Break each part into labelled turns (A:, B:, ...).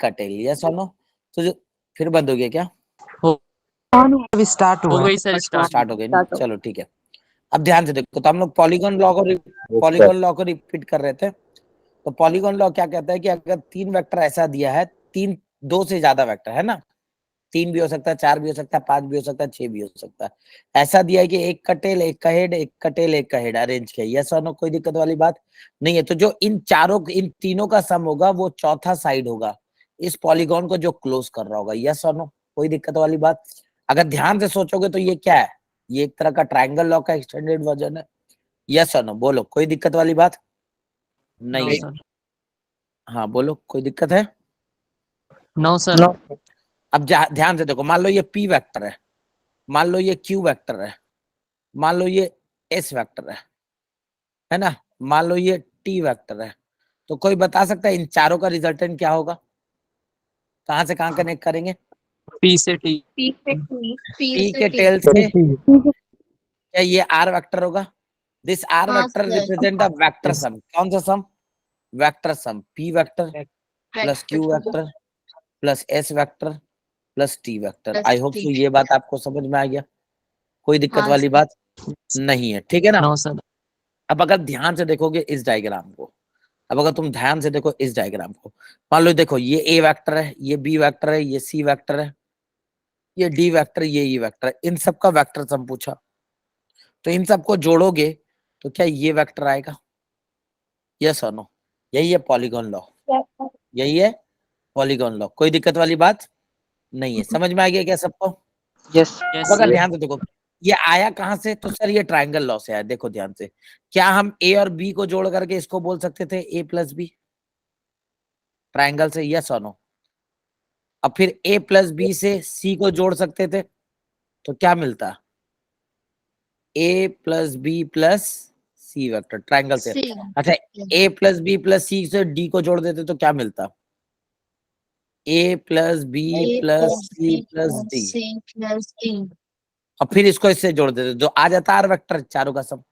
A: कटेल, यस और नो? तो जो फिर बंद हो गया क्या?
B: अभी स्टार्ट
C: हो
B: हुआ
C: गई सर,
A: स्टार्ट हो गई ना, चलो ठीक है। अब ध्यान से देखो, तो हम लोग पॉलीगॉन लॉ को रिपीट कर रहे थे। तो पॉलीगॉन लॉ क्या कहता है कि अगर तीन वेक्टर ऐसा दिया है, तीन दो से ज्यादा वेक्टर है ना, 3 भी हो सकता है, 4 भी हो सकता है, 5 भी हो सकता है, 6 भी हो सकता है, ऐसा दिया है कि एक का टेल, एक का हेड, एक का टेल, एक का हेड अरेंज किया, यस और नो? कोई दिक्कत वाली बात नहीं है। तो जो इन तीनों का सम होगा वो चौथा साइड होगा इस पॉलीगॉन को जो क्लोज कर रहा होगा, यस और नो? कोई दिक्कत वाली बात? अगर ध्यान से सोचोगे तो ये क्या है? ये एक तरह का ट्राइंगल लॉ का एक्सटेंडेड वर्जन है, यस और नो? बोलो, कोई दिक्कत वाली बात नहीं
C: नो
A: है?
C: सर,
A: हाँ बोलो, कोई दिक्कत है?
C: नो सर,
A: अब ध्यान से देखो, मान लो ये P वेक्टर है, मान लो ये Q वेक्टर है, मान लो ये S वेक्टर है ना, मान लो ये T वेक्टर है, तो कोई बता सकता है इन चारों का रिजल्टेंट क्या होगा? कहां से कहां कनेक्ट करेंगे?
C: P से T,
A: P के टेल से क्या ये R वेक्टर होगा? This R vector represent a vector sum. कौन सा sum? Vector sum. P vector plus Q vector plus S vector plus T vector. I hope so ये बात आपको समझ में आ गया, कोई दिक्कत वाली बात नहीं है, ठीक है ना?
C: नो सर,
A: अब अगर ध्यान से देखोगे इस डायग्राम को, अब अगर तुम ध्यान से देखो इस डायग्राम को, मान लो देखो ये A वेक्टर है, ये B वेक्टर है, ये C वेक्टर है, ये D वेक्टर, ये E वेक्टर है, इन सब का वेक्टर सम पूछा, तो इन सबको जोड़ोगे तो क्या ये वेक्टर आएगा, यस और नो? यही है पॉलीगॉन लॉ, यही है पॉलीगॉन लॉ, कोई दिक्कत वाली बात नहीं है? समझ में आ गया क्या सबको?
B: यस
A: अब अगर ध्यान से देखो, ये आया कहां से? तो सर ये ट्राइंगल लॉ से आया। देखो ध्यान से, क्या हम A और B को जोड़ करके इसको बोल सकते थे A प्लस B ट्राइंगल से, यस और नो? अब फिर A प्लस B से C को जोड़ सकते थे, तो क्या मिलता? A plus B plus C vector triangle से। अच्छा, A plus B plus C से D को जोड़ देते तो क्या मिलता? A plus B plus C plus D, और फिर इसको इससे जोड़ देते जो आ जाता R वेक्टर, चारों का सम।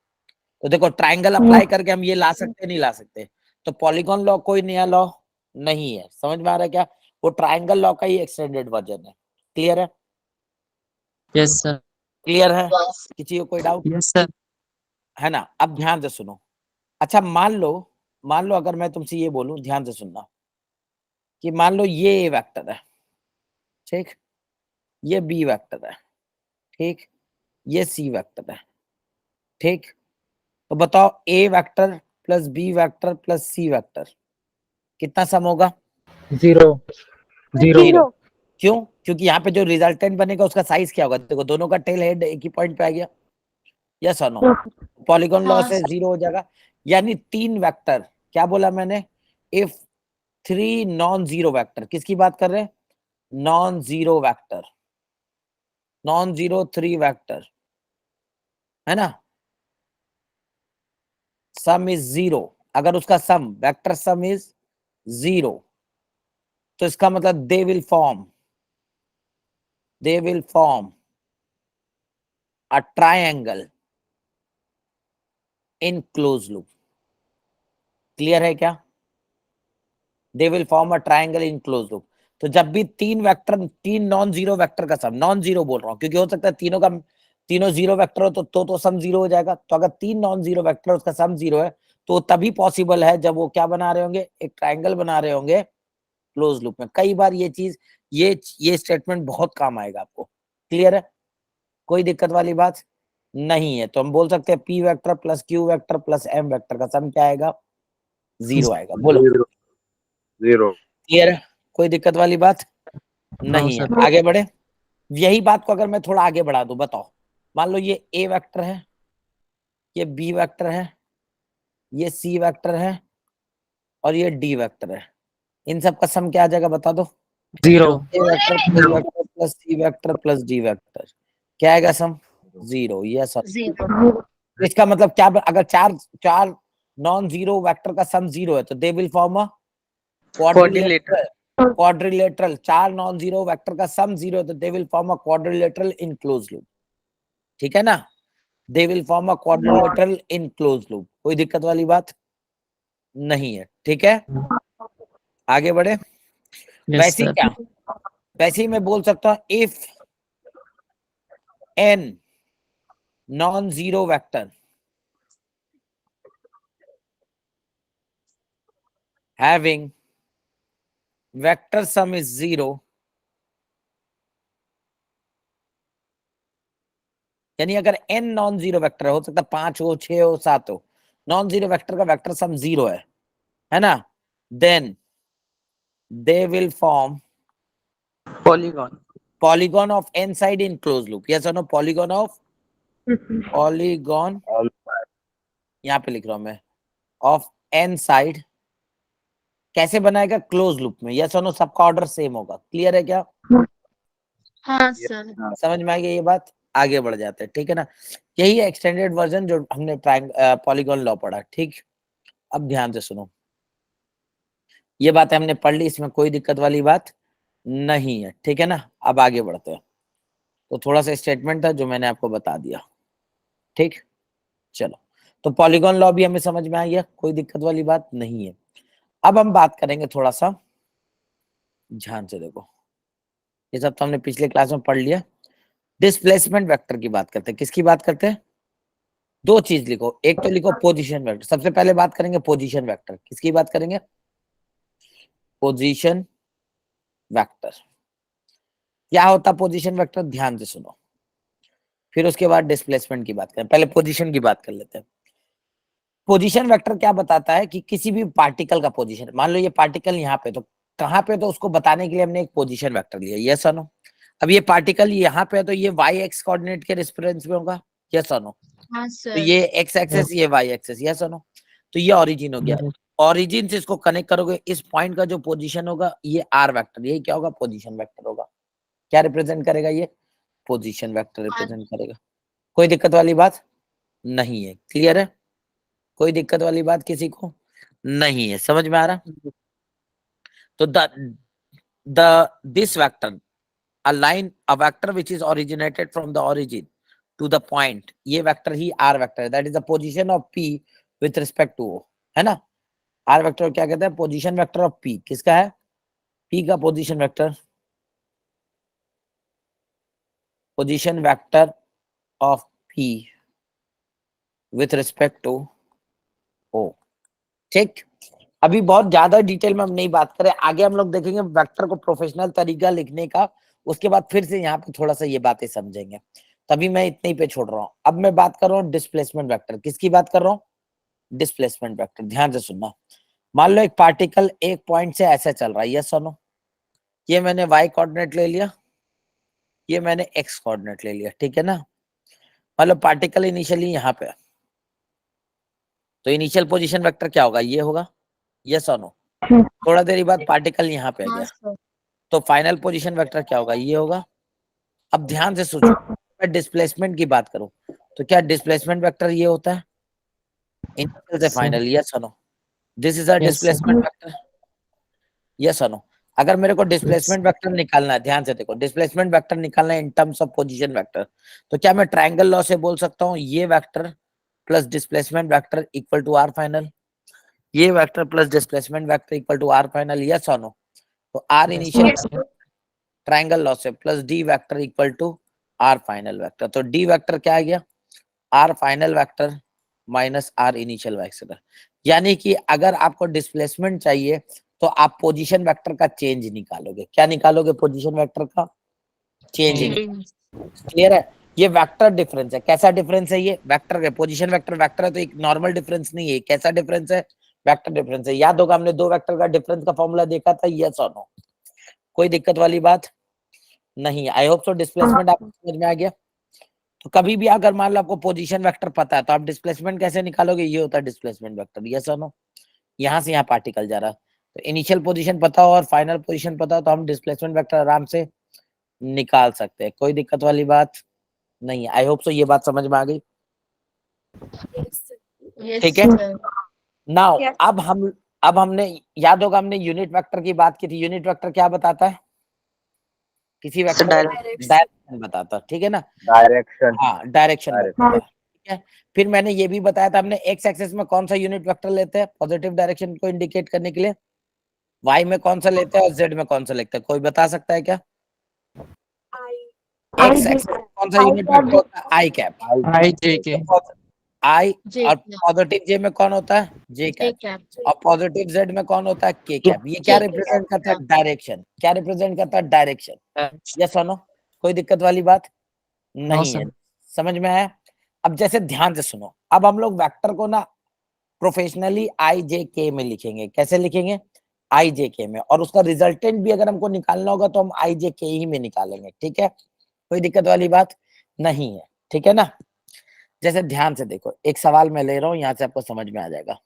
A: तो देखो ट्राइंगल अप्लाई करके हम ये ला सकते नहीं ला सकते? तो पॉलीगॉन लॉ कोई नया लॉ नहीं है, समझ में आ रहा है क्या? वो ट्राइंगल लॉ का ही एक्सटेंडेड वर्जन है। क्लियर है?
C: यस सर,
A: क्लियर है? किसी को कोई डाउट
C: यस सर,
A: है ना? अब ध्यान से सुनो। अच्छा मान लो अगर मैं तुमसे ये बोलूं, ध्यान से सुनना, कि मान लो ये A वेक्टर है, ठीक, ये B वेक्टर है, ठीक, ये C वेक्टर है, ठीक, तो बताओ A vector plus B vector plus C vector कितना सम होगा?
B: 0
A: 0। क्यों? क्योंकि यहाँ पे जो रिजल्टेंट बनेगा उसका साइज क्या होगा? देखो दोनों का टेल हेड एक ही पॉइंट पे आ गया, यस और नो? पॉलीगॉन लॉ से 0 हो जाएगा, यानी 3 वेक्टर, क्या बोला मैंने? इफ 3 नॉन जीरो वेक्टर, किसकी बात कर रहे हैं? Non zero vector, non zero 3 vector, है ना? सम इज 0, अगर उसका सम वेक्टर सम इज 0, तो इसका मतलब दे will form a triangle in close loop. Clear है क्या? दे will form a triangle in close loop. तो जब भी तीन नॉन जीरो वेक्टर का सम, नॉन जीरो बोल रहा हूं क्योंकि हो सकता है तीनों जीरो वेक्टर हो तो सम 0 हो जाएगा। तो अगर 3 नॉन जीरो वेक्टर उसका सम 0 है तो तभी पॉसिबल है जब वो क्या बना रहे होंगे? एक ट्रायंगल बना रहे होंगे क्लोज लूप में। कई बार ये चीज, ये स्टेटमेंट बहुत काम आएगा आपको। क्लियर है? कोई दिक्कत वाली बात नहीं है? तो हम बोल सकते हैं P vector plus Q vector plus M vector का सम क्या आएगा? 0 आएगा। बोलो
D: 0।
A: क्लियर है? कोई दिक्कत वाली बात
C: नो
A: नहीं है?
C: सर,
A: आगे बढ़े। यही बात को अगर मैं थोड़ा आगे बढ़ा दूं, बताओ, मान लो ये A वेक्टर है, ये B वेक्टर है, ये C वेक्टर है और ये D वेक्टर है, इन सब का सम क्या आ जाएगा बता दो?
B: 0
A: A vector plus vector plus C vector plus D vector, क्या आएगा सम? 0। Yes sir. इसका मतलब क्या? अगर चार नॉन जीरो वेक्टर का सम 0 है तो दे will form a quadrilateral. 4 non zero vector का सम 0 है तो दे will form a quadrilateral in close loop. ठीक है ना? दे will form a quadrilateral in close loop. कोई दिक्कत वाली बात नहीं है? ठीक है, आगे बढ़े।
C: Yes,
A: वैसे ही
C: sir.
A: क्या, वैसे ही मैं बोल सकता हूं if n non zero vector having vector sum is 0, यानी अगर n नॉन जीरो वेक्टर हो सकता 5 हो 6 हो 7 हो, नॉन जीरो वेक्टर का वेक्टर सम 0 है ना, then they will form
B: Polygon.
A: polygon of n side in closed loop. Yes or no? Polygon of polygon,
D: All
A: यहाँ पे लिख रहा हूं मैं, ऑफ n साइड कैसे बनाएगा, क्लोज लूप में. यस और नो, सबका ऑर्डर सेम होगा. क्लियर है क्या,
E: हाँ सर.
A: समझ में आ गई ये बात. आगे बढ़ जाते हैं, ठीक है ना. यही है एक्सटेंडेड वर्जन जो हमने पॉलीगॉन लॉ पढ़ा. ठीक, अब ध्यान से सुनो, ये बात हमने पढ़ ली, इसमें कोई दिक्कत वाली बात नहीं है, ठीक है ना. अब आगे बढ़ते हैं. तो थोड़ा सा स्टेटमेंट था जो मैंने आपको बता दिया. ठीक, चलो. तो पॉलीगॉन लॉ भी हमें समझ में आ गया, कोई दिक्कत वाली बात नहीं है. अब हम बात करेंगे, थोड़ा सा ध्यान से देखो, ये सब तो हमने पिछले क्लास में पढ़ लिया. डिस्प्लेसमेंट वेक्टर की बात करते हैं. किसकी बात करते हैं, दो चीज लिखो, एक तो लिखो पोजीशन वेक्टर. सबसे पहले बात करेंगे पोजीशन वेक्टर. किसकी बात करेंगे, पोजीशन वेक्टर. क्या होता पोजीशन वेक्टर, ध्यान से सुनो, फिर उसके बाद डिस्प्लेसमेंट की बात करें. पहले पोजीशन की बात कर लेते हैं. पोजीशन वेक्टर क्या बताता है कि किसी भी पार्टिकल का पोजीशन, मान लो ये पार्टिकल यहाँ पे, तो कहाँ पे, तो उसको बताने के लिए हमने एक पोजीशन वेक्टर लिया. यस और नो. अब ये पार्टिकल यहाँ पे है तो ये वाई एक्स कोऑर्डिनेट के रेफरेंस में होगा. यस और नो.
E: हाँ
A: तो
E: सर.
A: ये एक्स एक्सेस, ये वाई एक्सेस. यस और नो. तो ये ओरिजिन हो गया. ओरिजिन से इसको कनेक्ट करोगे, इस पॉइंट का जो पोजीशन होगा ये आर वेक्टर, ये क्या होगा, पोजीशन वेक्टर होगा. क्या रिप्रेजेंट करेगा, ये पोजीशन वेक्टर रिप्रेजेंट करेगा. कोई दिक्कत वाली बात नहीं है. क्लियर है, कोई दिक्कत वाली बात किसी को नहीं है, समझ में आ रहा. तो this vector a line, a vector which is originated from the origin to the point, ये वेक्टर ही r वेक्टर है. that is the position of p with respect to o, है ना. r वेक्टर क्या कहते हैं, पोजीशन वेक्टर ऑफ p. किसका है, p का position vector, position vector of p with respect to o. ठीक, अभी बहुत ज्यादा डिटेल में हम नहीं बात करें, आगे हम लोग देखेंगे वेक्टर को प्रोफेशनल तरीका लिखने का, उसके बाद फिर से यहाँ पे थोड़ा सा ये बातें समझेंगे. तभी मैं इतने ही पे छोड़ रहा हूँ. अब मैं बात कर रहा हूँ डिस्प्लेसमेंट वेक्टर. किसकी बात कर रहा हूँ, डिस्प्लेसमेंट वेक्टर. ध्यान से सुनना, मान लो एक पार्टिकल एक पॉइंट से ऐसे चल रहा है. यस और नो. ये मैंने वाई कोऑर्डिनेट ले लिया, ये मैंने एक्स कोऑर्डिनेट ले लिया, ठीक है ना. मान लो पार्टिकल इनिशियली यहाँ पे, तो इनिशियल पोजीशन वेक्टर क्या होगा, ये होगा. यस और नो. थोड़ा देर बाद पार्टिकल यहाँ पे आ
E: हाँ
A: गया,
E: सर.
A: तो फाइनल पोजीशन वेक्टर क्या होगा, ये होगा. अब ध्यान से सोचो, मैं डिस्प्लेसमेंट की बात करूं तो क्या डिस्प्लेसमेंट वेक्टर ये होता है, इनिशियल से फाइनल. यस और no. This is a
C: Yes, sir.
A: Displacement vector. Yes और नो. अगर मेरे को डिस्प्लेसमेंट वेक्टर निकालना है, ध्यान से देखो, डिस्प्लेसमेंट वेक्टर निकालना है in terms of position vector, तो क्या मैं ट्रायंगल लॉ से बोल सकता हूँ ये vector plus displacement vector equal to R final, ये vector plus displacement vector equal to R final. Yes और नो. तो आर इनिशियल ट्रायंगल लॉ से plus D vector equal to R final vector. तो डी वेक्टर क्या आ गया, R final vector minus R initial vector. यानी कि अगर आपको डिस्प्लेसमेंट चाहिए तो आप पोजीशन वेक्टर का चेंज निकालोगे. क्या निकालोगे, पोजीशन वेक्टर का चेंज. क्लियर है, ये वेक्टर डिफरेंस है. कैसा डिफरेंस है, ये वेक्टर है, पोजीशन वेक्टर वेक्टर है तो एक नॉर्मल डिफरेंस नहीं है. कैसा डिफरेंस है, वेक्टर डिफरेंस है. याद होगा हमने दो वेक्टर का डिफरेंस का फॉर्मूला देखा था. यस और नो. कोई दिक्कत वाली बात नहीं. आई होप सो डिस्प्लेसमेंट आपको समझ में आ गया. तो कभी भी अगर मान लो आपको पोजीशन वेक्टर पता है तो आप डिस्प्लेसमेंट कैसे निकालोगे, ये होता है डिस्प्लेसमेंट वेक्टर. यस और नो. यहाँ से यहाँ पार्टिकल जा रहा है, तो इनिशियल पोजीशन पता हो और फाइनल पोजीशन पता हो तो हम डिस्प्लेसमेंट वेक्टर आराम से निकाल सकते हैं. कोई दिक्कत वाली बात नहीं है. आई होप सो ये बात समझ में आ गई. ठीक है. नाउ अब हमने याद होगा हमने यूनिट वेक्टर की बात की थी. यूनिट वेक्टर क्या बताता है, किसी वेक्टर डायरेक्शन बताता है, ठीक है ना.
D: डायरेक्शन.
A: हाँ, डायरेक्शन बताता है. ठीक है. फिर मैंने ये भी बताया था हमने एक्स एक्सिस में कौन सा यूनिट वेक्टर लेते हैं पॉजिटिव डायरेक्शन को इंडिकेट करने के लिए, y में कौन सा लेते हैं और z में कौन सा लेते हैं, कोई बता सकता है क्या? x एक्सिस कौन सा यूनिट वेक्टर होता है? i cap.
C: I J K
A: i
E: J
A: और
E: कैप।
A: पॉजिटिव j में कौन होता है? j
E: J
A: cap.
E: कैप।
A: और पॉजिटिव z में कौन होता है? k cap. ये क्या
E: K
A: रिप्रेजेंट
E: कैप।
A: करता है? डायरेक्शन। क्या रिप्रेजेंट करता है? डायरेक्शन। यस और नो? कोई दिक्कत वाली बात
C: No
A: नहीं
C: sir
A: है, समझ में आया? अब जैसे ध्यान से सुनो, अब हम लोग वेक्टर को ना प्रोफेशनली आई जे के में लिखेंगे। कैसे लिखेंगे? आई जे के में। और उसका रिजल्टेंट भी अगर हमको निकालना होगा तो हम आई जे के ही में निकालेंगे। ठीक है, कोई दिक्कत वाली बात नहीं है, ठीक है ना? जैसे ध्यान से देखो, एक सवाल मैं ले रहा हूं, यहां से आपको समझ में आ जाएगा।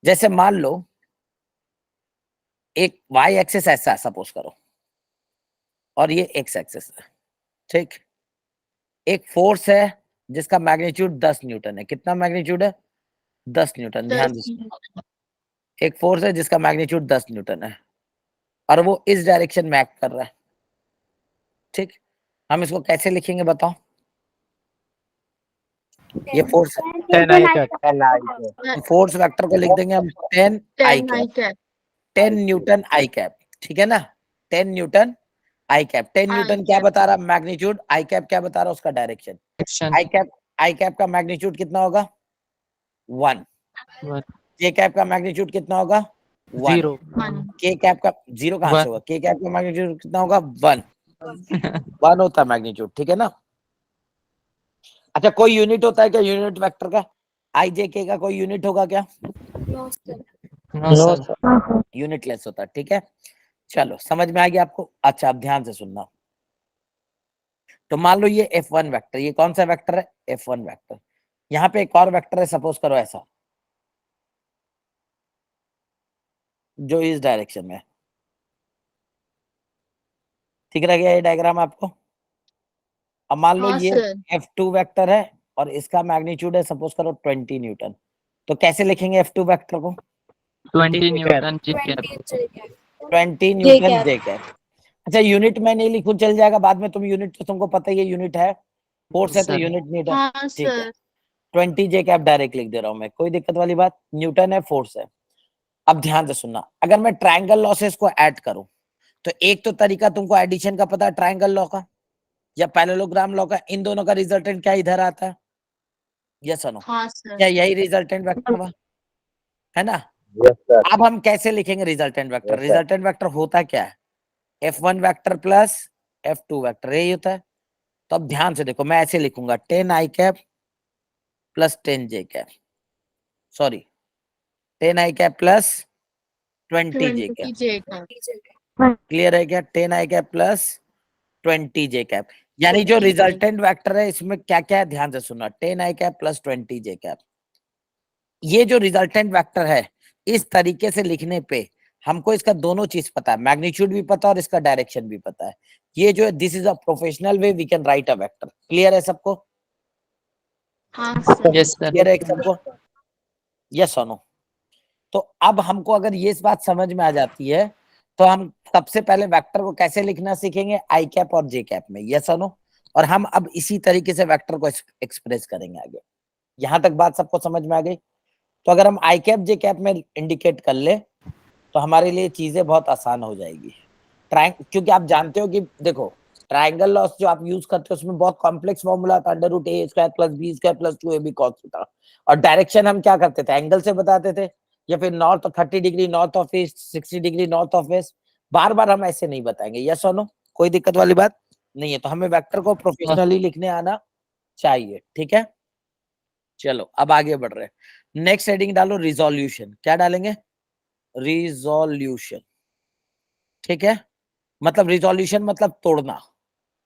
A: जैसे मान लो एक वाई एक्सिस ऐसा सपोज करो और ये एक्स एक्सिस है, ठीक। एक फोर्स है जिसका मैग्नीट्यूड 10 न्यूटन है। कितना मैग्नीट्यूड है? 10 न्यूटन। ध्यान से सुनो, एक फोर्स है जिसका मैग्नीट्यूड 10 न्यूटन है और वो इस डायरेक्शन में एक्ट कर रहा है, ठीक। हम इसको कैसे लिखेंगे बताओ? ये फोर्स है,
B: 10 I cap.
A: तो फोर्स वेक्टर को लिख देंगे हम 10 आई
E: 10 I
A: cap.
E: Cap.
A: 10 Newton I cap, ठीक है ना? 10 Newton I cap. 10
E: I
A: Newton क्या
E: कैप।
A: बता रहा? मैग्नीट्यूड। आई कैप क्या बता रहा? उसका डायरेक्शन।
C: Action
A: आई कैप का मैग्नीट्यूड कितना होगा? 1।
C: One
A: जे कैप का मैग्नीट्यूड कितना होगा? 1।
B: 0.
E: 1।
A: के कैप का 0 कहां से होगा? के कैप का मैग्नीट्यूड कितना होगा? 1। 1 होता है मैग्नीट्यूड, ठीक है ना? अच्छा, कोई यूनिट होता है क्या यूनिट वेक्टर का? आई जे के का कोई यूनिट होगा क्या?
C: No
B: No
C: sir
B: sir.
A: Unitless होता है, ठीक है। चलो समझ में आ गया आपको? अच्छा, अब ध्यान से सुनना। तो मान लो ये F1 वेक्टर, ये कौन सा वेक्टर है? F1 vector. यहाँ पे एक और वेक्टर है, सपोज करो ऐसा, जो इस डायरेक्शन में है। ठीक रह गया ये डायग्राम आपको? अब मान लो
E: हाँ
A: ये
E: सर।
A: F2 वेक्टर है और इसका मैग्नीट्यूड है सपोज करो 20 न्यूटन। तो कैसे लिखेंगे F2 वेक्टर को?
C: 20 Newton J cap
A: 20 न्यूटन जे कैप। अच्छा, यूनिट में नहीं लिखूं चल जाएगा, बाद में तुम यूनिट तो तुमको पता ही है, यूनिट है फोर्स है तो
C: Sir
A: यूनिट न्यूटन।
E: हाँ
A: ठीक है,
E: सर।
A: 20 जे कैप डायरेक्ट लिख दे रहा हूं मैं, कोई दिक्कत वाली बात? न्यूटन है, फोर्स है। अब ध्यान से सुनना, अगर मैं ट्रायंगल लॉसेस को ऐड करूं तो एक तो तरीका तुमको एडिशन का पता है, ट्रायंगल लॉ का या पैरेललोग्राम लॉ का। इन दोनों का रिजल्टेंट क्या इधर आता है? यस और नो?
E: हाँ सर।
A: क्या यही रिजल्टेंट वेक्टर हुआ? है ना?
D: Yes, sir.
A: अब हम कैसे लिखेंगे resultant vector?
D: Yes, sir.
A: Resultant vector होता क्या है? F1 vector plus F2 vector, यही होता है। तो अब ध्यान से देखो, मैं ऐसे लिखूंगा 10 आई कैप प्लस 10 जे कैप, सॉरी 10 आई कैप प्लस 20 जे
E: 20
A: कैप।
E: J cap.
A: क्लियर है क्या? 10 आई कैप प्लस 20 जे कैप। यानी जो
E: 20 J।
A: रिजल्टेंट वेक्टर है इसमें क्या क्या है, ध्यान से सुनना। 10 आई कैप प्लस 20 जे कैप, ये जो रिजल्टेंट वेक्टर है, इस तरीके से लिखने पे हमको इसका दोनों चीज पता है, मैग्नीट्यूड भी पता है और इसका डायरेक्शन भी पता है। ये जो है, this is a professional way we can write a vector. Clear है सबको?
E: हाँ सर।
C: Yes sir
A: क्लियर है सबको? यस और नो? तो अब हमको अगर ये इस बात समझ में आ जाती है तो हम सबसे पहले वेक्टर को कैसे लिखना सीखेंगे? आई कैप और जे कैप में। यस और नो? और हम अब इसी तरीके से वेक्टर को एक्सप्रेस करेंगे आगे। यहां तक बात सबको समझ में आ गई? तो अगर हम आई कैप जे कैप में इंडिकेट कर ले तो हमारे लिए चीजें बहुत आसान हो जाएगी। क्योंकि आप जानते हो कि देखो, ट्राइंगल लॉस जो आप यूज करते हो उसमें बहुत कॉम्प्लेक्स फॉर्मूला था, under root A square plus B square plus 2ab cos theta. और डायरेक्शन हम क्या करते थे? एंगल से बताते थे, या फिर north 30 degree north of east, 60 degree north of west. बार बार हम ऐसे नहीं बताएंगे। यस और नो? कोई दिक्कत वाली बात नहीं है। तो हमें वेक्टर को प्रोफेशनली लिखने आना चाहिए, ठीक है। चलो अब आगे बढ़ रहे हैं। नेक्स्ट हेडिंग डालो रिजोल्यूशन। क्या डालेंगे? रिजोल्यूशन, ठीक है। मतलब रिजोल्यूशन मतलब तोड़ना।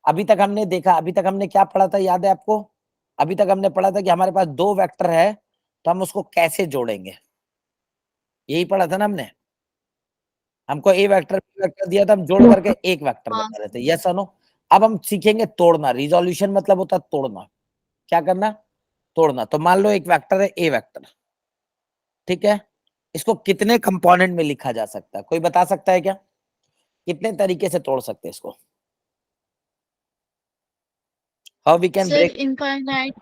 A: अभी तक हमने देखा, अभी तक हमने क्या पढ़ा था, याद है आपको? अभी तक हमने पढ़ा था कि हमारे पास दो वेक्टर है तो हम उसको कैसे जोड़ेंगे, यही पढ़ा था ना हमने। हमको ए वेक्टर बी वेक्टर दिया था, हम जोड़ करके एक वेक्टर
E: हाँ
A: बना रहे थे। यस और नो? अब हम सीखेंगे तोड़ना। रिजोल्यूशन मतलब होता है तोड़ना। क्या करना? तोड़ना। तो मान लो एक वेक्टर है ए वेक्टर, ठीक है। इसको कितने कंपोनेंट में लिखा जा सकता है, कोई बता सकता है क्या? कितने तरीके से तोड़ सकते हैं इसको? How we can
E: sir
A: break?
E: Infinite.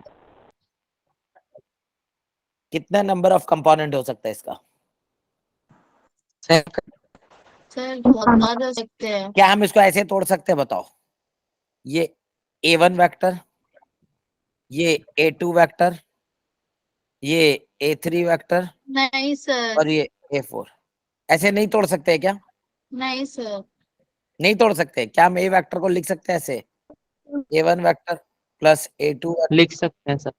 A: कितना नंबर ऑफ कंपोनेंट हो सकता है इसका?
E: सर बता सकते हैं।
A: क्या हम इसको ऐसे तोड़ सकते हैं बताओ? ये A1 वेक्टर, ये A2 वेक्टर, ये A3 वेक्टर
E: नहीं सर,
A: और ये A4, ऐसे नहीं तोड़ सकते क्या?
E: नहीं सर।
A: नहीं तोड़ सकते। क्या हम A वेक्टर को लिख सकते हैं ऐसे, A1 vector plus A2 vector?
C: लिख सकते हैं सर।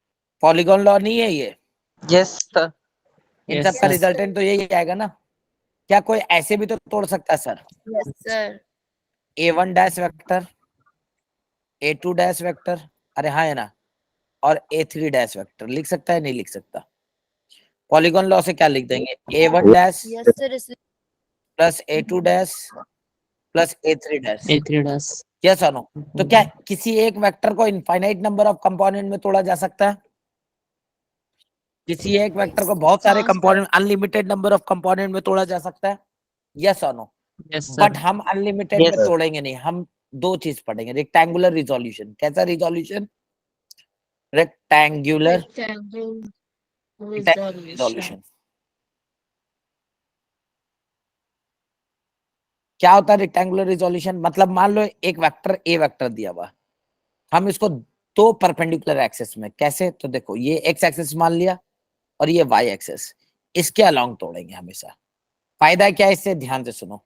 A: पॉलीगॉन लॉ नहीं है ये?
B: Yes sir.
A: इन
C: Yes,
A: सब का
C: sir.
A: रिजल्टेंट तो यही आएगा ना। क्या कोई ऐसे भी तो तोड़ सकता है sir?
E: Yes sir.
A: A1 dash vector, A2 dash vector, अरे हाँ है ना, और A3 डैश वेक्टर लिख सकता है, नहीं लिख सकता? पॉलीगॉन लॉ से क्या लिख देंगे, A1 dash
E: yes sir.
A: Plus A2 dash plus A3 dash,
C: A3 dash.
A: Yes और नो? तो क्या किसी एक वेक्टर को इनफाइनाइट नंबर ऑफ कंपोनेंट में तोड़ा जा सकता है? किसी एक वेक्टर को बहुत सारे
E: हाँ, sir.
A: Component, unlimited number of component में तोड़ा जा सकता है, यस और नो?
C: Yes, sir.
A: बट हम अनलिमिटेड
B: Yes,
A: में
B: sir.
A: तोड़ेंगे नहीं, हम दो चीज पढ़ेंगे, रेक्टेंगुलर रिजोल्यूशन। कैसा रिजोल्यूशन? Rectangular resolution. क्या होता है रेक्टेंगुलर रिजोल्यूशन? मतलब मान लो एक वेक्टर ए वेक्टर दिया हुआ, हम इसको दो परपेंडिकुलर एक्सिस में, कैसे? तो देखो ये एक्स एक्सिस मान लिया और ये वाई एक्सिस, इसके अलोंग तोड़ेंगे हमेशा। फायदा क्या है इससे? ध्यान से सुनो।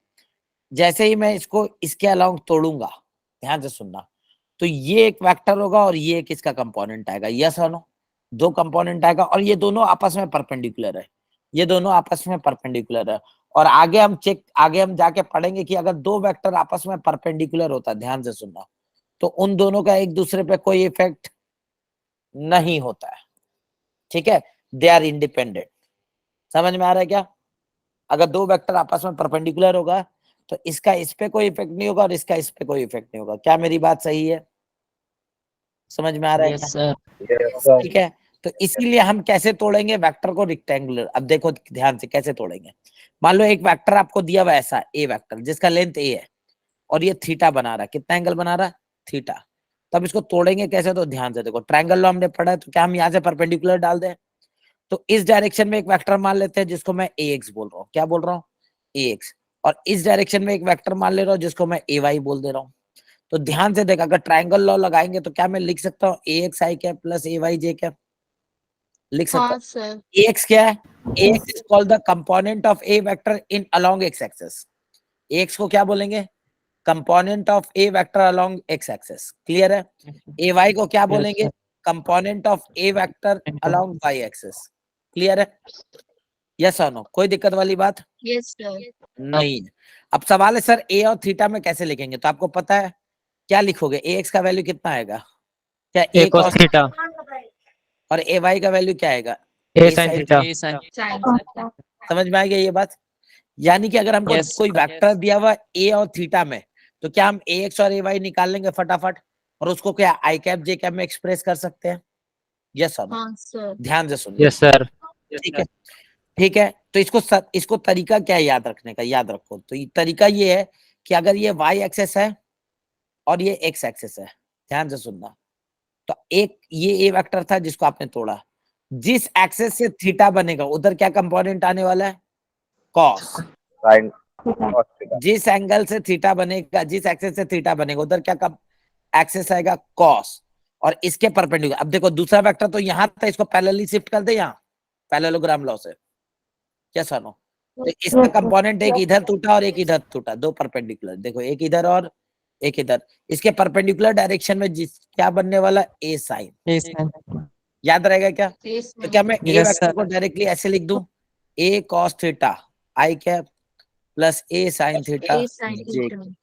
A: जैसे ही मैं इसको इसके अलोंग तोड़ूंगा, ध्यान से सुनना, तो ये एक वेक्टर होगा और ये एक इसका कंपोनेंट आएगा, यस और नो? दो कंपोनेंट आएगा और ये दोनों आपस में परपेंडिकुलर है, ये दोनों आपस में परपेंडिकुलर है। और आगे हम जाके पढ़ेंगे कि अगर दो वेक्टर आपस में परपेंडिकुलर होता है, ध्यान से सुनना, तो उन दोनों का एक दूसरे पे कोई इफेक्ट नहीं होता है, ठीक है? They are independent. समझ में आ रहा है क्या? अगर दो वेक्टर आपस में परपेंडिकुलर होगा तो इसका इस पे कोई इफेक्ट नहीं होगा और इसका इस पे कोई इफेक्ट नहीं होगा। क्या मेरी बात सही है? समझ में आ रहा है
C: Yes,
A: क्या?
C: sir.
B: Yes, sir.
A: ठीक है, तो इसीलिए हम कैसे तोड़ेंगे वेक्टर को रेक्टेंगुलर? अब देखो ध्यान से कैसे तोड़ेंगे। मान लो एक वेक्टर आपको दिया हुआ ऐसा ए वेक्टर जिसका लेंथ ए है और ये थीटा बना रहा है, कितना एंगल बना रहा है? थीटा। तब इसको तोड़ेंगे कैसे? तो ध्यान से देखो, ट्रायंगल लॉ हमने पढ़ा है, तो क्या हम यहाँ से परपेंडिकुलर डाल दें? तो इस डायरेक्शन में एक वेक्टर मान लेते हैं जिसको मैं ए एक्स बोल रहा हूँ। क्या बोल रहा हूँ? ए एक्स। और इस डायरेक्शन में एक वेक्टर मान ले रहा हूँ जिसको मैं ए वाई बोल दे रहा हूँ। तो ध्यान से देख, अगर ट्रायंगल लॉ लगाएंगे तो क्या मैं लिख सकता हूँ ए x i cap plus A y j cap? लिख सकता
E: हाँ
A: हूँ।
E: सर।
A: ax क्या है? ax is called the component of a vector in along x axis। ax को क्या बोलेंगे? Component of A vector along x axis. Clear है? ay को क्या बोलेंगे?
C: sir.
A: Component of A vector along y axis. Clear है? Yes और no? कोई दिक्कत वाली बात
E: यस सर।
A: नहीं है। अब सवाल है सर ए और थीटा में कैसे लिखेंगे? तो आपको पता है क्या लिखोगे? ax का वैल्यू कितना आएगा? क्या
B: A
A: a
B: cos
A: cos
B: theta.
A: और ay का वैल्यू क्या आएगा?
B: A
A: a
B: sin
A: sin
B: theta.
C: A sin.
A: समझ में आ गया ये बात? यानी कि अगर हमको
C: Yes,
A: कोई वेक्टर दिया हुआ ए और थीटा में, तो क्या हम ए एक्स और ए वाई निकाल लेंगे फटाफट और उसको क्या आई कैप जे कैप में एक्सप्रेस कर सकते हैं? यस और नो?
E: हाँ सर।
A: ध्यान से सुनिए,
B: Yes, sir.
A: ठीक है? ठीक है, तो इसको तरीका क्या है याद रखने का? याद रखो, तो ये तरीका ये है कि अगर ये वाई एक्सेस है और ये एक्स एक्सेस है, ध्यान से सुनना, तो एक ये ए वेक्टर था जिसको आपने तोड़ा, जिस एक्सेस से थीटा बनेगा उधर क्या कंपोनेंट आने वाला है? कॉस।
D: Sin cos theta.
A: जिस एंगल से थीटा बनेगा, जिस एक्सेस से थीटा बनेगा उधर क्या कब एक्सेस आएगा? कॉस। और इसके परपेंडिकुलर, अब देखो दूसरा वेक्टर तो यहाँ था, इसको पैरेलली शिफ्ट कर दे यहाँ पैरेललोग्राम लॉ से, क्या सुनो? तो इसका कंपोनेंट एक इधर टूटा और एक इधर टूटा, दो परपेंडिकुलर, देखो एक इधर और एक इधर, इसके परपेंडिकुलर डायरेक्शन में जिस क्या बनने वाला? ए साइन।
C: A sin.
A: याद रहेगा क्या?
E: यस
A: तो क्या मैं ए
C: Yes,
A: वेक्टर
C: sir.
A: को डायरेक्टली ऐसे लिख दूं, ए कॉस थीटा आई कैप प्लस ए साइन थीटा
E: ए साइन
A: जे।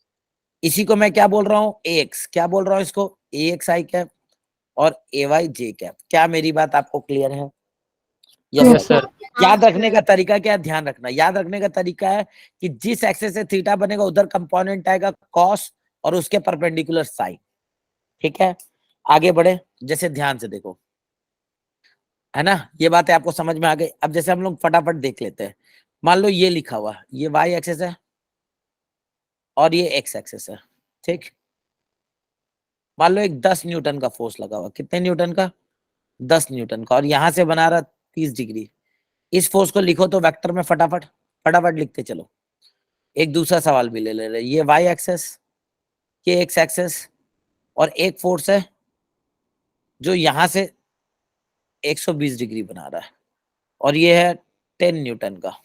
A: इसी को मैं क्या बोल रहा हूँ? एक्स। क्या बोल रहा हूँ इसको? ए एक्स आई कैप और ए वाई जे कैप। क्या मेरी बात आपको क्लियर है?
B: Yes,
A: yes
B: sir.
A: याद रखने का तरीका क्या है? ध्यान रखना, याद रखने का तरीका है कि जिस एक्सेस से थीटा बनेगा उधर कंपोनेंट आएगा कॉस और उसके परपेंडिकुलर साइन। ठीक है, आगे बढ़े, जैसे ध्यान से देखो, है ना, ये बातें आपको समझ में आ गई। अब जैसे हम लोग फटाफट देख लेते हैं, मान लो ये लिखा हुआ, ये वाई एक्सेस है और ये एक्स एक्सेस है, ठीक? मान लो एक 10 न्यूटन का फोर्स लगा हुआ, कितने न्यूटन का? 10 न्यूटन का, और यहां से बना रहा 30 डिग्री। इस फोर्स को लिखो तो वेक्टर में फटाफट फटाफट लिखते चलो। एक दूसरा सवाल भी ले ले रहे, ये वाई एक्सेस, ये एक्स एक्सेस, और एक फोर्स है जो यहां से 120 डिग्री बना रहा है, और ये है 10 न्यूटन का।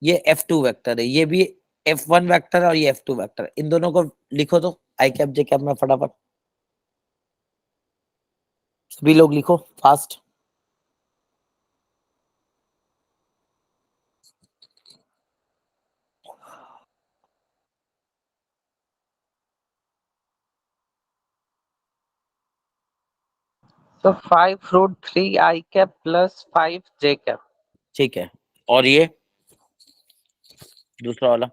A: ये F2 वेक्टर है, ये भी F1 वेक्टर है और ये F2 वेक्टर। इन दोनों को लिखो तो आई कैप जे कैप में फटाफट, सभी लोग लिखो fast.
B: So 5 root 3 I cap plus 5 J cap.
A: ठीक है, और ये दूसरा वाला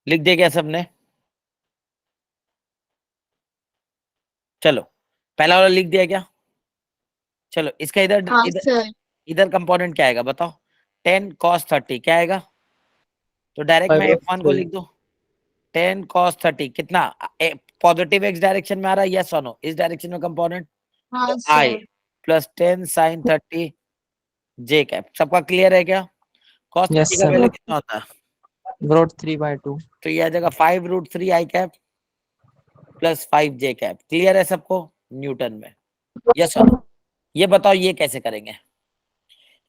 A: लिख दिया क्या सबने? चलो पहला वाला लिख दिया क्या? चलो इसका इधर
E: हाँ
A: इधर
E: सर।
A: इधर कंपोनेंट क्या आएगा बताओ? 10 cos 30 क्या आएगा? तो डायरेक्ट मैं F1 को लिख दो, 10 cos 30 कितना पॉजिटिव एक्स डायरेक्शन में आ रहा है, यस और नो? इस डायरेक्शन में कंपोनेंट
E: हाँ
A: तो I
E: sir.
A: Plus 10 sin 30 J cap. सबका क्लियर है क्या? cos 30
C: Yes,
A: का
C: sir.
A: वैल्यू कितना होता है?
C: Root 3/2.
A: तो ये आ जाएगा 5 root 3 I cap plus 5 J cap. Clear है सबको न्यूटन में? यस और नो? ये बताओ ये कैसे करेंगे?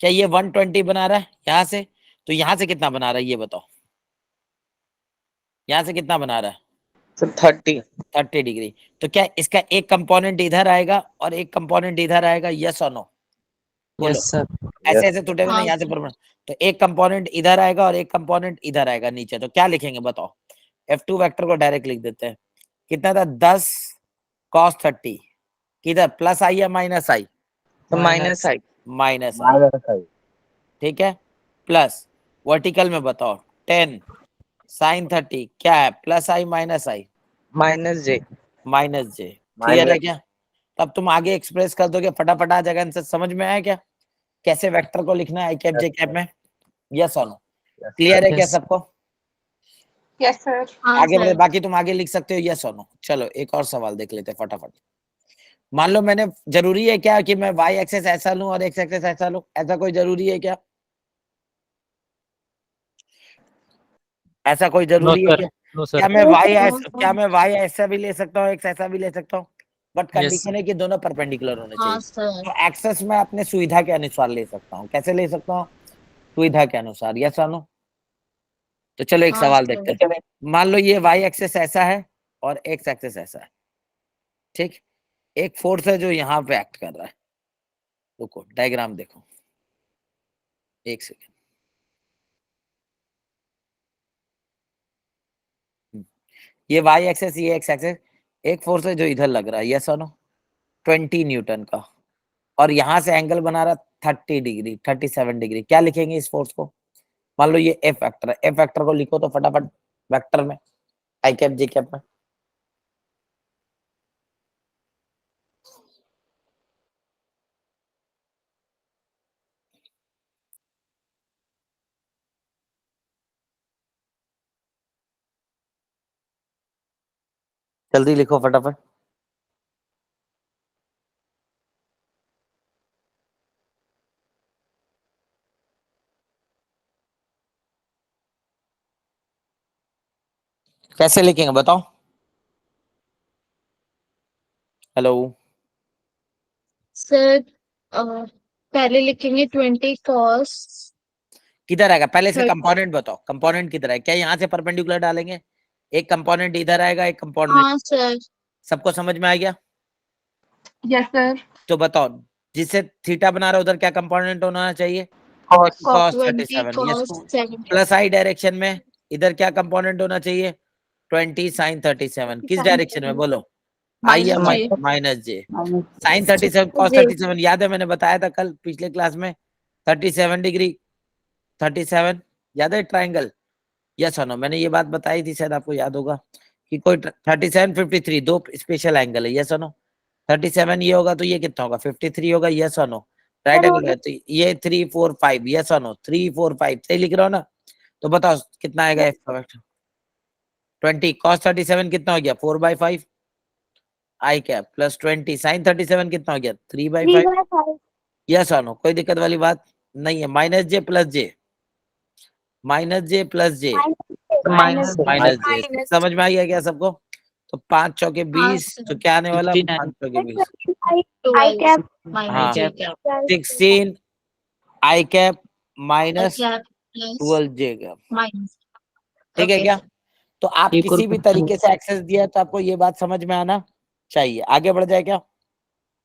A: क्या ये 120 बना रहा है यहाँ से, तो यहाँ से कितना बना रहा है ये बताओ? यहाँ से कितना बना रहा है?
B: So 30.
A: 30 डिग्री। तो क्या इसका एक कंपोनेंट इधर आएगा और एक कंपोनेंट इधर आएगा, यस और नो? बोलो।
C: Yes, sir.
A: ऐसे ऐसे टूटेगा ना
E: हाँ
A: यहाँ से
E: सर।
A: परमानेंट, तो एक कंपोनेंट इधर आएगा और एक कंपोनेंट इधर आएगा नीचे, तो क्या लिखेंगे बताओ? F2 वेक्टर को डायरेक्ट लिख देते हैं। कितना था? 10 cos 30 किधर प्लस आई या minus I?
B: So minus I.
A: Minus I,
D: minus I,
A: ठीक है। प्लस वर्टिकल में बताओ 10 sin 30 क्या है? प्लस आई माइनस आई?
B: Minus J.
A: माइनस जे। क्लियर है
D: माइनस
A: क्या? तब तुम आगे एक्सप्रेस कर दोगे फटाफट आ जाएगा आंसर। समझ में आया क्या कैसे वेक्टर को लिखना है आई कैप जे कैप में? यस और नो? क्लियर है क्या
C: Yes.
A: सबको?
E: Yes sir. हाँ
A: आगे बढ़े,
E: सर।
A: बाकी तुम आगे लिख सकते हो यस और नो। चलो एक और सवाल देख लेते हैं फटाफट। मान लो मैंने, जरूरी है क्या कि मैं वाई एक्सेस ऐसा लूं और एक्स एक्सेस ऐसा लूं? ऐसा कोई जरूरी है क्या? ऐसा कोई
C: No,
A: जरूरी है
C: sir.
A: क्या?
C: No, sir.
A: क्या मैं
E: No,
A: वाई
E: sir.
A: क्या मैं वाई ऐसा भी ले सकता हूँ, एक्स ऐसा भी ले सकता हूँ? But
C: Yes.
A: कंडीशन है कि दोनों परपेंडिकुलर होने
E: हाँ
A: चाहिए।
E: सर।
A: तो एक्सेस मैं अपने सुविधा के अनुसार ले सकता हूँ। कैसे ले सकता हूँ? सुविधा के अनुसार, यस और नो? तो चलो एक
E: हाँ
A: सवाल
E: सर।
A: देखते हैं। मान लो ये वाई एक्सेस ऐसा है और एक्स एक्सेस ऐसा है, ठीक। एक फोर्स है जो यहाँ पे एक्ट कर रहा है। रुको डायग्राम देखो, एक सेकेंड। ये वाई एक्सेस, ये एक्स एक्सेस, एक फोर्स है जो इधर लग रहा है, यस और नो? 20 न्यूटन का, और यहाँ से एंगल बना रहा 30 डिग्री, 37 डिग्री। क्या लिखेंगे इस फोर्स को? मान लो ये एफ वेक्टर है, एफ वेक्टर को लिखो तो फटाफट वेक्टर में, आई कैप जे कैप में। जल्दी लिखो फटाफट। कैसे लिखेंगे बताओ? हेलो,
E: सर पहले लिखेंगे 20 cos
A: किधर आएगा पहले से
E: 30।
A: कंपोनेंट बताओ, कंपोनेंट किधर है? क्या यहाँ से परपेंडिकुलर डालेंगे? एक कंपोनेंट इधर आएगा, एक कंपोनेंट।
E: हाँ सर।
A: सबको समझ में आ गया?
E: Yes sir.
A: तो बताओ, जिससे थीटा बना रहा है उधर क्या कंपोनेंट होना चाहिए?
B: Cos.
A: cos
E: 20
A: 37, यस।
E: cos 70।
A: प्लस आई डायरेक्शन में इधर क्या कंपोनेंट होना चाहिए? 20 sin 37। किस डायरेक्शन में बोलो? आई या
E: माइनस जे।
A: माइनस जे। sin 37 cos 37 याद है, मैंने बताया था कल पिछले क्लास में 37 डिग्री 37, याद है ट्राइंगल? यस और नो? मैंने ये बात बताई थी, शायद आपको याद होगा कि कोई 37 53 दो स्पेशल एंगल है, यस और नो? 37 ये होगा तो ये कितना होगा 53 होगा, यस और नो, राइट एंगल है तो ये 3 4 5, यस और नो 3 4 5 सही लिख रहा हो ना। तो बताओ कितना आएगा एफ करेक्ट 20 cos 37 कितना हो गया 4/5 आई कैप प्लस 20 sin 37 कितना हो गया 3/5, यस और नो, कोई दिक्कत वाली बात नहीं है। माइनस जे प्लस जे, माइनस जे प्लस जे,
B: माइनस
A: माइनस जे, समझ में आ गया क्या सबको? तो 5 चौके 20
E: sir.
A: तो क्या आने वाला
C: 59
A: 5 चौके 20
E: I cap
A: हाँ।
E: minus J cap.
A: 16 I cap minus
E: I cap plus
A: 12 J cap,
E: minus.
A: ठीक है
E: Okay.
A: क्या? तो आप
C: एक और
A: किसी भी
C: question।
A: तरीके से एक्सेस दिया तो आपको ये बात समझ में आना चाहिए। आगे बढ़ जाए क्या?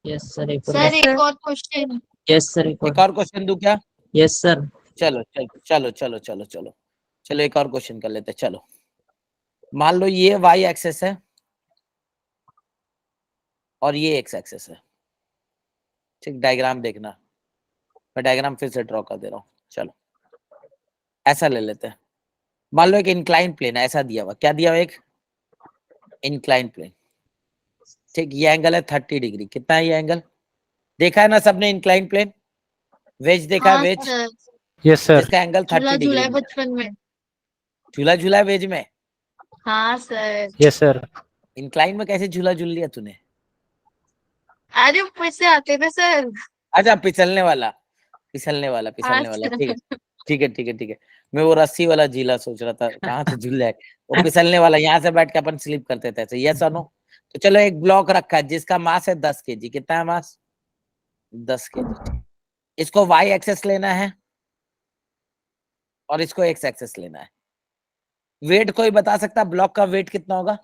C: यस सर, एक और
E: Sir, एक और question.
C: यस सर, एक
A: एक
C: और
A: और क्वेश्चन दूं क्या?
C: Yes sir.
A: चलो चलो चलो चलो चलो चलो चलो एक और क्वेश्चन कर लेते हैं। चलो मान लो ये वाई एक्सेस है और ये एक्स एक्सेस है, ठीक, डायग्राम देखना, मैं डायग्राम फिर से ड्रॉ कर दे रहा हूँ। चलो ऐसा ले लेते हैं, मान लो एक इंक्लाइन प्लेन ऐसा दिया हुआ, क्या दिया हुआ एक इंक्लाइन प्लेन, ठीक, ये एंगल है 30 डिग्री, कितना है ये एंगल? देखा है ना सबने इंक्लाइन प्लेन, वेज देखा है
E: हाँ
A: वेज,
E: sir.
F: Yes sir.
A: जिसका एंगल 30
E: झूला
A: डिग्री
E: है
A: है।
E: बचपन में.
A: झूला झूला है वेज में,
E: हाँ sir.
F: Yes sir.
A: इंक्लाइन में कैसे झूला झूल लिया तूने?
E: अरे ऊपर से आते थे सर.
A: अच्छा फिसलने वाला, फिसलने वाला,
E: हाँ
A: फिसलने वाला,
E: sir.
A: ठीक है ठीक है ठीक है ठीक है। मैं वो रस्सी वाला झीला सोच रहा था, कहाँ से झूल जाए, वो फिसलने वाला, यहाँ से बैठ के अपन स्लिप करते थे ऐसे, यस और नो? तो चलो एक ब्लॉक रखा है जिसका मास है 10 केजी, कितना है मास? 10 केजी। इसको वाई एक्सेस लेना है और इसको एक्स एक्सेस लेना है। वेट कोई बता सकता ब्लॉक का वेट कितना होगा?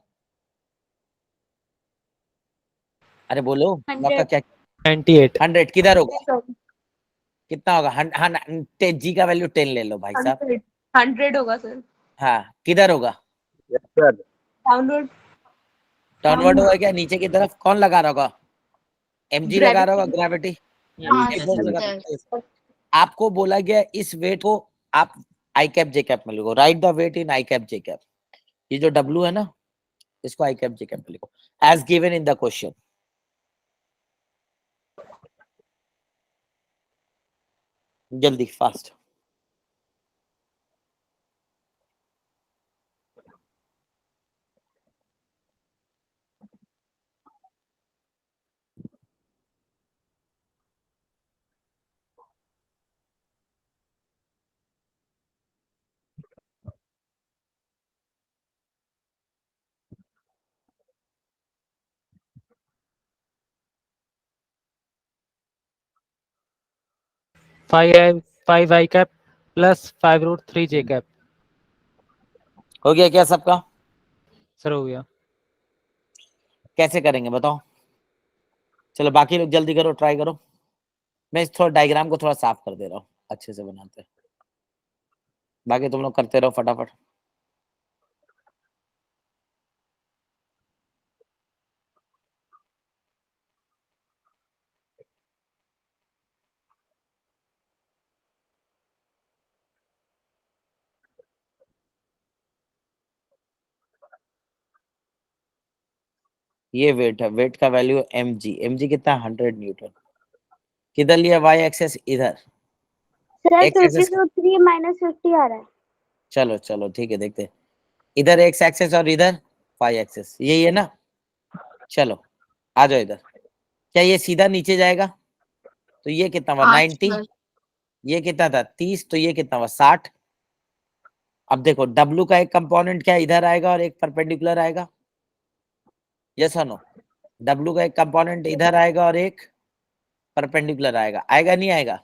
A: अरे बोलो ब्लॉक का क्या?
F: 98।
A: 100 किधर होगा, कितना होगा? जी का वैल्यू 10 ले लो भाई साहब।
E: 100 होगा सर.
A: हाँ किधर होगा?
D: Yes, sir.
E: डाउनलोड.
A: डाउनवर्ड होगा क्या, नीचे की तरफ? कौन लगा रहा होगा? एमजी लगा रहा होगा, ग्रेविटी
E: हाँ
A: फोर्स लगा
E: सर.
A: सकते हैं। आपको बोला गया इस वेट को आप आई कैप जे कैप में लिखो, write the weight in i cap j cap. ये जो डब्ल्यू है ना इसको आई कैप जे कैप में लिखो as given in the question. जल्दी fast.
F: Five i cap plus 5√3 j cap.
A: हो गया क्या सबका?
F: सर हो गया।
A: कैसे करेंगे बताओ? चलो बाकी लोग जल्दी करो, ट्राई करो। मैं इस थोड़ा डायग्राम को थोड़ा साफ कर दे रहा हूँ, अच्छे से बनाते हैं, बाकी तुम लोग करते रहो फटाफट। ये वेट है, वेट का value m g, m g कितना 100 न्यूटन। किधर लिया वाई एक्सेस? इधर।
G: सर
A: एक्स एक्सेस
G: 53 माइनस 50 आ रहा है।
A: चलो चलो ठीक है देखते हैं। इधर एक्स एक्सेस और इधर वाई एक्सेस, यही है ना? चलो आ जाओ इधर। क्या ये सीधा नीचे जाएगा? तो ये कितना हुआ
E: हाँ
A: 90,
E: सर.
A: ये कितना था 30, तो ये कितना हुआ 60। अब देखो डब्लू का एक कंपोनेंट क्या इधर आएगा और एक परपेंडिकुलर आएगा, यस और नो? डब्लू का एक कंपोनेंट इधर आएगा और एक परपेंडिकुलर आएगा, आएगा नहीं आएगा?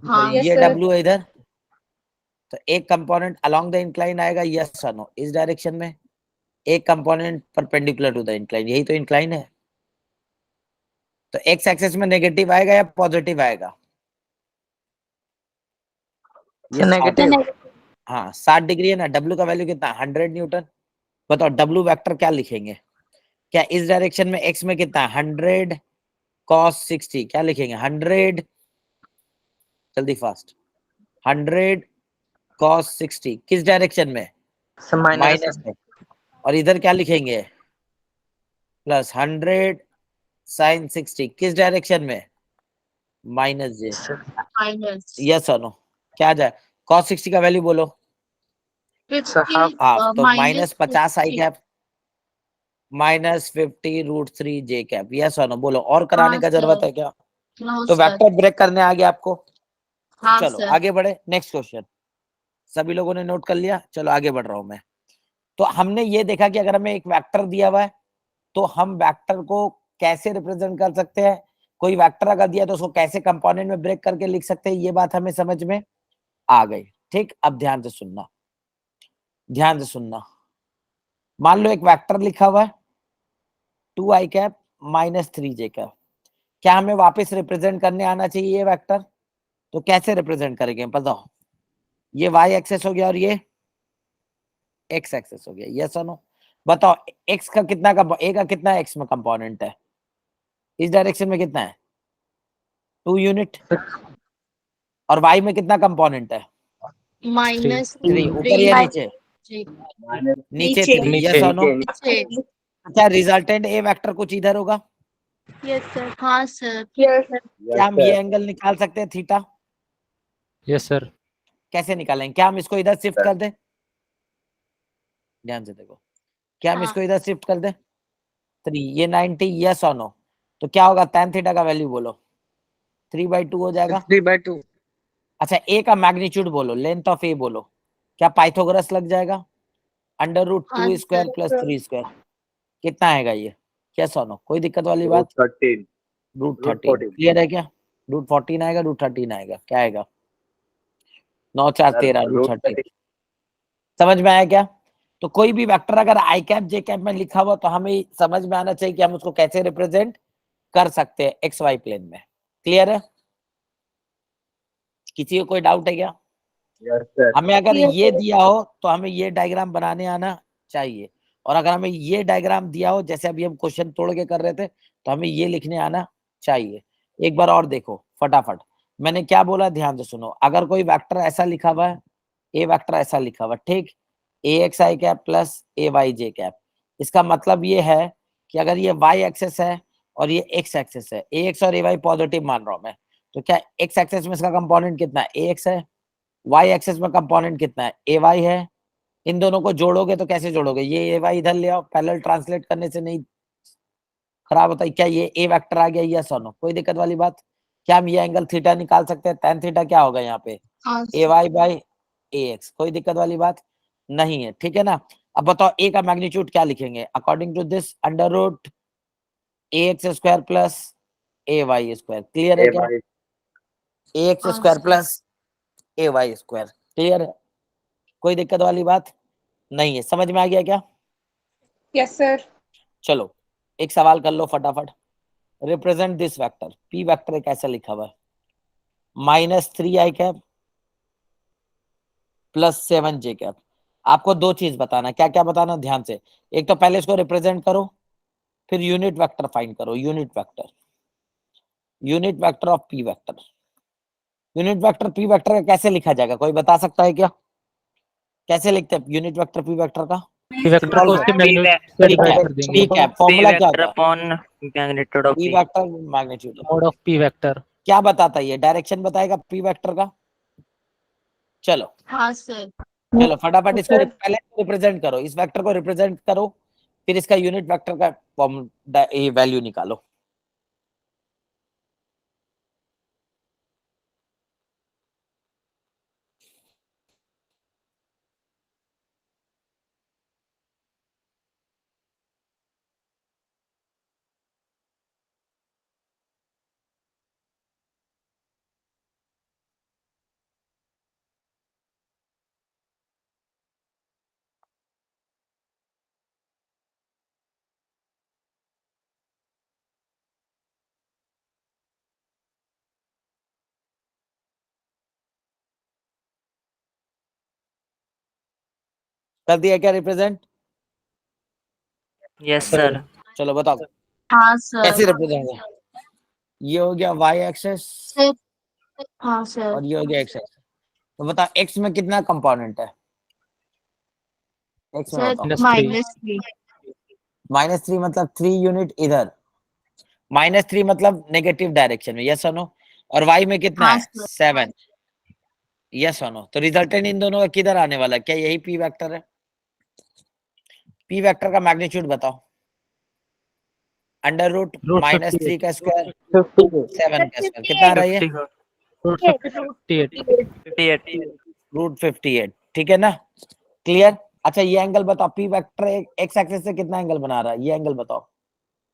E: हाँ
A: तो ये डब्लू है इधर, तो एक कंपोनेंट अलोंग द इंक्लाइन आएगा, यस और नो? इस डायरेक्शन में एक component perpendicular to the incline, यही तो इंक्लाइन है। तो एक्स एक्सेस में नेगेटिव आएगा या पॉजिटिव आएगा? ये
B: नेगेटिव।
A: हाँ 60 डिग्री है ना। डब्ल्यू का वैल्यू कितना 100 न्यूटन। बताओ डब्ल्यू वेक्टर क्या लिखेंगे? क्या इस डायरेक्शन में एक्स में कितना 100 cos 60, क्या लिखेंगे 100, जल्दी फास्ट, 100 cos 60 किस डायरेक्शन में?
B: माइनस।
A: माइनस में। और इधर क्या लिखेंगे? प्लस 100 साइन 60 किस डायरेक्शन में? माइनस जे।
E: माइनस
A: यस और नो? क्या आ जाए? cos 60 का वैल्यू बोलो।
E: 50
A: हाँ, तो माइनस 50 आई
E: 50
A: कैप माइनस 50√3 जे कैप। यस और नो? बोलो। और कराने
E: हाँ,
A: का जरूरत
E: सर।
A: है क्या?
E: नो
A: तो
E: सर।
A: वेक्टर ब्रेक करने आ गया आपको।
E: हाँ
A: चलो
E: सर।
A: आगे बढ़े। Next question. सभी लोगों ने नोट कर लिया? चलो आगे बढ़ रहा हूं मैं। तो हमने ये देखा कि अगर हमें एक वेक्टर दिया हुआ है तो हम वेक्टर को कैसे रिप्रेजेंट कर सकते हैं, कोई वेक्टर अगर दिया तो उसको कैसे कंपोनेंट में ब्रेक करके लिख सकते हैं, ये बात हमें समझ में आ गई। ठीक, अब ध्यान से सुनना, ध्यान से सुनना। मान लो एक वेक्टर लिखा हुआ है 2i cap minus 3j cap. क्या हमें वापस रिप्रेजेंट करने आना चाहिए ये वेक्टर? तो कैसे रिप्रेजेंट करेंगे बताओ? ये y एक्सेस हो गया और ये x एक्सेस हो गया। यस और नो? बताओ x का कितना a का कितना x में कंपोनेंट है? इस डायरेक्शन में कितना है? 2 यूनिट। और y में कितना कंपोनेंट है?
E: माइनस
A: 3। ऊपर या नीचे? नीचे 3।
F: नीचे।
A: यस और नो?
E: नीचे।
A: अच्छा, रिजल्टेंट ए वेक्टर कुछ इधर होगा।
E: Yes sir. हाँ सर।
A: क्या हम ये एंगल निकाल सकते हैं थीटा?
F: Yes sir.
A: कैसे निकालेंगे? क्या हम इसको इधर शिफ्ट कर दें? ध्यान से देखो, क्या हम
E: हाँ।
A: इसको इधर शिफ्ट कर दें? 3, ये 90। यस और नो? तो क्या होगा? tan थीटा का वैल्यू बोलो। 3/2 हो जाएगा।
B: 3/2।
A: अच्छा, ए का मैग्नीट्यूड बोलो, लेंथ ऑफ ए बोलो। क्या पाइथागोरस लग जाएगा? √2
E: हाँ,
A: स्क्वायर
E: सर।
A: Plus 3 square. कितना आएगा ये? यस और नो? कोई दिक्कत वाली बात?
D: √13
A: √13 क्लियर है क्या? √14 आएगा, √13 आएगा, क्या आएगा? 9 4 13 √13। समझ में आया क्या? तो कोई भी वेक्टर अगर आई कैप जे कैप में लिखा हुआ तो हमें समझ में आना चाहिए कि हम उसको कैसे रिप्रेजेंट कर सकते हैं एक्स वाई प्लेन में। क्लियर है? किसी को कोई डाउट है क्या?
D: Yes sir.
A: हमें अगर ये दिया हो तो हमें ये डायग्राम बनाने आना चाहिए, और अगर हमें ये डायग्राम दिया हो जैसे अभी हम क्वेश्चन तोड़ के कर रहे थे तो हमें ये लिखने आना चाहिए। एक बार और देखो फटाफट, मैंने क्या बोला ध्यान से सुनो। अगर कोई वेक्टर ऐसा लिखा हुआ है, ए वेक्टर ऐसा लिखा हुआ, ठीक, ए x i cap plus A y j cap, इसका मतलब ये है कि अगर ये वाई एक्सेस है और ये एक्स एक्सेस है, ए एक्स और ए वाई पॉजिटिव मान रहा हूं मैं, तो क्या एक्स एक्सेस में इसका कंपोनेंट कितना है? ए एक्स है। वाई एक्सेस में कंपोनेंट कितना है? ए वाई है। इन दोनों को जोड़ोगे तो कैसे जोड़ोगे? ये ए वाई इधर ले आओ, पैरेलल ट्रांसलेट करने से नहीं खराब होता है क्या? ये ए वेक्टर आ गया। यस और नो? कोई दिक्कत वाली बात? क्या हम ये एंगल थीटा निकाल सकते हैं? tan थीटा क्या होगा यहाँ पे?
E: हाँ,
A: ए वाई बाई ए एक्स। कोई दिक्कत वाली बात नहीं है, ठीक है ना? अब बताओ ए का मैग्नीट्यूड क्या लिखेंगे? According to this √ax square plus A Y square. Clear है क्या? ax
E: हाँ,
A: स्क्वायर
E: सर।
A: प्लस ए वाई स्क्वायर। क्लियर है? कोई दिक्कत वाली बात नहीं है? समझ में आ गया क्या?
H: Yes sir.
A: चलो एक सवाल कर लो फटाफट। Represent this vector. P vector कैसे लिखा हुआ है? -3i cap plus 7j cap. आपको दो चीज बताना, क्या क्या बताना ध्यान से। एक तो पहले इसको रिप्रेजेंट करो, फिर यूनिट वेक्टर फाइंड करो। Unit vector of P vector. Unit vector P vector का कैसे लिखा जाएगा? कोई बता सकता है क्या? कैसे लिखते हैं यूनिट वेक्टर पी वेक्टर का?
F: वेक्टर को उसके मैग्नीट्यूड से
A: ठीक है,
F: डिवाइड कर देंगे।
A: ठीक है। फॉर्मूला क्या होता है?
B: Upon magnitude of
A: P
B: p।
A: Vector magnitude.
F: Mode of P vector.
A: क्या बताता है ये? डायरेक्शन बताएगा पी वेक्टर का। चलो
E: हाँ सर।
A: चलो फटाफट इसको पहले रिप्रेजेंट करो, इस वेक्टर को रिप्रेजेंट करो, फिर इसका यूनिट वेक्टर का वैल्यू निकालो। कर दिया क्या रिप्रेजेंट?
B: Yes sir.
A: चलो बताओ
E: हाँ सर।
A: कैसे रिप्रेजेंट है? ये हो गया वाई एक्सेस
E: सर। हाँ सर।
A: और ये हो गया एक्स एक्सेस। तो बताओ एक्स में कितना कंपोनेंट है? एक्स में
E: सर
A: बताओ।
E: -3।
A: -3 मतलब 3 यूनिट इधर, -3 मतलब नेगेटिव डायरेक्शन में, यस और नो। और y में कितना
E: हाँ,
A: है? 7, यस और नो। तो रिजल्टेंट इन दोनों का किधर आने वाला है? क्या यही p वेक्टर है? p वेक्टर का मैग्नीट्यूड बताओ। अंडर रूट -3 का स्क्वायर 7 का स्क्वायर कितना आ रहा है? ये √58, ठीक है ना? क्लियर? अच्छा ये एंगल बताओ, p वेक्टर एक्स एक्सिस से कितना एंगल बना रहा है? ये एंगल बताओ।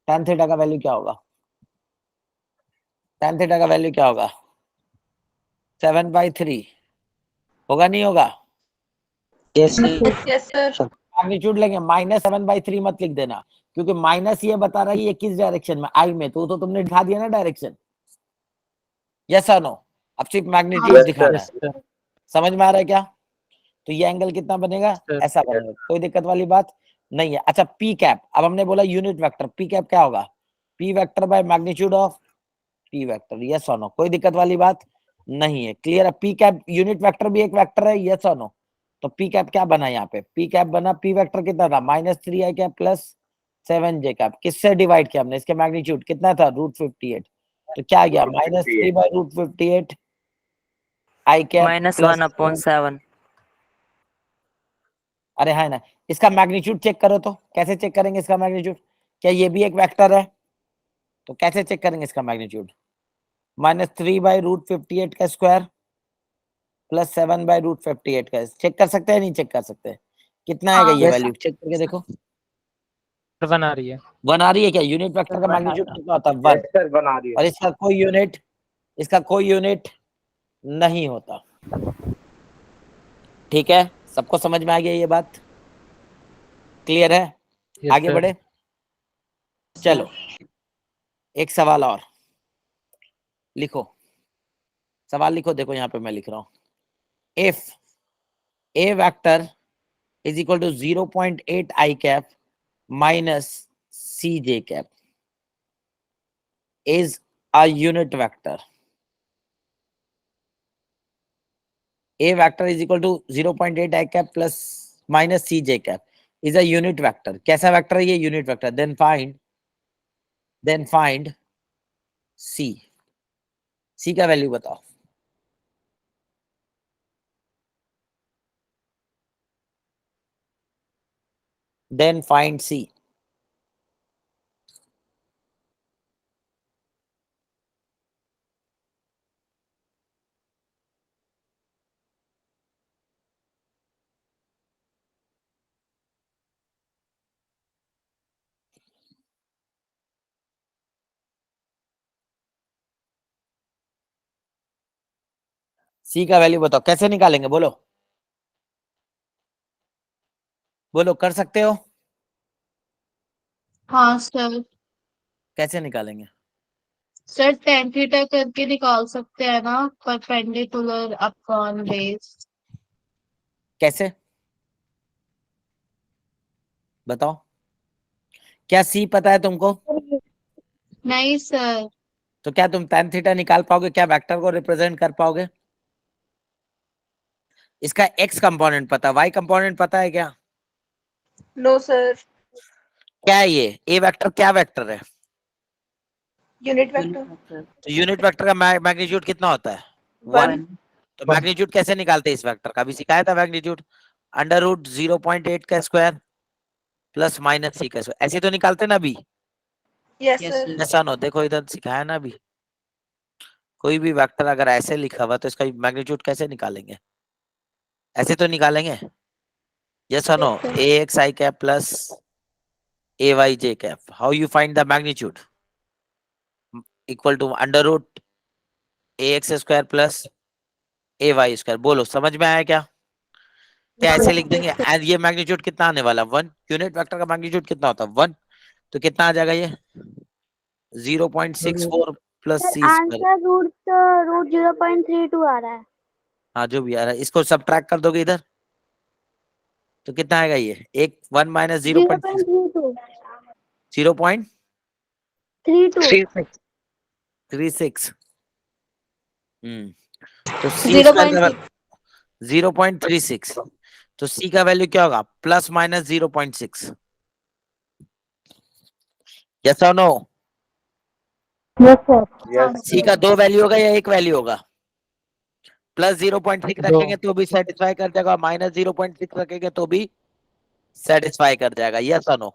A: tan थीटा का वैल्यू क्या होगा? tan थीटा का वैल्यू क्या होगा? 7/3 होगा, नहीं होगा?
B: Yes, sir.
H: Yes, sir.
A: Magnitude लेंगे, -7/3 मत लिख देना, क्योंकि माइनस ये बता रहा है ये किस डायरेक्शन में, आई में, तो तुमने दिखा दिया ना डायरेक्शन। यस और नो? अब सिर्फ मैग्नीट्यूड
D: Yes,
A: दिखाना
F: yes,
A: है।
F: sir.
A: समझ में आ रहा है क्या? तो ये एंगल कितना बनेगा?
F: Sir.
A: ऐसा बनेगा, कोई दिक्कत वाली बात नहीं है। अच्छा पी कैप, अब हमने बोला यूनिट वेक्टर, पी कैप क्या होगा? P vector bye magnitude of P vector, yes और नो? कोई दिक्कत वाली बात नहीं है, क्लियर है? पी कैप यूनिट वेक्टर भी एक वेक्टर है, यस और नो? तो पी कैप क्या बना यहाँ पे? पी कैप बना, पी वेक्टर कितना था? -3 I cap plus 7 J cap. किससे डिवाइड किया हमने? इसके मैग्नीट्यूड कितना था? √58। तो क्या आ गया? -3/√58 आई कैप
I: -1/7।
A: अरे है ना, इसका मैग्नीट्यूड चेक करो तो। कैसे चेक करेंगे इसका मैग्नीट्यूड? क्या ये भी एक वेक्टर है? तो कैसे चेक करेंगे इसका मैग्नीट्यूड? -3/√58 का स्क्वायर प्लस 7/√58 का। चेक कर सकते हैं, नहीं चेक कर सकते? कितना आएगा ये
B: Yes,
A: वैल्यू? चेक करके देखो।
F: 1 आ रही है।
A: 1 आ रही है क्या? यूनिट वेक्टर का मैग्नीट्यूड कितना होता है? 1।
D: sir, बना रही
A: और इसका कोई यूनिट नहीं होता। ठीक है, सबको समझ में आ गया ये बात? क्लियर है?
F: Yes,
A: आगे
F: sir.
A: बढ़े, चलो एक सवाल और लिखो। सवाल लिखो, देखो यहाँ पे मैं लिख रहा हूं। If a vector is equal to 0.8 i cap minus c j cap is a unit vector. A vector is equal to 0.8 I cap plus minus C J cap is a unit vector. कैसा vector है ये? Unit vector. then find C. C का value बताओ। then find C. C का value बताओ, कैसे निकालेंगे? बोलो बोलो, कर सकते हो?
E: हाँ सर।
A: कैसे निकालेंगे?
E: सर tan थीटा करके निकाल सकते हैं ना, परपेंडिकुलर अपॉन बेस।
A: कैसे बताओ? क्या C पता है तुमको?
E: नहीं सर।
A: तो क्या तुम tan थीटा निकाल पाओगे? क्या वेक्टर को रिप्रेजेंट कर पाओगे? इसका x कंपोनेंट पता, y कंपोनेंट पता है क्या?
H: No, sir.
A: क्या है ये? ए वेक्टर क्या वेक्टर है?
H: Unit vector.
A: तो यूनिट वेक्टर का मैग्नीट्यूड कितना होता है? 1। तो मैग्नीट्यूड कैसे निकालते हैं इस वेक्टर का? अभी सिखाया था मैग्नीट्यूड। √0.8 का स्क्वायर प्लस माइनस सी का स्क्वायर, ऐसे तो निकालते ना अभी?
H: Yes, sir.
A: ऐसा ना हो, देखो इधर सिखाया ना अभी। कोई भी वेक्टर अगर ऐसे लिखा हुआ तो इसका मैग्नीट्यूड कैसे निकालेंगे? ऐसे तो निकालेंगे, यस और no?
H: Yes, sir.
A: A x i cap plus A y j cap, how you find the magnitude? Equal to √ax square plus A Y square. बोलो समझ में आया क्या? क्या ऐसे लिख देंगे? एंड ये मैग्नीट्यूड कितना आने वाला? 1। यूनिट वेक्टर का मैग्नीट्यूड कितना होता है? 1। तो कितना आ जाएगा ये? 0.64 plus c square.
G: Answer root 0.32 आ रहा है।
A: हाँ जो भी आ रहा है, इसको सब्ट्रैक्ट कर दोगे इधर तो कितना आएगा? ये 1 माइनस
G: 0.32
A: 0.36।
G: 32
A: तो सी स्क्वायर 0.36, तो सी का वैल्यू क्या होगा? Plus minus 0.6। यस और नो?
G: Yes sir.
D: Yes.
A: सी का 2 वैल्यू होगा या 1 वैल्यू होगा? प्लस 0.6
F: दो।
A: रखेंगे तो भी सेटिस्फाई कर जाएगा, माइनस 0.6 रखेंगे तो भी सेटिस्फाई कर जाएगा, यस और नो?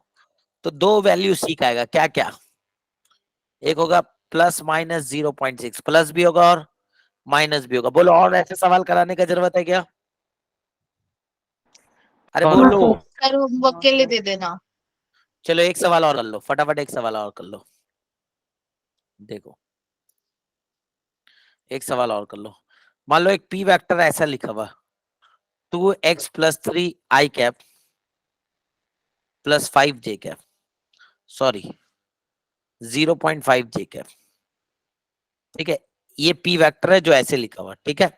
A: तो 2 वैल्यू सी का आएगा, क्या क्या? एक होगा प्लस माइनस 0.6, प्लस भी होगा और माइनस भी होगा। बोलो, और ऐसे सवाल कराने का जरूरत है क्या? अरे
F: हाँ,
A: बोलो।
E: सर होमवर्क के लिए दे देना।
A: चलो एक सवाल और कर लो, फटाफट एक सवाल और कर लो। देखो, एक सवाल और कर लो। मान लो एक पी वेक्टर ऐसा लिखा हुआ, 2x plus 3 I cap plus 5 J cap, sorry 0.5 J cap, ठीक है? ये पी वेक्टर है जो ऐसे लिखा हुआ, ठीक है?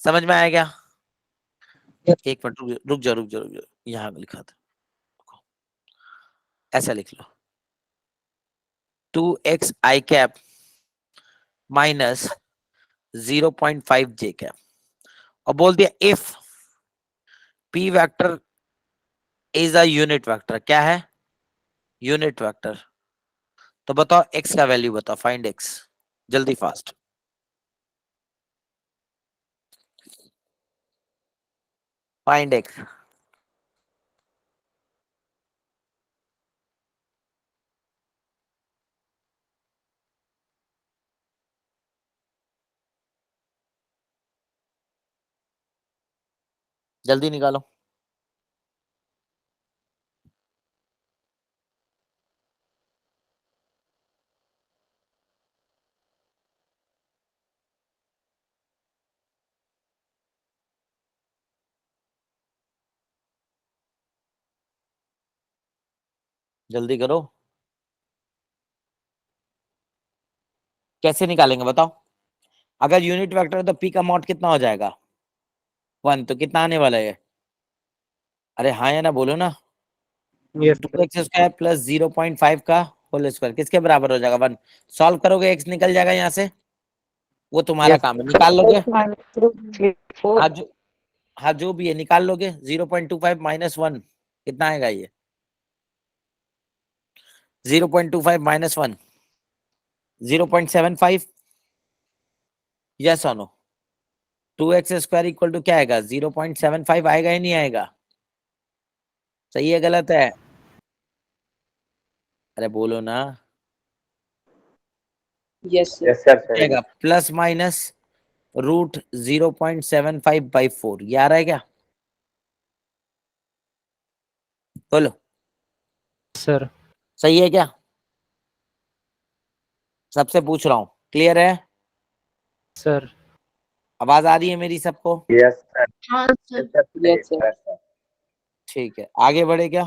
A: समझ में आया क्या? एक मिनट रुक जाओ, रुक जाओ, रुक जाओ, यहाँ लिखा था, ऐसा लिख लो, 2x आई कैप माइनस 0.5 जे कैप, और बोल दिया if P vector is a unit vector. क्या है? Unit vector. तो बताओ x का वैल्यू बताओ, फाइंड x, जल्दी फास्ट। Find x। जल्दी निकालो। जल्दी करो। कैसे निकालेंगे बताओ? अगर यूनिट वेक्टर है तो p का मॉड कितना हो जाएगा? 1। तो कितना आने वाला है? अरे हाँ या ना, बोलो ना।
F: यस
A: 2x स्क्वायर प्लस 0.5 का होल स्क्वायर किसके बराबर हो जाएगा? 1। सॉल्व करोगे x निकल जाएगा यहाँ से, वो तुम्हारा
F: यस
A: काम है, निकाल लोगे।
B: फोर।
A: हाँ जो, हाँ जो भी है निकाल लोगे। 0.25 माइनस 1 कितना आएगा? ये 0.25 माइनस 1 0.75, यस और no? 2x square equal to क्या आएगा? 0.75 आएगा ही नहीं आएगा? सही है गलत है? अरे बोलो ना।
B: Yes sir.
D: Yes, sir. Sir.
A: आएगा प्लस माइनस रूट 0.75/4, ये आ रहा है क्या? बोलो,
F: सर।
A: सही है क्या? सबसे पूछ रहा हूँ, क्लियर है?
F: सर।
A: आवाज आ रही है मेरी सबको?
D: Yes, sir.
E: हाँ sir.
D: Yes, sir.
B: Yes, sir.
D: Yes, sir.
A: ठीक है, आगे बढ़े क्या?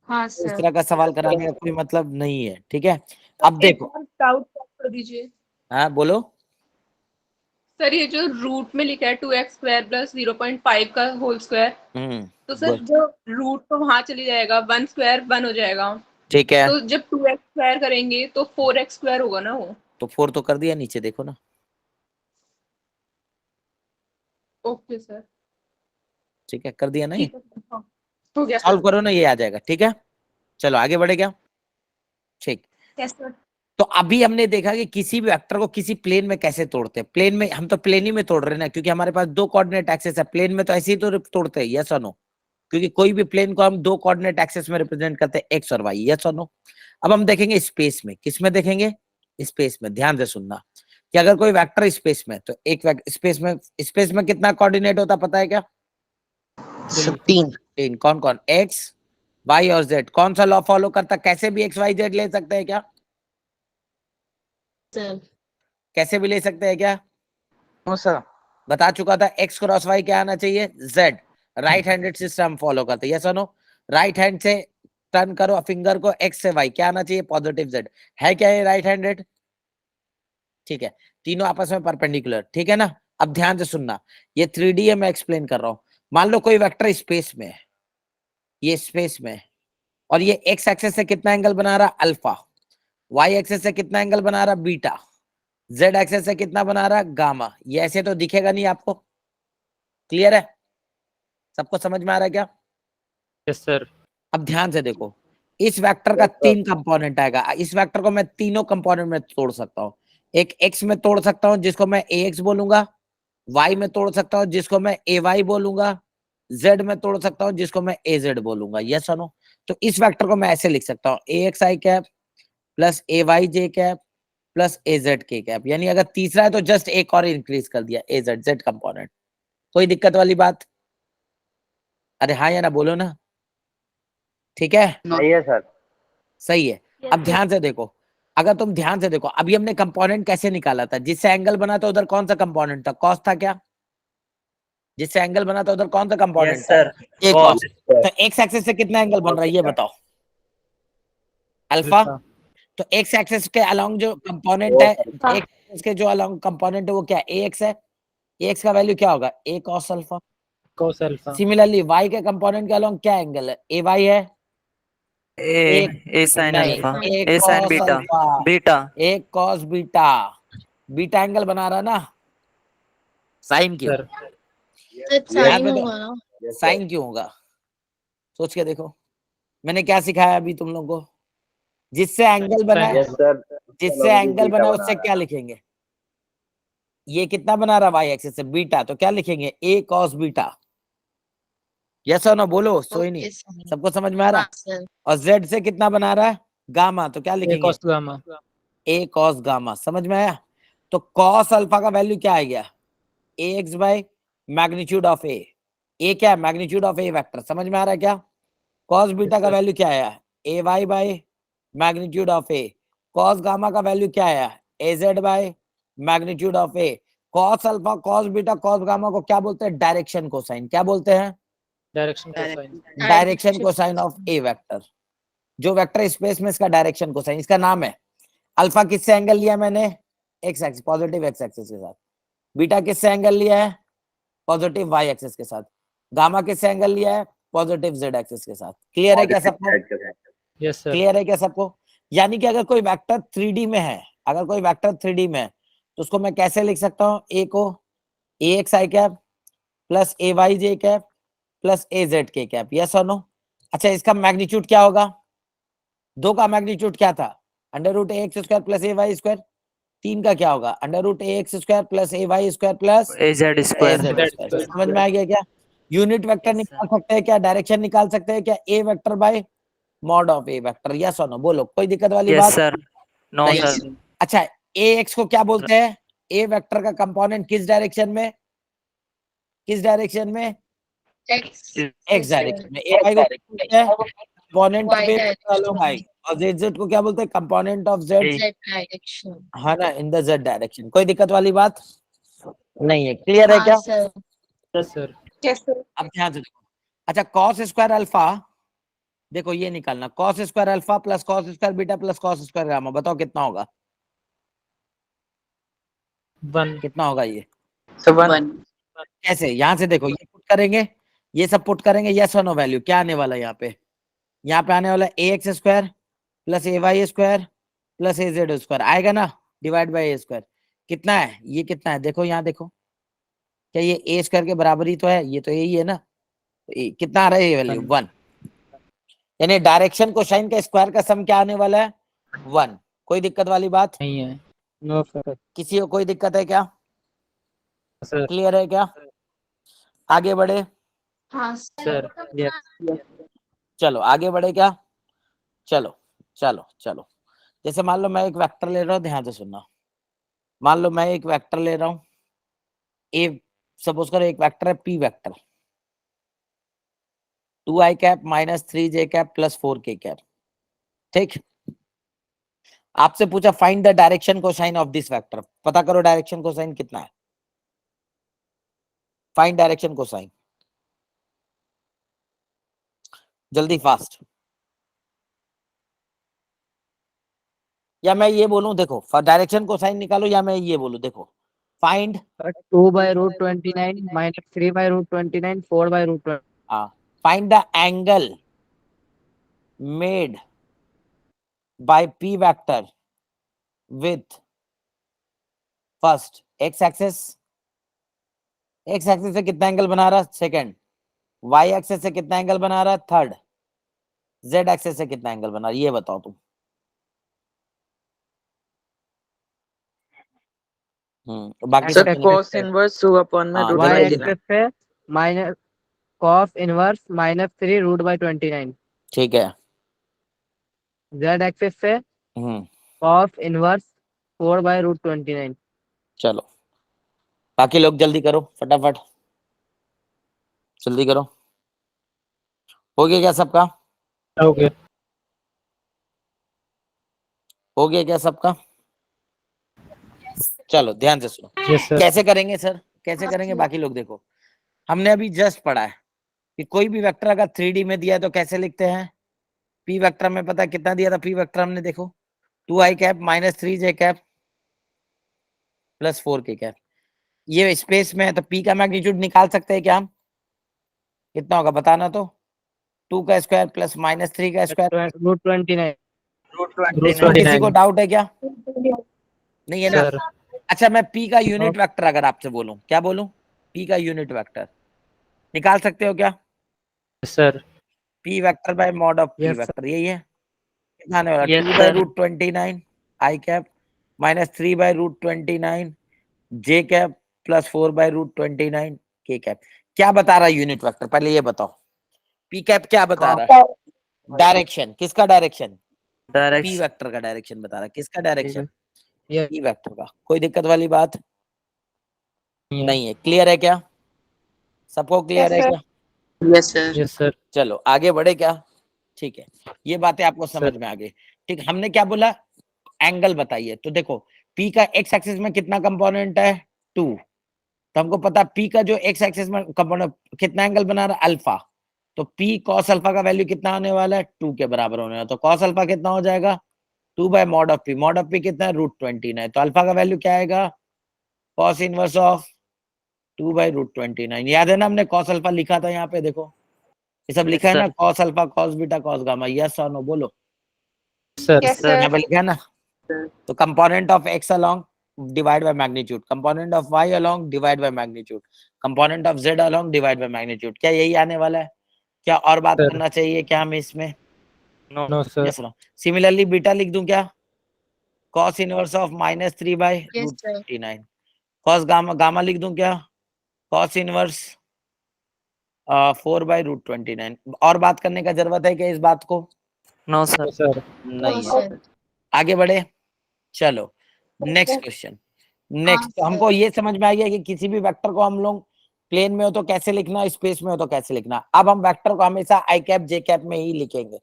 E: हाँ
A: इस
E: सर।
A: तरह का सवाल कराने का कोई मतलब नहीं है, ठीक है? अब देखो,
H: डाउट कर दीजिए
A: हाँ बोलो।
H: सर, ये जो रूट में लिखा है 2x² प्लस 0.5 का होल स्क्वायर, तो सर
A: बोल।
H: जो रूट तो वहां चली जाएगा, 1² 1 हो जाएगा।
A: ठीक है,
H: तो जब 2x² करेंगे तो 4x² होगा ना वो।
A: तो 4 तो कर दिया, नीचे देखो ना।
H: ओके सर,
A: ठीक है, कर दिया नहीं?
H: ठीक है सर, हाँ, हो गया
A: सॉल्व
H: सर।
A: करो ना, ये आ जाएगा, ठीक है? चलो आगे बढ़े क्या? ठीक।
H: Yes sir.
A: तो अभी हमने देखा कि किसी भी वेक्टर को किसी प्लेन में कैसे तोड़ते हैं। प्लेन में हम तो प्लेन ही में तोड़ रहे हैं ना, क्योंकि हमारे पास 2 कोऑर्डिनेट एक्सेस है। प्लेन में तो ऐसे ही तो तोड़ते हैं, यस और नो? क्योंकि कोई भी प्लेन को हम 2 कोऑर्डिनेट एक्सेस में रिप्रेजेंट करते हैं, एक्स और वाई, यस और नो? अब हम देखेंगे स्पेस में, किस में देखेंगे? स्पेस में। ध्यान से सुनना कि अगर कोई वेक्टर स्पेस में, तो एक स्पेस में कितना कोऑर्डिनेट होता पता है क्या? 3। कौन कौन? एक्स, वाई और जेड। कौन सा लॉ फॉलो करता? कैसे भी एक्स वाई जेड ले सकते हैं क्या?
E: सर
A: कैसे भी ले सकते हैं क्या?
B: No sir.
A: बता चुका था, एक्स क्रॉस वाई क्या आना चाहिए? Z. Right handed system follow करते हैं, यस और नो? राइट हैंड से टर्न करो फिंगर को, एक्स से वाई क्या आना चाहिए? Positive z. है क्या ये राइट हैंडेड? ठीक है, तीनों आपस में परपेंडिकुलर, ठीक है ना? अब ध्यान से सुनना, ये 3D है, मैं एक्सप्लेन कर रहा हूं। मान लो कोई वेक्टर स्पेस में है, ये स्पेस में है, और ये एक्स एक्सेस से कितना एंगल बना रहा? अल्फा। वाई एक्सेस से कितना एंगल बना रहा? बीटा। जेड एक्सेस से कितना बना रहा? गामा। ये ऐसे तो दिखेगा नहीं आपको, क्लियर है? सबको समझ में आ रहा है क्या?
F: Yes sir.
A: अब ध्यान से देखो, इस वेक्टर का
D: Yes, sir.
A: 3 कंपोनेंट आएगा। इस वेक्टर को मैं तीनों कंपोनेंट में तोड़ सकता हूँ। एक x में तोड़ सकता हूँ जिसको मैं ax बोलूंगा, y में तोड़ सकता हूँ जिसको मैं ay बोलूंगा, z में तोड़ सकता हूँ जिसको मैं az बोलूंगा। यस और नो? तो इस वेक्टर को मैं ऐसे लिख सकता हूँ axi cap plus ayj cap plus azk cap. यानी अगर तीसरा है तो जस्ट एक और इंक्रीज कर दिया az z कंपोनेंट। कोई दिक्कत वाली बात? अरे हाँ या ना बोलो ना। ठीक है,
D: सही है सर।
A: सही है। अब ध्यान से देखो, अगर तुम ध्यान से देखो, अभी हमने कंपोनेंट कैसे निकाला था? जिससे एंगल बना था उधर कौन सा कंपोनेंट था? कॉस था क्या? जिससे एंगल बना था उधर कौन सा कंपोनेंट
C: Yes,
A: था?
C: sir.
A: एक
C: Cos.
A: कॉस। तो एक्स एक्सिस से कितना एंगल बन रहा है ये बताओ? अल्फा। तो एक्स एक्सिस के अलोंग जो कंपोनेंट है,
D: Cos
A: एक्स एक्सिस के जो अलोंग कंपोनेंट है वो क्या है? एक्स है। एक्स का वैल्यू क्या होगा? A cos alpha.
F: cos alpha.
A: Similarly Y के कंपोनेंट के अलोंग क्या एंगल है? ए वाई है।
C: A sin
A: नहीं,
C: alpha.
A: एक
C: A sin
A: कॉस
C: beta.
A: Alpha,
C: Beta.
A: एक कॉस बीटा। बीटा एंगल बना रहा ना, साइन क्यों?
F: Sir.
E: सर
A: याद
E: साइन
A: में तो
E: होगा ना?
A: साइन क्यों होगा? सोच के देखो, मैंने क्या सिखाया अभी तुम लोगों को? जिससे एंगल बना है,
D: यस सर।
A: जिससे एंगल बना है उससे क्या लिखेंगे? ये कितना बना रहा वाई एक्सिस से? बीटा। तो क्या लिखेंगे? ए कॉस बीटा। यस और नो बोलो, सोई नहीं।
E: Okay sir.
A: सबको समझ में आ रहा?
E: हाँ सर।
A: और जेड से कितना बना रहा है? गामा। तो क्या
F: A
A: लिखेंगे?
F: cos gamma.
A: ए कॉस गामा। समझ में आया? तो कॉस अल्फा का वैल्यू क्या आ गया? ए एक्स बाय मैग्नीट्यूड ऑफ ए। ए क्या है? Magnitude of A vector. समझ में आ रहा है क्या? कॉस बीटा का वैल्यू क्या आया? A Y by magnitude of A. Cos gamma का वैल्यू क्या आया? A Z by magnitude of A. Cos alpha, cos beta, cos gamma को क्या बोलते हैं? Direction cosine. क्या बोलते हैं?
F: Direction cosine.
A: Direction cosine of A vector. जो वेक्टर स्पेस में इसका डायरेक्शन कोसाइन, इसका नाम है। अल्फा किससे एंगल लिया मैंने? X axis, positive x axis के साथ। बीटा किससे एंगल लिया है? पॉजिटिव वाई एक्सिस के साथ। गामा किससे एंगल लिया है? पॉजिटिव जेड एक्सिस के साथ। क्लियर है क्या सबको?
F: Yes, sir.
A: क्लियर है क्या सबको? यानी कि अगर कोई वेक्टर 3D में है, अगर कोई वेक्टर 3D में है तो उसको मैं कैसे लिख सकता हूँ? ए को ए x i cap plus A y j cap plus A Z के कैप। यस और नो? अच्छा, इसका मैग्नीट्यूड क्या होगा? दो का मैग्नीट्यूड क्या था? Under root A X square plus A Y square. तीन का क्या होगा? Under root A X square plus A Y square plus
C: AZ square.
A: AZ square. समझ में आ गया क्या? यूनिट वेक्टर
C: Yes,
A: निकाल सकते हैं क्या? डायरेक्शन निकाल सकते हैं क्या? A vector by mod of A vector. Yes और नो बोलो, कोई दिक्कत वाली
C: Yes,
A: बात?
C: sir. No,
A: नहीं।
C: sir.
A: अच्छा, ए एक्स को क्या बोलते हैं? ए वेक्टर का कंपोनेंट किस डायरेक्शन में? किस डायरेक्शन में? एक्स डायरेक्शन में। ए वाई को बोलते हैं कंपोनेंट ऑफ ए अलोंग आई, और जेड जेड को क्या बोलते हैं? Component of Z,
E: Z direction.
A: है ना, इन द जेड डायरेक्शन। कोई दिक्कत वाली बात नहीं है? क्लियर है क्या?
E: हाँ sir.
F: Yes, sir.
H: Yes, sir.
A: अब ध्यान से देखो। अच्छा, कॉस स्क्वायर अल्फा, देखो ये निकालना, cos square alpha plus cos square beta plus cos square gamma. बताओ कितना होगा?
F: 1.
A: कितना होगा ये?
B: So one.
A: कैसे? यहां से देखो, ये पुट करेंगे, ये सब पुट करेंगे। यस और नो वैल्यू क्या आने वाला है यहाँ पे? यहाँ पे आने वाला ए एक्स स्क्वायर प्लस ए वाई स्क्वायर प्लस ए जेड स्क्वायर आएगा ना, डिवाइड बाई ए स्क्वायर। कितना है ये? कितना है? देखो यहाँ देखो, क्या ये ए स्क्वायर के बराबर ही तो है? ये तो यही है ना। कितना आ रहा है ये वैल्यू? 1। यानी डायरेक्शन कोसाइन का स्क्वायर का सम क्या आने वाला है? 1। कोई दिक्कत वाली बात?
F: नहीं है. No, sir.
A: किसी को कोई दिक्कत है क्या?
F: Sir.
A: क्लियर है क्या? आगे बढ़े?
E: हाँ
F: Sir. Yes.
A: चलो आगे बढ़े क्या? चलो चलो चलो। जैसे मान लो मैं एक वेक्टर ले रहा हूँ, ध्यान से सुनना। मान लो मैं एक वेक्टर ले रहा हूँ ए, सपोज करो एक वेक्टर है P vector, 2i cap minus 3j cap plus 4k cap. ठीक, आपसे पूछा find the direction cosine of this vector. पता करो डायरेक्शन कोसाइन कितना है? फाइंड डायरेक्शन कोसाइन, जल्दी फास्ट। या मैं ये बोलूं, देखो डायरेक्शन कोसाइन निकालो, या मैं ये बोलूं, देखो find
C: 2 by root 29 minus 3 by root 29, 4 by root 20.
A: Find the angle made by P vector with first x axis. X axis से कितना एंगल बना रहा? सेकंड। वाई एक्सिस से कितना एंगल बना रहा? थर्ड। जेड एक्सेस से कितना एंगल बना ये बताओ तुम। बाकी
C: Sir,
A: सब
B: सर
A: तो
B: cos
A: नहीं।
B: इनवर्स 2 अपॉन में
A: हाँ,
B: रूट
C: y
A: जल्दी
B: बाई
A: जल्दी।
C: एक्सेस पे minus cos inverse -3 root by 29।
A: ठीक है।
C: z एक्सेस पे कॉस इनवर्स 4 बाई रूट 29।
A: चलो बाकी लोग जल्दी करो फटाफट, जल्दी करो। हो गया क्या सबका?
F: हो गया।
A: हो गया क्या सबका? चलो ध्यान से सुनो।
F: Yes sir.
A: कैसे करेंगे सर, कैसे करेंगे? बाकी लोग देखो, हमने अभी जस्ट पढ़ा है कि कोई भी वेक्टर अगर 3D में दिया है तो कैसे लिखते हैं। पी वेक्टर में पता है कितना दिया था? पी वेक्टर हमने देखो 2i cap -3j cap +4 k cap. ये स्पेस में है तो पी का मैग्नीट्यूड निकाल सकते हैं क्या हम? कितना होगा बताना तो। 2 का स्क्वायर प्लस -3 का स्क्वायर।
C: रूट 29।
D: Root
F: root
D: 29।
A: किसी को
F: 29
A: डाउट है क्या? नहीं है ना?
F: सर।
A: अच्छा मैं पी का यूनिट वेक्टर अगर आपसे बोलूं, क्या बोलूं? पी का यूनिट वेक्टर निकाल सकते हो क्या?
F: Sir
A: p vector by mod of p
C: Yes, sir.
A: Vector, यही है। कितना आने वाला?
B: Yes,
A: 2 by
B: sir.
A: Root 29 i cap -3 by root 29 j cap +4 by root 29 k cap. क्या बता रहा है यूनिट वेक्टर? पहले ये बताओ पी कैप क्या बता रहा है? डायरेक्शन, किसका डायरेक्शन? P
B: Direction.
A: वेक्टर का डायरेक्शन बता रहा है। किसका डायरेक्शन?
C: Yes.
A: पी वेक्टर का। कोई दिक्कत वाली बात नहीं है। क्लियर है क्या? सबको क्लियर है क्या?
B: Yes, sir.
F: Yes sir.
A: चलो आगे बढ़े क्या? ठीक है, ये बातें आपको
F: सर।
A: समझ में आ गई। ठीक, हमने क्या बोला? एंगल बताइए। तो देखो पी का एक्स एक्सिस में कितना कंपोनेंट है? 2। तो हमको पता पी का जो एक्स एक्सिस में कंपोनेंट कितना एंगल बना रहा है? अल्फा। तो पी कॉस अल्फा का वैल्यू कितना होने वाला है? 2 के बराबर होने वाला है। तो कॉस अल्फा कितना हो जाएगा? 2 by mod of p. Mod of p कितना है? √29। तो अल्फा का वैल्यू क्या आएगा? Cos inverse of 2 by √29। याद है ना हमने कॉस अल्फा लिखा था यहाँ पे, देखो ये सब लिखा है ना, cos alpha cos beta cos gamma. Yes और नो बोलो।
F: सर।
H: Yes,
B: sir.
A: यहाँ
H: sir.
A: पे लिखा है ना। तो component of x along divide by magnitude, component of y along divide by magnitude, component of z along divide by magnitude. क्या यही आने वाला है? क्या और बात
F: सर।
A: करना चाहिए क्या हमें इसमें?
F: No sir.
A: Yes no. Similarly beta लिख दूं क्या? Cos inverse of -3 by
E: Yes, sir.
A: √29। Cos gamma, gamma लिख दूं क्या? Cos inverse 4 by √29। और बात करने का जरूरत है क्या इस बात को?
B: No, sir.
F: सर।
A: नहीं
E: No,
A: है।
E: sir.
A: आगे बढ़े। चलो नेक्स्ट क्वेश्चन। नेक्स्ट तो
E: हाँ,
A: हमको ये समझ में आ गया कि किसी भी वेक्टर को हम लोग प्लेन में हो तो कैसे लिखना, स्पेस में हो तो कैसे लिखना। अब हम वेक्टर को हमेशा आई कैप जे कैप में ही लिखेंगे,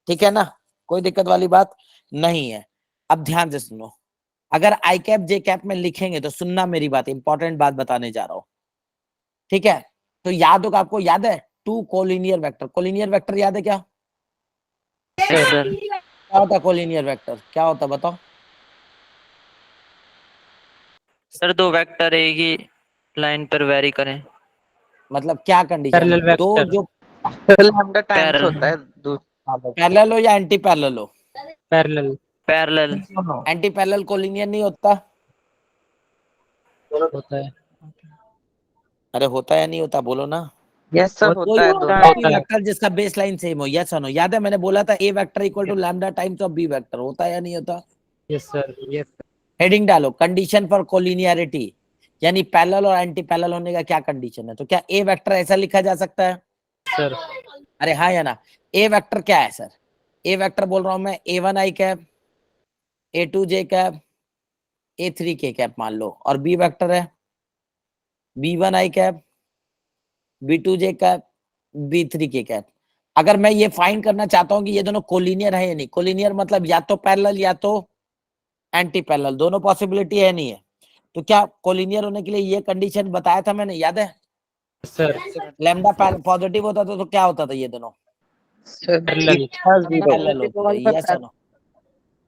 A: ठीक है ना? कोई दिक्कत वाली बात नहीं है। अब ध्यान से सुनो, अगर आई कैप जे कैप में लिखेंगे तो सुनना मेरी बात, इंपॉर्टेंट बात बताने जा रहा हूं, ठीक है? तो याद होगा, आपको याद है 2 कोलिनियर वेक्टर। कोलिनियर वेक्टर याद है क्या?
B: Yes, sir.
A: क्या होता कोलिनियर वेक्टर? क्या होता बताओ?
B: सर दो वेक्टर एक ही लाइन पर वेरी करें।
A: मतलब क्या कंडीशन?
F: पैरेलल
A: दो
F: वेक्टर।
A: जो
B: लैम्डा टाइम्स होता है
A: पैरेलल हो या एंटी पैरेलल हो?
F: Parallel
B: parallel.
A: Anti parallel collinear नहीं होता?
F: होता है।
A: अरे होता या नहीं होता बोलो ना।
B: यस सर
F: होता
B: होता है
F: होता
B: दोनों।
F: है।
A: वेक्टर जिसका बेस लाइन सेम हो, यस और नो। याद है मैंने बोला था A vector equal to lambda times of B vector. होता या नहीं होता?
F: Yes sir.
C: Yes, sir.
A: Heading डालो, कंडीशन फॉर कोलिनियरिटी, यानी पैरेलल और एंटी पैरेलल होने का क्या कंडीशन है? तो क्या ए वेक्टर ऐसा लिखा जा सकता है?
F: सर।
A: अरे हाँ या ना? ए वेक्टर क्या है सर? ए वेक्टर बोल रहा हूं मैं A1 आई कैप, A2 जे कैप, A3 के कैप मान लो, और बी वेक्टर है B1 आई कैप, B2 जे कैप, B3 के कैप। अगर मैं ये फाइंड करना चाहता हूं कि ये दोनों कोलिनियर है या नहीं, कोलिनियर मतलब या तो पैरेलल या तो एंटी पैरेलल, दोनों पॉसिबिलिटी है नहीं है। तो क्या कोलिनियर होने के लिए ये कंडीशन बताया था मैंने, याद है?
F: सर।
A: लैम्डा पॉजिटिव होता था तो क्या होता था? ये दोनों
F: पैरेलल
A: पैरेलल होते थे, यस और नो।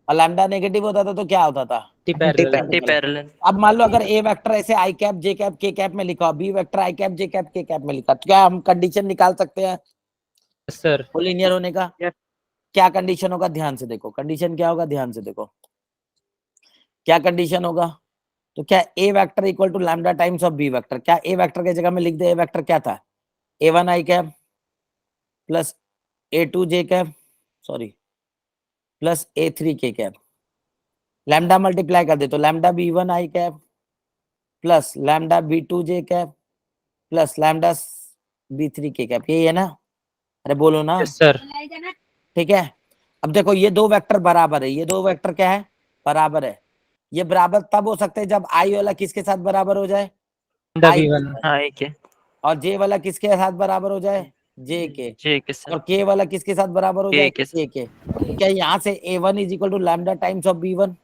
A: और लैम्डा नेगेटिव होता था तो क्या होता था?
F: Parallel
B: anti parallel.
A: अब मान लो अगर ए वेक्टर ऐसे आई कैप जे कैप के कैप में लिखा, बी वेक्टर आई कैप जे कैप के कैप में लिखा, तो क्या हम कंडीशन निकाल सकते हैं
F: सर।
A: कोलिनियर होने का?
C: Yes.
A: क्या कंडीशन होगा? ध्यान से देखो कंडीशन क्या होगा, ध्यान से देखो क्या कंडीशन होगा। तो क्या A vector equal to lambda times of B vector, क्या ए वेक्टर की जगह में लिख दे? ए वेक्टर क्या था? A1 आई कैप प्लस A2 जे कैप सॉरी प्लस A3 के कैप, लैम्डा मल्टीप्लाई कर दे तो लैम्डा B1 आई कैप प्लस लैम्डा B2 जे कैप प्लस लैम्डा B3 के कैप, यही है ना? अरे बोलो ना।
F: Yes sir.
A: ठीक है, अब देखो ये दो वेक्टर बराबर है, ये दो वेक्टर क्या है? बराबर है। ये बराबर तब हो सकते हैं जब आई वाला किसके साथ बराबर हो जाए?
F: लैम्डा
A: I
F: B1
I: हाँ के
A: और जे वाला किसके साथ बराबर हो जाए? जे के।
I: जे के सर
A: और के वाला किसके साथ बराबर हो
I: के
A: जाए?
I: के
A: के के। तो क्या यहाँ से A1 is equal to lambda times of B1,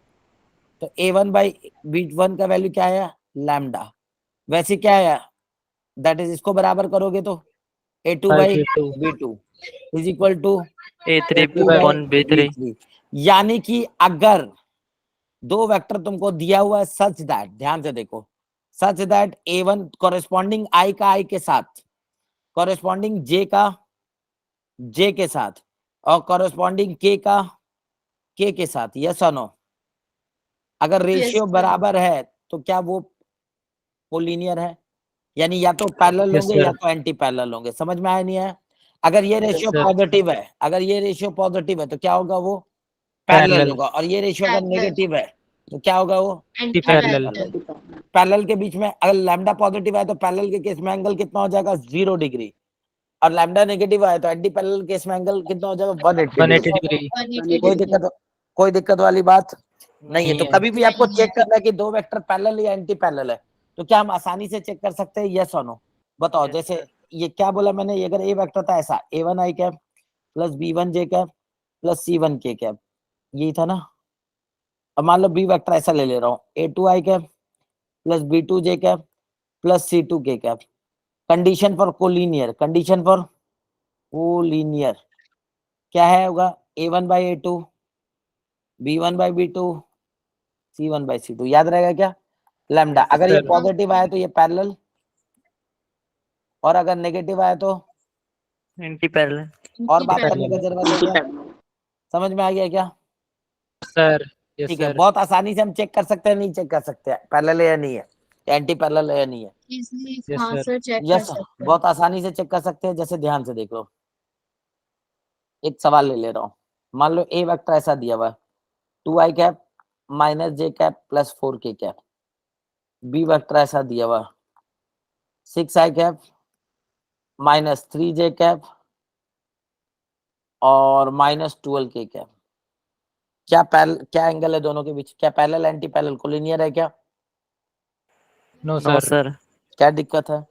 A: तो A1 बाई B1 का वैल्यू क्या है? लैम्डा। वैसे क्या है? दैट इज, इसको बराबर करोगे तो A2 by B2 is equal to
I: A3
A: A2
I: upon
A: by
I: B3
A: B3। यानी कि अगर दो वेक्टर तुमको दिया हुआ है सच दैट, ध्यान से देखो, such that A1 corresponding I का I के साथ, कॉरेस्पॉन्डिंग J का J के साथ, और कॉरेस्पॉन्डिंग K का K के साथ, यस और नो? अगर रेशियो
E: sir.
A: बराबर है तो क्या वो कोलिनियर है? यानी या तो पैरेलल
F: Yes,
A: होंगे या
F: sir.
A: तो एंटी पैरेलल होंगे। समझ में आया नहीं है? अगर ये रेशियो
F: sir.
A: पॉजिटिव है, अगर ये रेशियो पॉजिटिव है तो क्या होगा? वो पैरेलल
F: Parallel.
A: होगा। और ये रेशियो अगर
E: Parallel.
A: नेगेटिव है तो क्या होगा? वो
F: Parallel.
A: anti-parallel। पैरेलल के बीच में अगर लैम्डा पॉजिटिव है तो पैरेलल के केस में एंगल कितना हो जाएगा? 0 डिग्री। और लैम्डा नेगेटिव है तो एंटी पैरेलल केस में एंगल कितना हो जाएगा? 180
F: 180
A: डिग्री।
F: degree.
A: कोई दिक्कत वाली बात नहीं है। तो
F: नहीं है।
A: कभी भी आपको चेक करना है कि दो वेक्टर पैरेलल या एंटी पैरेलल है तो क्या हम आसानी से चेक कर सकते हैं? यस और नो? बताओ। जैसे ये क्या बोला मैंने, ये अगर ए वेक्टर था ऐसा, A1 आई कैप प्लस B1 जे कैप प्लस C1 के कैप, यही था ना? अब मान लो बी वेक्टर ऐसा ले रहा हूँ, A2 आई कैप प्लस B2 जे कैप प्लस C2 के cap. Condition for collinear, condition for collinear क्या है? होगा A1 by A2, B1 by B2, C1 by C2। याद रहेगा क्या? लैम्डा। अगर ये
F: Sir.
A: पॉजिटिव आया तो ये पैरेलल, और अगर नेगेटिव आया तो
I: एंटी पैरेलल
A: और बात करने की जरूरत है क्या? समझ में आ गया क्या?
F: Sir. Yes,
A: ठीक है,
F: sir.
A: बहुत आसानी से हम चेक कर सकते हैं, नहीं चेक कर सकते हैं पैरेलल है या नहीं है, एंटी पैरेलल है या नहीं है?
E: Easily,
F: Yes,
E: हाँ
F: sir.
E: सर चेक कर
A: यस,
E: सकते हैं।
A: बहुत आसानी से चेक कर सकते हैं। जैसे ध्यान से देख लो, एक सवाल ले रहा हूँ। मान लो ए वेक्टर ऐसा दिया हुआ है 2 आई कैप माइनस जे कैप प्लस 4 के कैप। बी वेक्टर ऐसा दिया हुआ 6 आई कैप माइनस 3 जे कैप और माइनस 12 के कैप। क्या एंगल है दोनों के बीच? क्या पैरेलल एंटी पैरेलल कोलिनियर है क्या?
F: No,
I: no
F: sir.
I: सर
A: क्या दिक्कत है?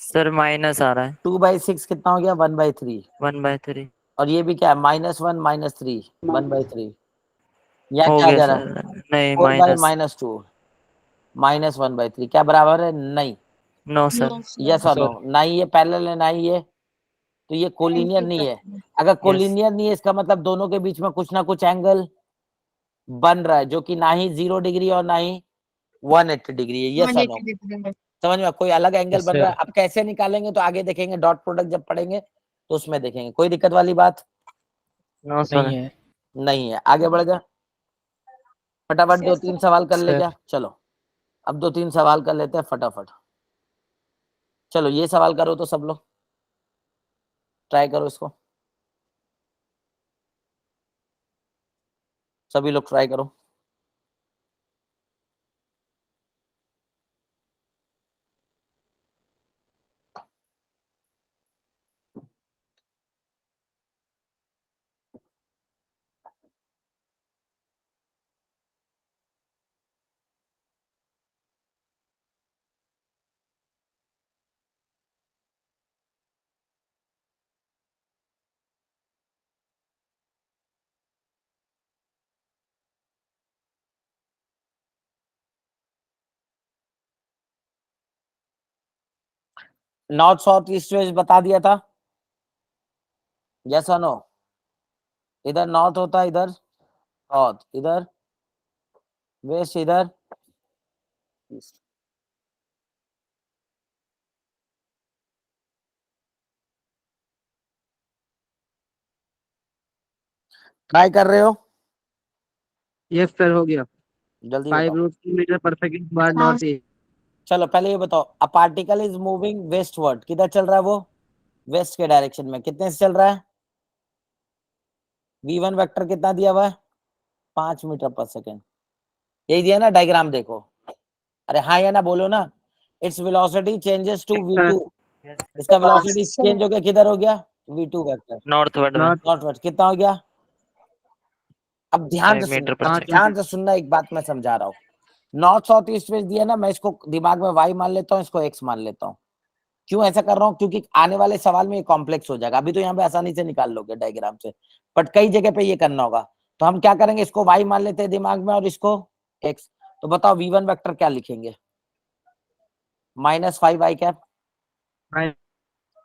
I: सर माइनस आ रहा है
A: 2/6 कितना हो गया? 1/3।
I: 1/3
A: और ये भी क्या है? -1 -3 1/3। या
I: हो
A: क्या
I: गया
A: जा रहा है?
I: सर नहीं
A: 4 बाई
I: माइनस
A: -2 -1/3 क्या बराबर है? नहीं।
I: No sir
E: No, sir.
A: यस और नो?
F: Sir.
A: ना ही ये पैरेलल है ना ही ये, तो ये कोलिनियर नहीं है। अगर कोलिनियर नहीं है इसका मतलब दोनों के बीच में कुछ ना कुछ एंगल बन रहा है, जो कि ना ही 0 डिग्री और ना ही 180 डिग्री है। यस और नो?
E: 180 degree।
A: समझ में? कोई अलग एंगल
F: Yes,
A: बन रहा है।
F: sir.
A: अब कैसे निकालेंगे तो आगे देखेंगे, डॉट प्रोडक्ट जब पढ़ेंगे तो उसमें देखेंगे। कोई दिक्कत वाली बात
I: नो सर
F: नहीं है।
A: नहीं है। आगे बढ़ जा, फटाफट 2-3 सवाल कर ले
F: Sir.
A: क्या? चलो अब 2-3 सवाल कर लेते हैं फटाफट। चलो ये सवाल करो तो सब लोग ट्राई करो इसको, सभी लोग ट्राई करो। नॉर्थ साउथ ईस्ट वेस्ट बता दिया था, यस और नो? इधर नॉर्थ होता है, इधर साउथ, इधर वेस्ट, इधर ईस्ट। ट्राई कर रहे हो?
C: ये सर हो गया।
A: जल्दी
C: 5
A: बताओ।
C: रूट मीटर पर सेकंड बार
E: हाँ,
C: नॉर्थ ईस्ट।
A: चलो पहले ये बताओ, a particle is moving westward, किधर चल रहा है वो? वेस्ट के डायरेक्शन में। कितने से चल रहा है? v1 वेक्टर कितना दिया हुआ है 5 मीटर पर सेकेंड, यही दिया ना डायग्राम देखो, अरे हाँ या ना बोलो ना, its velocity changes to v2, इसका वेलोसिटी चेंज हो गया किधर हो गया v2 वेक्टर
I: नॉर्थवर्ड में
A: नॉर्थवर्ड, कितना हो गया। अब ध्यान
I: 5
A: से
I: मीटर
A: सुनना,
I: पर सेकंड।
A: ध्यान से सुनना, एक बात मैं समझा रहा हूँ, नॉर्थ साउथ ईस्ट वेस्ट दिया ना, मैं इसको दिमाग में y मान लेता हूँ, इसको x मान लेता हूँ। क्यों ऐसा कर रहा हूँ, क्योंकि आने वाले सवाल में ये कॉम्प्लेक्स हो जाएगा, अभी तो यहाँ पे आसानी से निकाल लोगे डायग्राम से, बट कई जगह पे ये करना होगा, तो हम क्या करेंगे, इसको y मान लेते हैं दिमाग में और इसको x। तो बताओ v1 वेक्टर क्या लिखेंगे, -5 i कैप,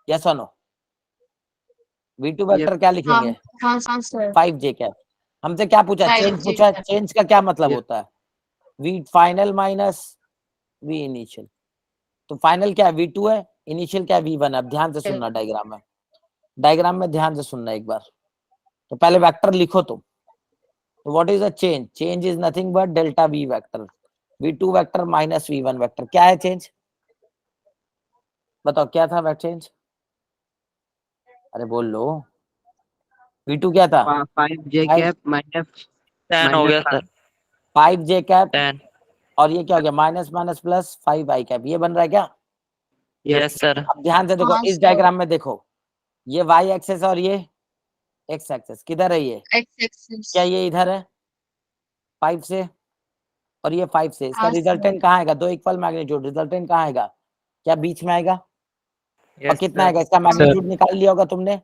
A: यस और नो। v2 वेक्टर क्या लिखेंगे,
E: हाँ सर
A: 5 j कैप। हमसे क्या पूछा,
E: 5
A: चेंज
E: j
A: पूछा,
E: cap।
A: चेंज का क्या मतलब होता है, v final minus v initial, तो फाइनल क्या है v2 है, इनिशियल क्या है v1 है। अब ध्यान से सुनना, डायग्राम में ध्यान से सुनना एक बार, तो पहले वेक्टर लिखो तुम, तो what is the change, change is nothing but delta v vector, v2 vector minus v1 vector, क्या है चेंज, बताओ क्या था चेंज, अरे बोल लो, v2 क्या था
C: 5 j cap minus
I: 10 हो गया सर,
A: 5 j कैप,
I: 10।
A: और ये क्या हो गया minus minus plus 5 i cap, ये बन रहा है क्या।
I: Yes sir.
A: अब ध्यान से देखो,
E: हाँ,
A: इस
E: sir।
A: डायग्राम में देखो, ये y एक्सेस और ये x एक्सेस किधर है, ये
E: x axis।
A: क्या ये इधर है 5 से, और ये 5 से, इसका
E: हाँ, sir।
A: रिजल्टेंट कहाँ आएगा, दो इक्वल मैग्नीट्यूड, रिजल्टेंट कहाँ आएगा, क्या बीच में आएगा, और
I: यस
A: कितना
I: सर।
A: आएगा, इसका मैग्नीट्यूड निकाल लिया होगा तुमने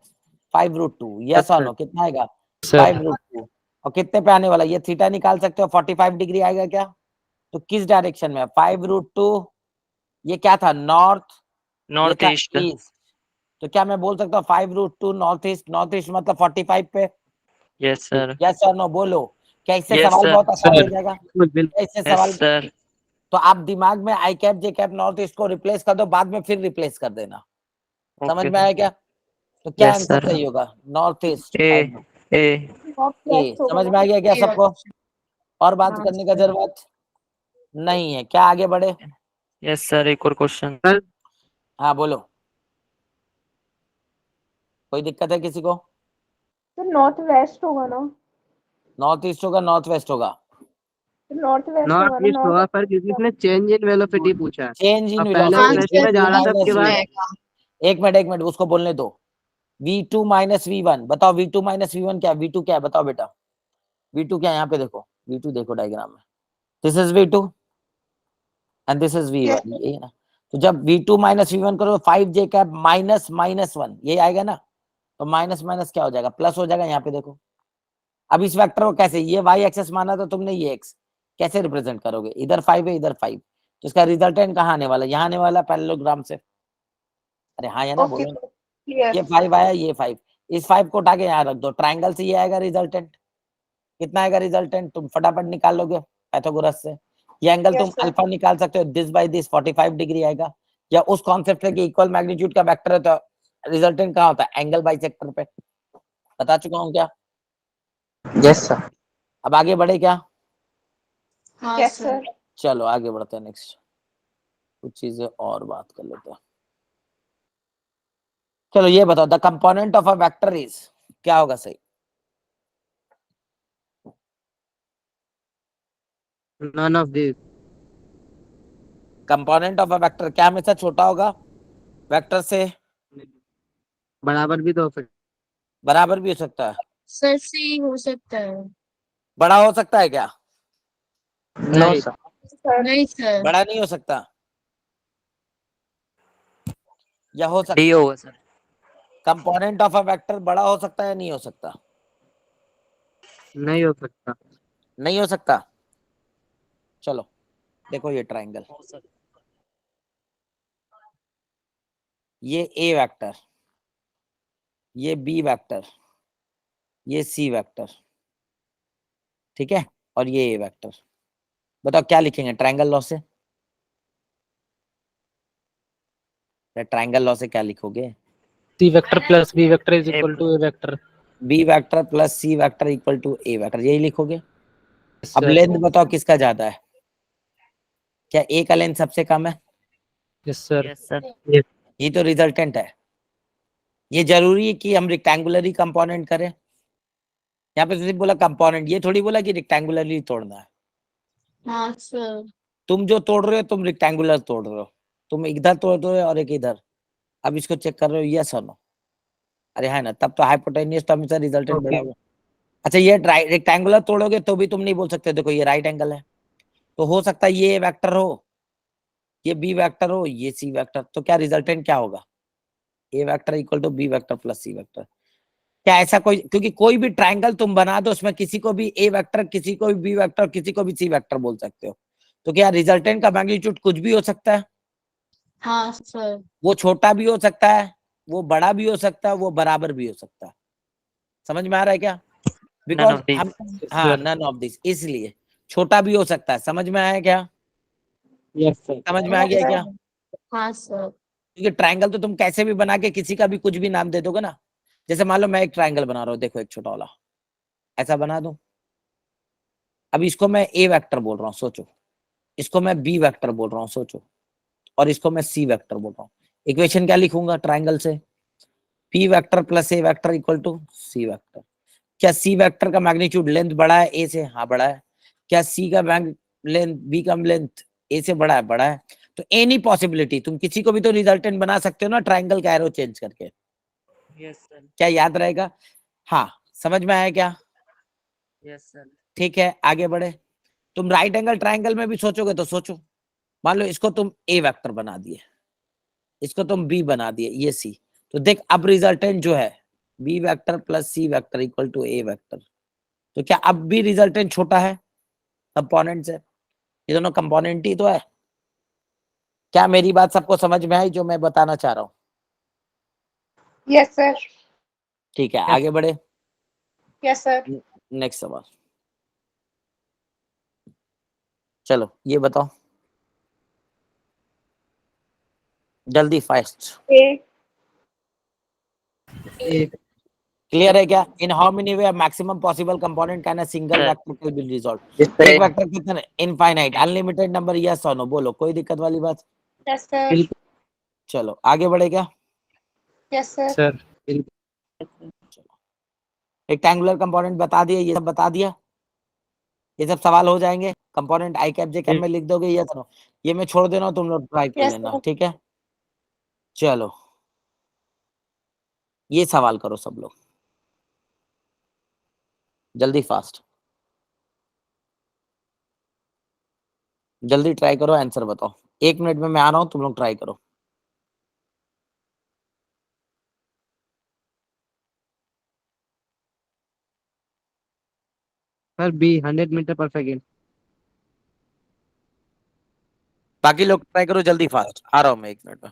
A: 5√2, यस और नो, कितना आएगा
F: सर
A: 5√2, और कितने पे आने वाला, ये थीटा निकाल सकते हो, 45 डिग्री आएगा क्या, तो किस डायरेक्शन में 5√2, ये क्या था नॉर्थ, ये
I: नॉर्थ
A: था
I: ईस्ट।
A: ईस्ट, तो क्या मैं बोल सकता हूँ 5√2 नॉर्थ ईस्ट मतलब 45 पे,
I: यस सर।
A: यस और नो बोलो, क्या इससे
I: Yes,
A: सवाल
I: sir.
A: बहुत आसान हो
F: Sir।
A: जाएगा,
C: बिल्कुल
A: क्या इससे
I: यस
A: सवाल,
I: सर।
A: तो आप दिमाग में आई cap j cap north east को रिप्लेस कर दो, बाद में फिर रिप्लेस कर देना, समझ में आया क्या, तो क्या
I: Yes,
A: आंसर
I: sir.
A: सही होगा, नॉर्थ ईस्ट
I: ए ए
A: ए, समझ में आ गया क्या
E: A
A: सबको, और बात
E: हाँ,
A: करने का
E: sir।
A: जरूरत नहीं है, क्या आगे बढ़े,
I: यस सर, एक और क्वेश्चन।
A: हाँ बोलो, कोई दिक्कत है किसी को,
J: तो नॉर्थ वेस्ट होगा ना,
A: नॉर्थ ईस्ट होगा नॉर्थ वेस्ट होगा,
J: तो नॉर्थ वेस्ट होगा
C: नॉर्थ
J: ना,
C: ईस्ट होगा पर क्योंकि इसने चेंज इन वेलोसिटी पूछा है,
A: चेंज इन
C: अब पहले
E: हाँ,
A: वेलोसिटी
C: वेस्ट में जा रहा था,
A: माइनस
C: उसके बाद
E: जाएगा।
A: एक मिनट उसको बोलने दो, v2 माइनस v1, बताओ v2 माइनस v1 क्या है, v2 क्या है बताओ बेटा, v2 क्या है, यहाँ पे देखो v2 देखो डायग्राम में, this is v2 and this is v1, यही है ना, तो जब v2 माइनस v1 करो 5 j कैप माइनस माइनस 1, यही आएगा ना, तो माइनस माइनस क्या हो जाएगा प्लस हो जाएगा, यहाँ पे देखो, अब इस वेक्टर को कैसे, ये y एक्सेस माना था तुमने, ये x कैसे रिप्रेजेंट करोगे, इधर 5 है इधर 5, तो इसका रिजल्टेंट कहाँ आने वाला, यहाँ आने वाला पैरेललोग्राम से, अरे हाँ या ना
J: ओके
A: बोलो,
J: क्लियर।
A: ये 5 आया ये 5, इस 5 को उठा के यहाँ रख दो, ट्राइंगल से ये आएगा रिजल्टेंट, कितना आएगा रिजल्टेंट, तुम फटाफट निकाल लोगे पाइथागोरस से, ये एंगल तुम
J: Yes, sir।
A: अल्फा निकाल सकते हो, दिस बाय दिस 45 डिग्री आएगा, या उस कॉन्सेप्ट है कि इक्वल मैग्नीट्यूड का वेक्टर है तो रिजल्टेंट कहाँ होता है एंगल बाइसेक्टर पे, बता चुका हूँ क्या,
B: यस सर।
A: अब आगे बढ़े क्या,
E: हाँ,
J: यस
E: sir।
J: सर।
A: चलो आगे बढ़ते हैं, नेक्स्ट कुछ चीजें और बात कर लेते हैं, चलो ये बताओ the component of a vector is, क्या होगा सही,
C: none of this,
A: component of a vector क्या हमेशा छोटा होगा वेक्टर से,
C: बराबर भी तो हो सकता
A: बराबर भी हो सकता है,
E: सर से हो सकता है,
A: बड़ा हो सकता है क्या,
C: है।
B: नो
C: नहीं,
B: सर।
E: नहीं सर,
A: बड़ा नहीं हो सकता, या हो सकता
I: डी
A: है,
I: होगा sir.
A: Component of a vector बड़ा हो सकता है या नहीं हो सकता,
C: नहीं हो सकता।
A: नहीं हो सकता, चलो देखो ये ट्राइंगल, ये ए वेक्टर, ये बी वेक्टर, ये सी वेक्टर, ठीक है, और ये ए वेक्टर, बताओ क्या लिखेंगे ट्राइंगल लॉ से, ट्राइंगल लॉ से क्या लिखोगे,
F: C vector plus B vector is equal to A vector।
A: B vector plus C vector equal to a vector, यही लिखोगे,
F: Yes,
A: अब
F: sir।
A: लेंथ बताओ किसका ज्यादा है, क्या ए का लेंथ सबसे कम है,
F: Yes, sir।
I: Yes sir.
A: ये तो रिजल्टेंट है, ये जरूरी है कि हम रेक्टेंगुलर ही कंपोनेंट करें, यहाँ पे सिर्फ बोला कंपोनेंट, ये थोड़ी बोला कि रेक्टेंगुलरली तोड़ना है।
E: हाँ सर।
A: तुम जो तोड़ रहे हो तुम रेक्टेंगुलर तोड़ रहे हो, तुम इधर तोड़ रहे हो और एक इधर। अब इसको चेक कर रहे हो, यस और नो? अरे है ना, तब तो हाइपोटेन्यूज तो हमेशा रिजल्टेंट
C: Okay.
A: बड़ा होगा। अच्छा ये रेक्टेंगुलर तोड़ोगे तो भी तुम नहीं बोल सकते देखो ये राइट एंगल है, तो हो सकता है ये वेक्टर हो, ये बी वेक्टर हो, ये सी वेक्टर, तो क्या रिजल्टेंट क्या होगा? A vector equal to B vector plus C vector. क्या ऐसा कोई, क्योंकि कोई भी ट्राइंगल तुम बना दो उसमें किसी को भी ए वेक्टर, किसी को भी बी वेक्टर, किसी को भी सी वेक्टर बोल सकते हो, तो क्या रिजल्टेंट का मैग्नीट्यूड कुछ भी हो सकता है?
E: हाँ सर।
A: वो छोटा भी हो सकता है, वो बड़ा भी हो सकता है, वो बराबर भी हो सकता है। समझ में आ रहा है क्या?
I: None
A: because
I: of these.
A: हम, हाँ नन ऑफ दिस, इसलिए छोटा भी हो सकता है। समझ में आया क्या?
C: Yes, sir.
A: समझ में आ गया क्या?
E: हाँ सर।
A: क्योंकि ट्राइंगल तो तुम कैसे भी बना के किसी का भी कुछ भी नाम दे दोगे ना। जैसे मान लो मैं एक ट्राइंगल बना रहा हूँ, देखो एक छोटा वाला ऐसा बना दूं, अब इसको मैं ए वेक्टर बोल रहा हूँ, सोचो, इसको मैं बी वेक्टर बोल रहा हूँ, सोचो, और इसको मैं सी वेक्टर बोल रहा हूँ। इक्वेशन क्या लिखूंगा ट्राइंगल से? P vector plus a vector equal to c vector. क्या सी वेक्टर का मैग्नीट्यूड लेंथ बड़ा है ए से? हाँ बड़ा है। क्या सी का लेंथ बी का लेंथ ए से बड़ा है? बड़ा है। तो एनी पॉसिबिलिटी तुम किसी को भी तो रिजल्टेंट बना सकते हो ना ट्राइंगल का एरो चेंज करके।
I: Yes, sir.
A: क्या याद रहेगा? हाँ, समझ में आया क्या?
I: Yes, sir.
A: ठीक है, आगे बढ़े। तुम राइट एंगल ट्राइंगल में भी सोचोगे तो सोचो, मान लो इसको तुम ए वेक्टर बना दिए, इसको तुम बी बना दिए, ये सी, तो देख अब रिजल्टेंट जो है b vector plus C vector equal to a vector, तो क्या अब भी रिजल्टेंट छोटा है कंपोनेंट से? ये दोनों कंपोनेंट ही तो है। क्या मेरी बात सबको समझ में आई जो मैं बताना चाह रहा हूँ?
J: Yes, sir.
A: ठीक है, आगे बढ़े।
J: Yes, sir.
A: नेक्स्ट सवाल, चलो ये बताओ जल्दी, फास्ट।
J: A.
C: A.
A: क्लियर है क्या? In how many way maximum possible component can a single
I: Sir.
A: Vector can be resolve?
B: Yes,
A: एक
B: sir.
A: वेक्टर कितने? इनफाइनाइट, अनलिमिटेड नंबर, यस और नो? बोलो, कोई दिक्कत वाली बात?
J: Yes, sir.
A: चलो आगे बढ़े क्या?
J: Yes, sir.
F: sir,
A: rectangular component बता दिए, ये सब बता दिया, ये सब सवाल हो जाएंगे। Component I cap j cap में लिख दोगे, यस नो? ये मैं छोड़ दे रहा हूँ, तुम लोग ट्राई कर
J: Yes,
A: लेना,
J: sir.
A: ठीक है? चलो ये सवाल करो सब लोग जल्दी, फास्ट, जल्दी ट्राई करो, आंसर बताओ। 1 मिनट में मैं आ रहा हूँ, तुम लोग ट्राई करो।
C: Sir, B. 100 meter per second.
A: बाकी लोग ट्राई करो जल्दी, फास्ट, आ रहा हूँ मैं 1 मिनट में।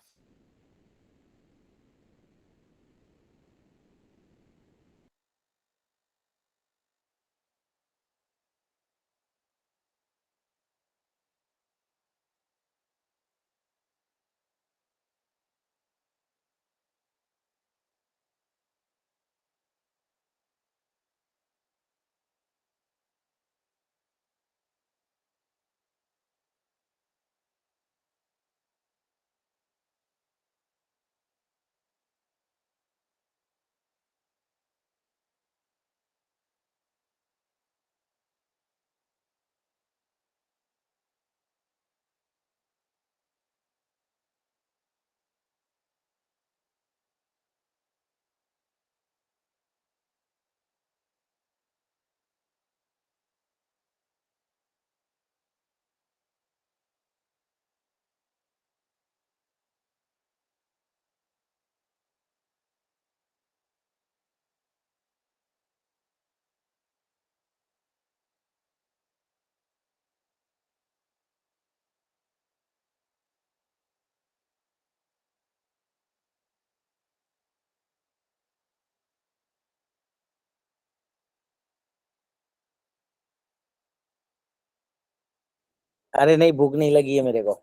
A: अरे नहीं, भूख नहीं लगी है मेरे को।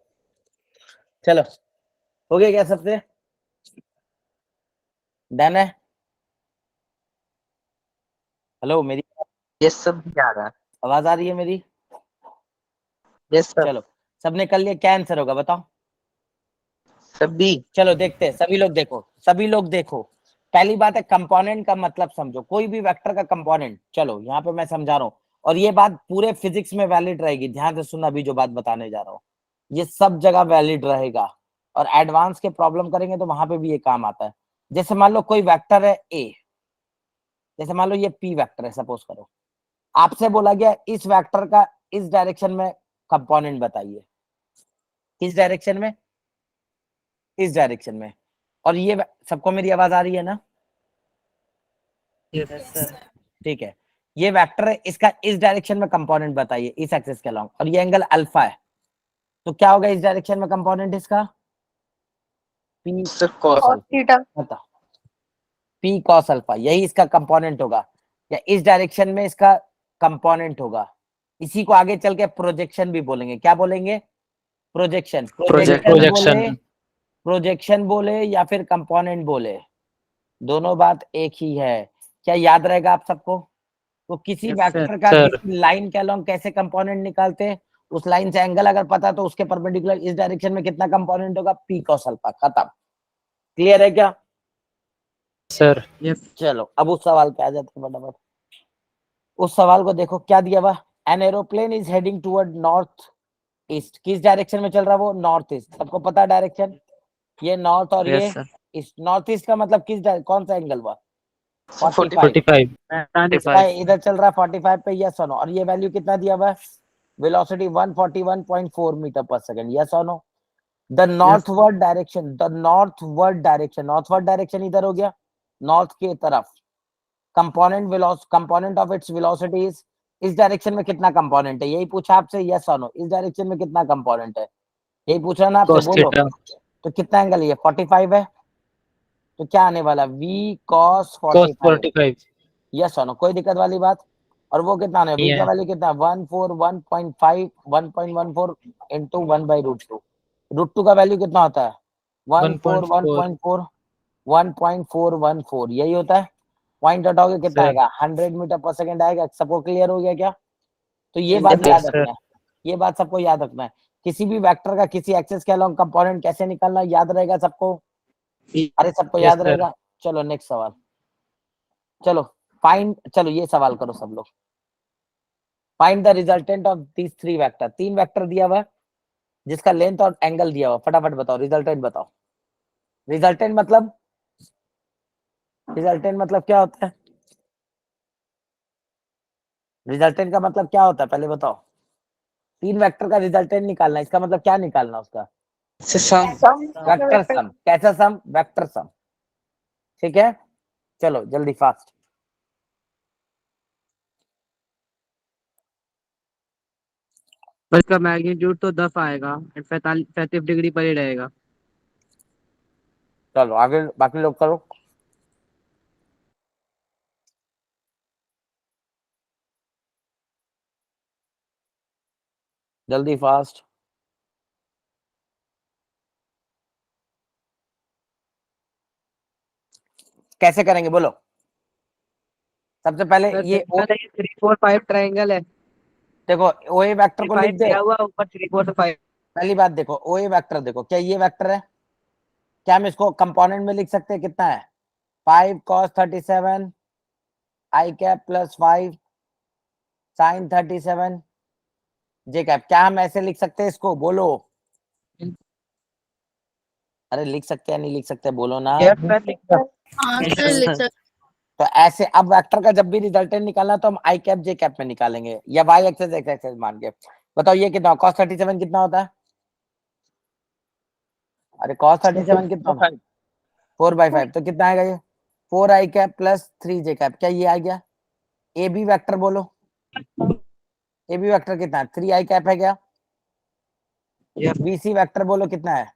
A: चलो हो गया क्या सबसे? डन है? हेलो, मेरी
B: Yes, sir. आ रहा है.
A: आवाज आ रही है मेरी?
B: Yes, sir.
A: चलो सबने कर लिया, क्या आंसर होगा बताओ?
B: Sir, B.
A: चलो देखते हैं, सभी लोग देखो, सभी लोग देखो, पहली बात है कंपोनेंट का मतलब समझो, कोई भी वेक्टर का कंपोनेंट, चलो यहाँ पे मैं समझा रहा हूँ, और ये बात पूरे फिजिक्स में वैलिड रहेगी, ध्यान से सुनना अभी जो बात बताने जा रहा हूँ, ये सब जगह वैलिड रहेगा, और एडवांस के प्रॉब्लम करेंगे तो वहां पे भी ये काम आता है। जैसे मान लो कोई वेक्टर है ए, जैसे मान लो ये पी वेक्टर है, सपोज करो, आपसे बोला गया इस वेक्टर का इस डायरेक्शन में कंपोनेंट बताइए, किस डायरेक्शन में, इस डायरेक्शन में, और ये सबको मेरी आवाज आ रही है ना?
I: Yes, sir.
A: ठीक है, ये वेक्टर है, इसका इस डायरेक्शन में कंपोनेंट बताइए इस एक्सिस के अलोंग, और ये एंगल अल्फा है, तो क्या होगा इस डायरेक्शन में कंपोनेंट इसका? P
B: sir cos
J: cos theta.
A: बता, पी कॉस अल्फा, यही इसका कंपोनेंट होगा, या इस डायरेक्शन में इसका कंपोनेंट होगा। इसी को आगे चल के प्रोजेक्शन भी बोलेंगे, क्या बोलेंगे? Projection,
F: projection.
A: प्रोजेक्शन बोले या फिर कंपोनेंट बोले, दोनों बात एक ही है। क्या याद रहेगा आप सबको? तो किसी
C: Yes,
A: वेक्टर
C: sir.
A: का
F: Sir.
A: किसी लाइन के अलोंग कैसे कंपोनेंट निकालते हैं, उस लाइन से एंगल अगर पता तो उसके परपेंडिकुलर इस डायरेक्शन में कितना कंपोनेंट होगा? पी कॉस अल्फा, खत्म। क्लियर है क्या?
F: सर।
C: Yes.
A: चलो अब उस सवाल पे आ जाते हैं फटाफट। उस सवाल को देखो क्या दिया हुआ, an aeroplane is heading toward north east, किस डायरेक्शन में चल रहा है वो? नॉर्थ ईस्ट, सबको पता है डायरेक्शन, ये नॉर्थ और
I: Yes,
A: ये
I: sir.
A: ईस्ट। नॉर्थ ईस्ट का मतलब कौन सा एंगल हुआ? 45।
F: 45।
I: 45.
A: इधर चल रहा है 45 पे, यस और नो, और ये वैल्यू कितना दिया हुआ है? वेलोसिटी 141.4 मीटर पर सेकंड, यस और no. The northward direction, northward direction इधर हो गया, नॉर्थ की तरफ। कंपोनेंट ऑफ इट्स वेलोसिटी इस डायरेक्शन में कितना कंपोनेंट है, यही पूछा आपसे, यस और नो। इस डायरेक्शन में कितना कंपोनेंट है, यही पूछा ना आपसे,
F: Cos
A: बोलो।
F: theta.
A: तो कितना एंगल ये 45 है, तो क्या आने वाला? v cos
F: Cos
A: 45,
F: 45.
A: यस और नो, कोई दिक्कत वाली बात? और वो कितना आने, v का
F: Yeah.
A: वैल्यू कितना? 141.5 1.14 इंटू 1/√2। √2 का वैल्यू कितना होता है?
F: 1.4.
A: 1.414, यही होता है। पॉइंट हटाओगे कितना
F: Sir.
A: आएगा? 100 मीटर पर सेकंड आएगा। सबको क्लियर हो गया क्या? तो ये बात
F: Yes,
A: याद
F: sir.
A: रखना है, ये बात सबको याद रखना है। किसी भी वेक्टर का किसी एक्सिस के अलोंग कंपोनेंट कैसे निकालना, याद रहेगा सबको? अरे सबको
F: Yes,
A: याद
F: sir.
A: रहेगा? चलो नेक्स्ट सवाल, चलो फाइंड, चलो ये सवाल करो सब लोग। Find the resultant of these 3 vector, 3 vector दिया हुआ जिसका लेंथ और एंगल दिया हुआ, फटाफट बताओ रिजल्टेंट बताओ। रिजल्टेंट मतलब क्या होता है? रिजल्टेंट का मतलब क्या होता है पहले बताओ। 3 वेक्टर का रिजल्टेंट निकालना, इसका मतलब क्या निकालना उसका?
B: sum.
A: Vector sum. कैसा सम? वेक्टर सम। ठीक है, चलो जल्दी फास्ट।
C: पर इसका मैग्नीट्यूड तो 10 आएगा, 35 डिग्री पर ही रहेगा।
A: चलो आगे बाकी लोग करो। जल्दी फास्ट। कैसे करेंगे बोलो? सबसे पहले ये
C: 3 4 5 ट्रायंगल है,
A: देखो ओए वेक्टर को लिख
C: 5
A: दे।
C: दिया हुआ, ऊपर 3 4 5।
A: पहली बात देखो, ओए वेक्टर देखो, क्या ये वेक्टर है? क्या हम इसको कंपोनेंट में लिख सकते हैं? कितना है? 5 cos 37 i cap plus 5 sin 37 j cap. क्या हम ऐसे लिख सकते हैं इसको? बोलो। अरे लिख सकते हैं नहीं लिख सकते, बोलो ना।
E: हाँ
I: Yes,
E: सर लिख
I: sir.
E: सकते।
A: तो ऐसे अब वेक्टर का जब भी रिजल्टेंट निकालना तो हम आई कैप जे कैप में निकालेंगे, या वाई एक्सेस एक्स एक्सेस मान के। बताओ ये कितना? cos 37 कितना होता है? अरे cos 37 कितना होता है? 4/5, तो कितना आएगा ये? 4 i cap plus 3 j cap. क्या ये आ गया? ए बी वेक्टर बोलो, ए बी वेक्टर कितना है? 3 i कैप है क्या? बी सी वेक्टर बोलो कितना है?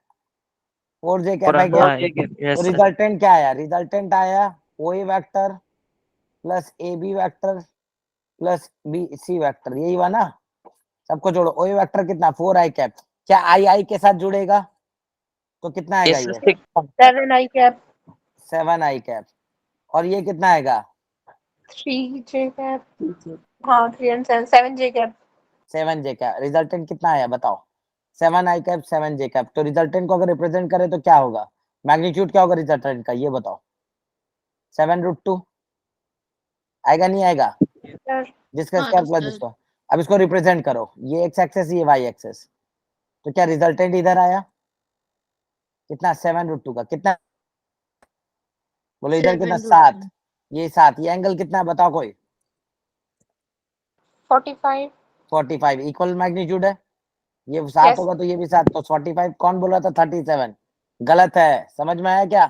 A: 4 j कैप है क्या?
I: Yes,
A: तो
I: sir.
A: रिजल्टेंट क्या आया? रिजल्टेंट आया O A vector plus A B vector plus B C vector, यही हुआ ना? सबको जोड़ो, ओ ए वेक्टर कितना? 4 i कैप। क्या आई आई के साथ जुड़ेगा तो कितना आएगा?
I: Yes,
A: ये
J: 7 I cap.
A: 7 i cap. और ये कितना आएगा?
J: 3 J cap. हाँ 3 and 7 7 J cap.
A: 7 j cap. Resultant कितना आया बताओ? 7 i कैप 7 j कैप। तो रिजल्टेंट को अगर रिप्रेजेंट करें तो क्या होगा? मैग्नीट्यूड क्या होगा रिजल्टेंट का, ये बताओ। 7√2 आएगा नहीं आएगा?
J: sir.
A: जिसका
E: हाँ,
A: स्क्वायर प्लस
E: sir.
A: जिसको, अब इसको रिप्रेजेंट करो, ये एक्स एक्सेस ये वाई एक्सेस, तो क्या रिजल्टेंट इधर आया कितना? 7√2 का कितना बोलो इधर कितना? 7, ये 7, ये एंगल कितना है बताओ कोई?
J: 45.
A: 45 इक्वल मैग्नीट्यूड है, ये 7
J: Yes.
A: होगा तो ये भी 7, तो 45 कौन बोला था? 37 गलत है, समझ में आया क्या?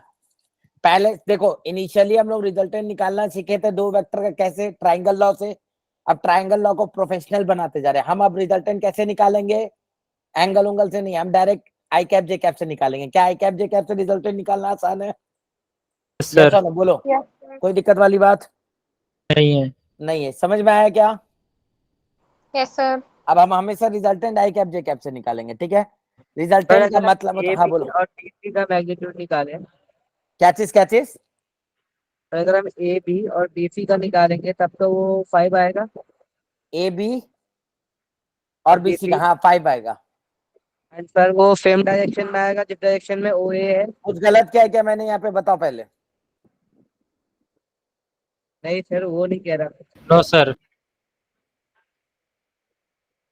A: पहले देखो इनिशियली हम लोग रिजल्टेंट निकालना सीखे थे दो वेक्टर का, कैसे? ट्राइंगल लॉ से। अब ट्राइंगल लॉ को प्रोफेशनल बनाते जा रहे हैं हम। अब रिजल्टेंट कैसे निकालेंगे? एंगल उंगल से नहीं, हम डायरेक्ट आई कैप जे कैप से निकालेंगे। क्या आई कैप जे कैप से रिजल्टेंट निकालना आसान है?
F: Sir
A: yes or no? बोलो,
J: Yes, sir.
A: कोई दिक्कत वाली बात
F: नहीं है।
A: नहीं है, समझ में आया क्या?
J: Yes, sir.
A: अब हम हमेशा रिजल्टेंट आई कैप जे कैप से निकालेंगे, ठीक है?
C: सर
A: रिजल्टेंट का
C: अगर
A: मतलब
C: ए
A: हाँ
C: बी
A: बोलो,
C: और डी का मैग्नीट्यूड निकालें,
A: क्या चीज क्या चीज?
C: तो अगर हम ए बी और डी सी का निकालेंगे तब तो वो 5 आएगा,
A: ए बी और बी सी का, हाँ 5 आएगा।
C: एंड सर वो सेम डायरेक्शन में आएगा जिस डायरेक्शन में ओ ए है।
A: कुछ गलत क्या है क्या मैंने यहाँ पे? बताओ पहले।
C: नहीं सर वो नहीं कह रहा।
F: No sir.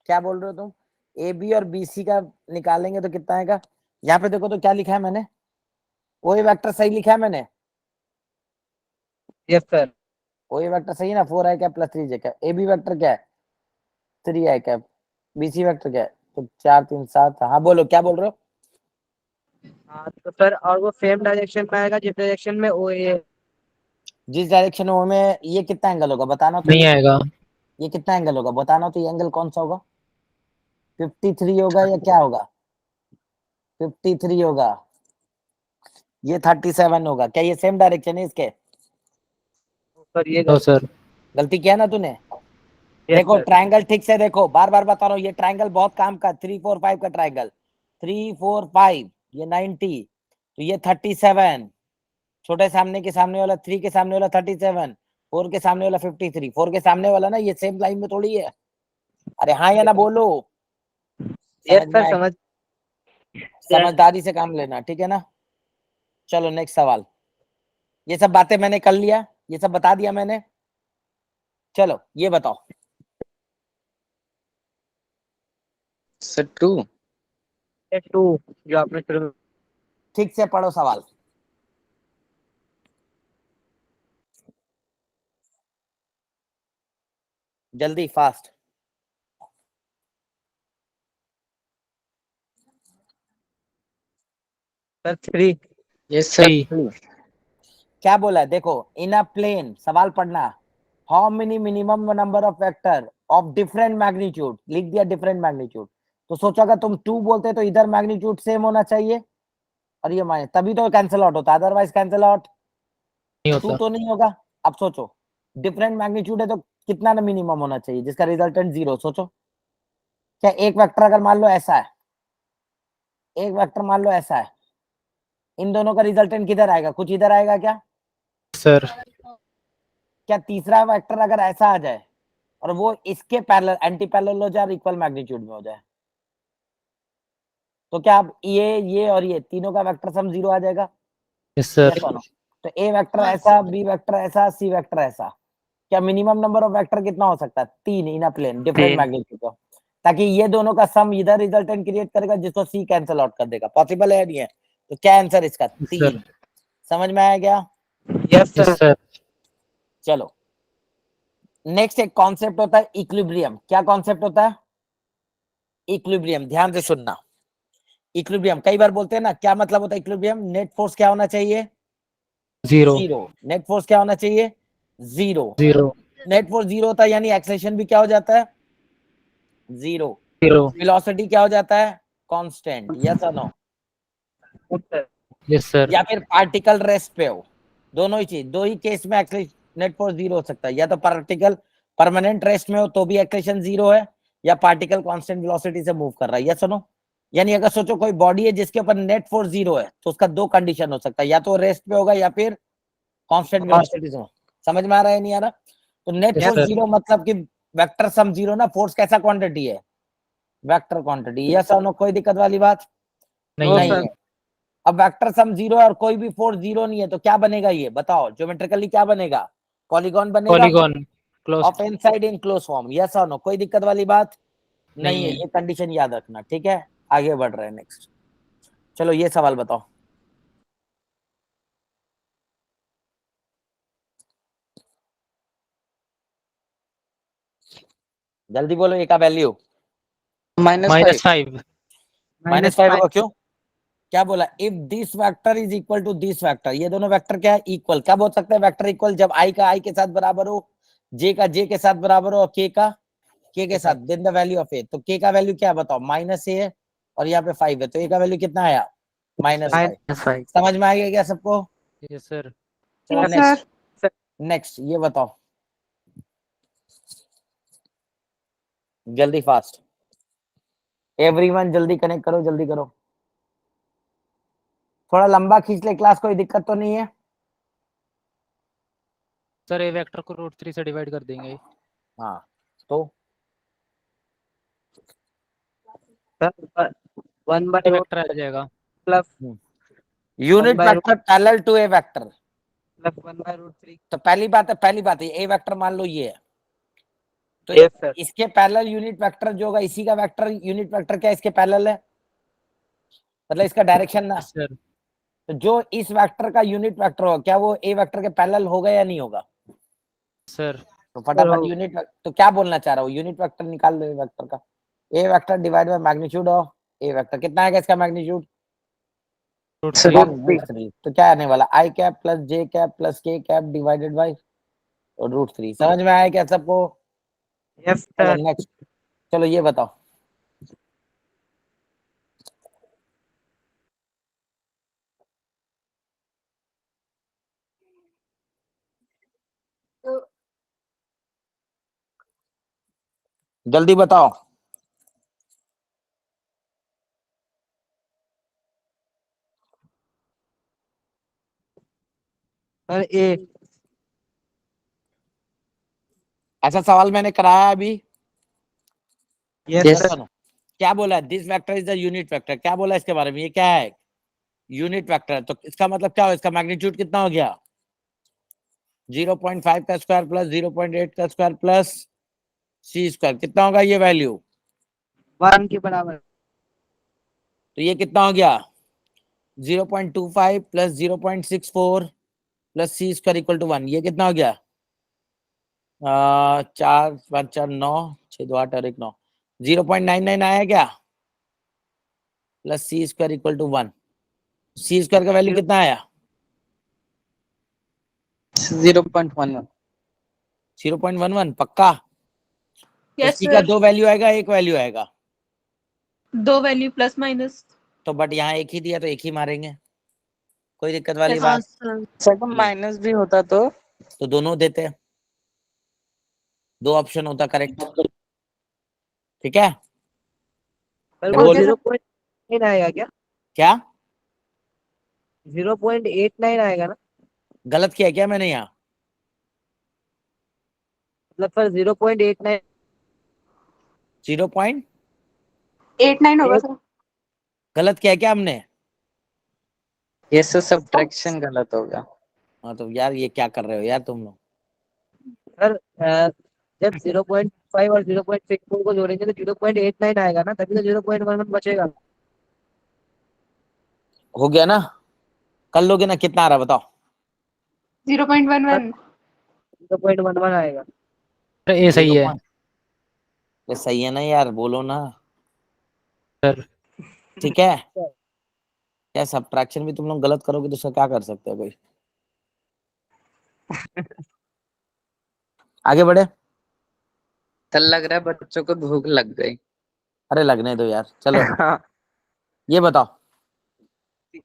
A: क्या बोल रहे हो तुम? ए बी और बी सी का निकालेंगे तो कितना आएगा? यहाँ पे देखो तो क्या लिखा है मैंने, वही वेक्टर सही लिखा है मैंने?
C: Yes sir.
A: वही वेक्टर सही है ना? 4 I cap plus 3 J cap. A B vector क्या है? 3 I cap. B C vector क्या है? तो 4 3 7। हाँ बोलो क्या बोल रहे हो?
C: हाँ तो सर और वो सेम डायरेक्शन में आएगा जिस डायरेक्शन में ओ ए है।
A: जिस डायरेक्शन में ये कितना एंगल होगा बताना तो?
F: नहीं आएगा।
A: ये कितना एंगल होगा बताना तो? ये एंगल कौन सा होगा? 53 होगा या क्या होगा? 53 होगा, ये 37 होगा। क्या ये सेम डायरेक्शन है इसके?
C: सर ये
F: नो सर।
A: गलती किया ना तूने?
C: Yes,
A: देखो
C: sir.
A: ट्रायंगल ठीक से देखो, बार बार बता रहा हूँ, ये ट्रायंगल बहुत काम का। 3 4 5 का ट्रायंगल, 3 4 5, ये 90, तो ये 37, छोटे सामने के सामने वाला 3 के सामने वाला 37, 4 के सामने वाला 53, 4 के सामने वाला ना, ये सेम लाइन में थोड़ी है। अरे हाँ या ना बोलो।
C: यस सर समझ।
A: समझदारी से काम लेना, ठीक है ना? चलो नेक्स्ट सवाल। ये सब बातें मैंने कर लिया, ये सब बता दिया मैंने। चलो ये बताओ।
B: सर 2.
C: 2 जो आपने शुरू में
A: ठीक से पढ़ो सवाल। जल्दी फास्ट।
C: सर 3।
B: Yes sir.
A: क्या बोला है? देखो इन अ प्लेन, सवाल पढ़ना। How many minimum number of vector of different magnitude, लिख दिया डिफरेंट मैग्नीट्यूड। तो सोचा अगर तुम 2 बोलते तो इधर मैग्नीट्यूड सेम होना चाहिए और ये माइनस, तभी तो कैंसिल आउट होता, अदरवाइज कैंसिल आउट
F: नहीं
A: 2
F: होता।
A: तो नहीं होगा। अब सोचो डिफरेंट मैग्नीट्यूड है तो कितना ना मिनिमम होना चाहिए जिसका रिजल्टेंट 0। सोचो क्या एक वेक्टर अगर मान लो ऐसा है, एक वेक्टर मान लो ऐसा है, इन दोनों का रिजल्टेंट किधर आएगा? कुछ इधर आएगा क्या?
F: सर
A: क्या तीसरा वेक्टर अगर ऐसा आ जाए और वो इसके पैरेलल एंटी पैरेलल हो जाए और इक्वल मैग्नीट्यूड में हो जाए, तो क्या अब ये और ये तीनों का वेक्टर सम 0 आ जाएगा?
F: Yes sir.
A: Yes or no? तो ए वेक्टर ऐसा, बी वेक्टर ऐसा, सी वेक्टर ऐसा। क्या मिनिमम नंबर ऑफ वेक्टर कितना हो सकता है? 3 इन अ प्लेन डिफरेंट
F: तीन।
A: मैग्नीट्यूड का, ताकि ये दोनों का सम इधर रिजल्टेंट क्रिएट करेगा जिसको सी कैंसिल आउट कर देगा। पॉसिबल है नहीं है? तो क्या आंसर इसका? 3। समझ में आया क्या?
C: Yes
F: yes
C: sir.
F: सर।
A: चलो नेक्स्ट एक कॉन्सेप्ट होता है इक्विलिब्रियम। क्या कॉन्सेप्ट होता है? इक्विलिब्रियम। ध्यान से सुनना। इक्विलिब्रियम कई बार बोलते हैं ना, क्या मतलब होता है इक्विलिब्रियम? नेट फोर्स क्या होना चाहिए?
F: 0।
A: नेट फोर्स क्या होना चाहिए? 0।
F: 0।
A: नेट फोर्स 0 होता है यानी एक्सेलरेशन भी क्या हो जाता है? 0।
F: 0।
A: वेलोसिटी क्या हो जाता है? कांस्टेंट। यस और नो?
F: Yes sir.
A: या फिर पार्टिकल रेस्ट पे हो, दोनों ही चीज। दो ही केस में नेट फोर्स 0 हो सकता है, या तो पार्टिकल परमानेंट रेस्ट में हो तो भी एक्सेलरेशन 0 है, या पार्टिकल कांस्टेंट वेलोसिटी से मूव कर रहा है। यस और नो? यानी अगर सोचो कोई बॉडी है जिसके ऊपर नेट फोर्स 0 है तो उसका 2 कंडीशन हो सकता है, या तो रेस्ट पे होगा या फिर कांस्टेंट वेलोसिटी से। समझ में आ रहा है नहीं आ रहा? तो नेट
F: Yes,
A: फोर्स
F: sir.
A: 0 मतलब कि वेक्टर सम 0 ना, फोर्स कैसा क्वांटिटी है? Vector quantity. यस और नो? कोई दिक्कत वाली बात
F: नहीं
A: नहीं
F: है।
A: है। अब वेक्टर सम 0 है और कोई भी फोर्स 0 नहीं है तो क्या बनेगा ये बताओ, ज्योमेट्रिकली क्या बनेगा, पॉलीगॉन बनेगा
F: polygon close.
A: Of inside in close form, yes और नो, कोई दिक्कत वाली बात नहीं है,
F: है।
A: ये कंडीशन याद रखना, ठीक है। आगे बढ़ रहे हैं नेक्स्ट, चलो ये सवाल बताओ, जल्दी बोलो, ए का वैल्यू
F: -5।
A: -5 होगा, क्यों, क्या बोला, if this vector is equal to this vector, ये दोनों वेक्टर क्या है, इक्वल, क्या बोल सकते हैं वेक्टर इक्वल, जब आई का आई के साथ बराबर हो, जे का जे के साथ बराबर हो और के का के के साथ, देन द वैल्यू ऑफ ए, तो के का वैल्यू क्या है बताओ, -a है और यहाँ पे 5 है, तो ए का वैल्यू कितना आया, -5। समझ में आ गया क्या सबको,
F: यस सर।
A: चलो
J: Yes,
A: नेक्स्ट,
J: sir.
A: नेक्स्ट ये बताओ जल्दी, फास्ट, एवरीवन जल्दी कनेक्ट करो, जल्दी करो, थोड़ा लंबा खींच ले क्लास, कोई दिक्कत तो नहीं है।
F: सर ए वेक्टर को √3 से डिवाइड कर देंगे।
A: हाँ तो
C: 1 by
F: वेक्टर आ जाएगा।
C: plus
A: unit
C: 1 by
A: vector parallel to a vector,
C: plus 1 by √3।
A: तो पहली बात है ए वेक्टर मान लो ये है, तो
C: Yes, sir.
A: इसके पैरेलल यूनिट वेक्टर जो होगा, इसी का वेक्टर यूनिट वेक्टर क्या इसके पैरेलल है, मतलब इसका डायरेक्शन ना,
F: यस सर।
A: तो जो इस वेक्टर का यूनिट वेक्टर होगा क्या वो ए वेक्टर के पैरेलल होगा या नहीं होगा,
F: सर
A: तो फटाफट
C: होगा।
A: यूनिट, तो क्या बोलना चाह रहा हूँ, यूनिट वेक्टर निकाल लो ए वेक्टर का, A vector divide by magnitude of A vector, कितना आएगा इसका मैग्नीट्यूड,
F: √3।
A: तो क्या आने वाला, I cap plus J cap plus K cap divided by √3, समझ में आया क्या सबको।
C: Yes,
A: चलो
C: sir.
A: नेक्स्ट, चलो ये बताओ, जल्दी बताओ,
C: Sir, A.
A: ऐसा सवाल मैंने कराया अभी,
C: Yes,
A: Yes
C: sir.
A: or no? क्या बोला, this vector is the unit vector, क्या बोला इसके बारे में, ये क्या है, यूनिट वेक्टर है, तो इसका मतलब क्या हो, इसका मैग्नीट्यूड कितना हो गया, 0.5 का स्क्वायर प्लस 0.8 का स्क्वायर प्लस सी स्क्वायर, कितना होगा ये वैल्यू,
C: 1 के बराबर।
A: तो ये कितना हो गया 0.25 plus 0.64 plus c square equal to 1, ये कितना हो गया 4 5 4 9 6 2 8 और 1 9, 0.99 आया क्या, plus c square equal to 1, c square का वैल्यू कितना आया
B: 0.11।
A: 0.11 पक्का,
H: यस
A: इसकी का
H: सर,
A: 2 वैल्यू आएगा, 1 वैल्यू आएगा,
H: 2 वैल्यू प्लस माइनस।
A: तो बट यहाँ 1 ही दिया तो 1 ही मारेंगे, कोई दिक्कत वाली
H: Yes,
A: बात,
E: सर
B: सर माइनस भी होता
A: तो दोनों देते हैं, 2 ऑप्शन होता करेक्ट, ठीक है।
C: सर
A: क्या
C: वो
A: बोल,
C: 0.9 आएगा क्या?
A: क्या
C: 0.89 आएगा ना,
A: गलत किया क्या मैंने यहाँ,
C: मतलब सर 0.89।
A: 0.
J: 8-9 होगा सर।
A: गलत किया क्या हमने,
B: ये सब्ट्रैक्शन गलत हो गया।
A: हाँ तो यार ये क्या कर रहे हो यार तुम लोग,
C: सर जब 0.5 और 0.64 को जोड़ेंगे तो 0.89 आएगा ना, तभी तो 0.11 बचेगा।
A: हो गया ना, कर लोगे ना, कितना आ रहा है बताओ,
J: 0.11।
C: 0.11 आएगा।
F: ए सही है
A: 0. ये सही है ना यार, बोलो ना,
F: सर।
A: ठीक है, क्या सब्ट्रैक्शन भी तुम लोग गलत करोगे तो उसका क्या कर सकते हो कोई, आगे बढ़े,
B: तो लग रहा है बच्चों को भूख लग गई।
A: अरे लगने दो यार, चलो ये बताओ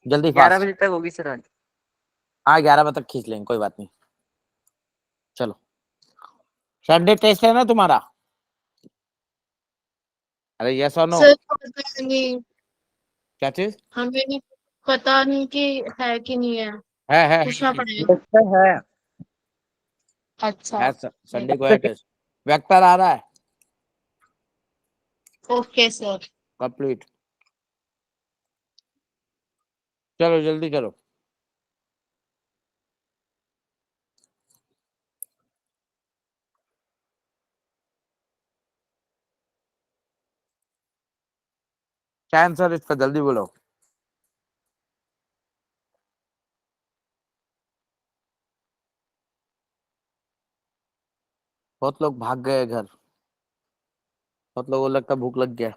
A: जल्दी
B: 11
A: फास्ट,
B: बजे तक होगी सर आज।
A: हाँ 11 बजे तक खींच लेंगे, कोई बात नहीं, चलो संडे टेस्ट है ना तुम्हारा, अरे यस और नो,
E: सर पता नहीं,
A: क्या चीज,
E: हमें नहीं पता नहीं कि है कि नहीं है,
A: है
E: पूछना पड़ेगा।
B: है
E: अच्छा
A: संडे को है टेस्ट, वेक्टर आ रहा है
E: ओके सर।
A: कंप्लीट, चलो जल्दी करो। क्या आंसर इसका, जल्दी बोलो। बहुत लोग भाग गए घर, बहुत लोगों को लगता है भूख लग गया।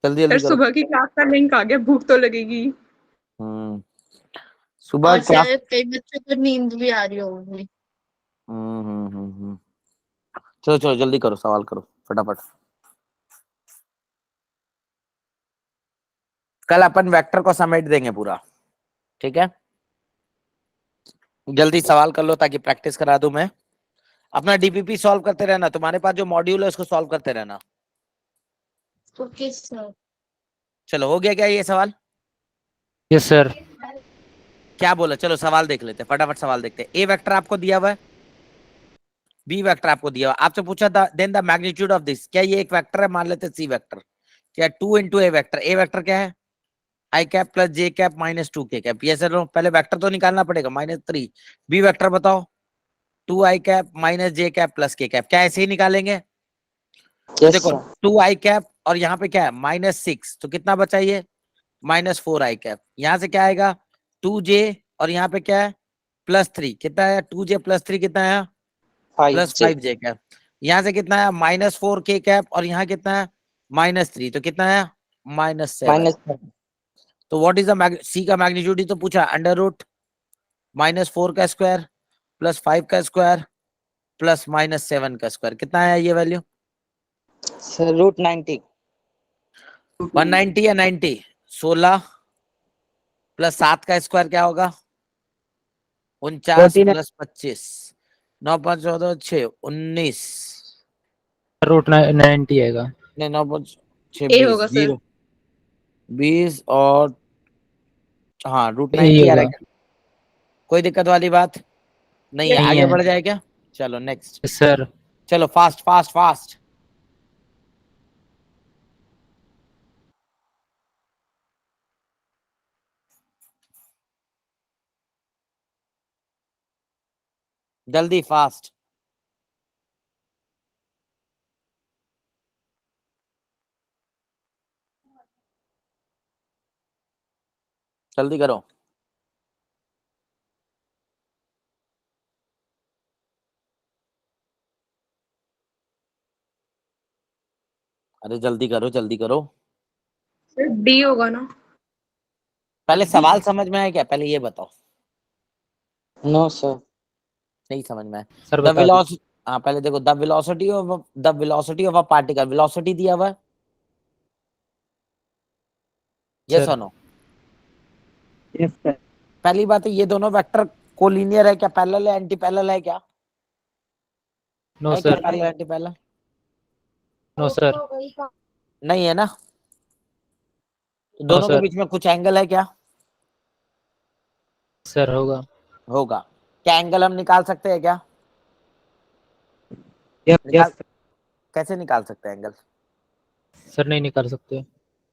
A: जल्दी
H: सर
A: जल्दी करो।
H: सुबह की क्लास का लिंक आ गया, भूख तो लगेगी।
A: हम्म सुबह
E: और
A: क्लास।
E: शायद कई बच्चों को नींद भी आ रही होगी।
A: चलो चलो जल्दी करो, सवाल करो फटाफट। कल अपन वेक्टर को समेट देंगे पूरा, ठीक है। जल्दी सवाल कर लो ताकि प्रैक्टिस करा दूं मैं। अपना डीपीपी सॉल्व करते रहना, तुम्हारे पास जो मॉड्यूल है उसको सॉल्व करते रहना।
E: Okay sir.
A: चलो हो गया क्या ये सवाल?
F: Yes sir.
A: क्या बोला, चलो सवाल देख लेते हैं, फटाफट सवाल देखते हैं। ए वेक्टर आपको दिया हुआ है, बी वेक्टर आपको दिया हुआ, आपसे पूछा था then the magnitude of this. क्या ये एक वेक्टर है? मान लेते सी वेक्टर। क्या 2 इंटू ए वेक्टर, ए वेक्टर क्या है? आई cap plus J cap minus 2 के कैप। ये सर पहले वेक्टर तो निकालना पड़ेगा, -3। बी वेक्टर बताओ, 2 आई कैप माइनस जे कैप प्लस के कैप। क्या ऐसे ही निकालेंगे? तो
B: यस
A: देखो
B: सर।
A: 2 आई कैप और यहाँ पे क्या है -6, तो कितना बचा ये? -4 आई कैप। यहाँ से क्या आएगा 2j, और यहाँ पे क्या है +3। कितना है 2j + 3 कितना है?
B: 5J
A: +5j cap. यहाँ से कितना है -4 के कैप, और यहाँ कितना है -3, तो कितना है -7।
B: माइनस।
A: तो व्हाट इज द सी का मैग्नीट्यूड ही तो पूछा, √-4 का स्क्वायर +5 का स्क्वायर +-7 का स्क्वायर। कितना है ये वैल्यू?
B: सर √90।
A: 190 या 90? 16 + 7 का स्क्वायर क्या होगा? 49
C: 14
A: + 25, 9 5 14 6 19,
F: √90 आएगा।
A: नहीं 9 5 6
H: ए
A: 20,
H: होगा सर।
A: 0 20 और हाँ
F: ए
A: √90 आ रहा
F: होगा।
A: है क्या? कोई दिक्कत वाली बात नहीं है,
F: नहीं
A: आगे
F: है।
A: बढ़ जाए क्या? चलो नेक्स्ट।
F: Yes sir.
A: चलो फास्ट फास्ट फास्ट। जल्दी फास्ट। जल्दी करो। अरे जल्दी करो जल्दी करो।
H: सर डी होगा ना?
A: पहले सवाल समझ में आया क्या, पहले ये बताओ।
B: No sir.
A: नहीं समझ में आया।
F: सर
A: द
F: बता दीजिए।
A: वेलोसिटी, हाँ पहले देखो the velocity of a particle, velocity दिया हुआ है, यस
F: सर
A: और नो?
C: Yes sir.
A: पहली बात है ये दोनों वेक्टर कोलिनियर है क्या, पैरेलल है, एंटी पैरेलल है क्या?
F: नो
A: है क्या
F: sir.
A: Parallel anti parallel?
F: No sir.
A: नहीं है ना? तो
F: नो
A: दोनों के
F: सर।
A: बीच में कुछ एंगल है क्या?
F: सर होगा।
A: होगा। क्या एंगल हम निकाल सकते हैं क्या?
C: यस
A: निकाल,
C: यस।
A: कैसे निकाल सकते हैं एंगल?
F: सर नहीं निकाल सकते।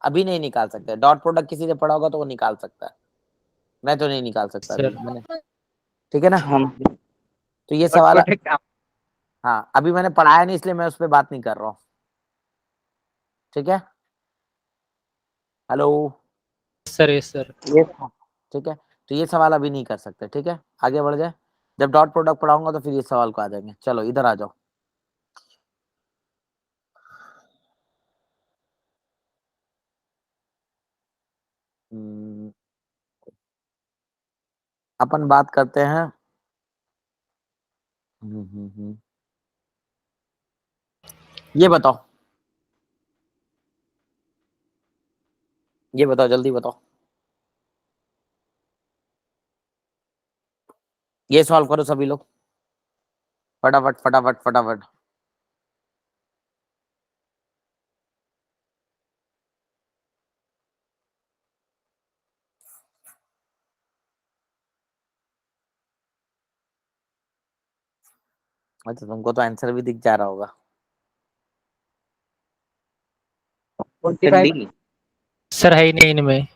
A: अभी नहीं निकाल सकते। डॉट प्रोडक्ट किसी ने पढ़ा होगा तो वो निकाल सकता है, मैं तो नहीं निकाल सकता अभी
F: सर।
A: मैंने, ठीक है ना?
B: हम
A: तो ये
C: और
A: सवाल,
C: प्रोटेक्ट आप।
A: हाँ अभी मैंने पढ़ाया नहीं इसलिए मैं उस पर बात नहीं कर रहा हूँ, ठीक है। Hello,
F: sir yes sir.
B: ये
A: ठीक है। तो ये सवाल अभी नहीं कर सकते, ठीक है, आगे बढ़ जाए। जब डॉट प्रोडक्ट पढ़ाऊंगा तो फिर ये सवाल को आ जाएंगे। चलो इधर आ जाओ। हम्म, अपन बात करते हैं। ये बताओ, ये बताओ जल्दी बताओ। ये सॉल्व करो सभी लोग, फटाफट फटाफट फटाफट। अच्छा तुमको तो आंसर भी दिख जा रहा होगा।
C: 25।
B: डी।
F: सर है ही नहीं इनमें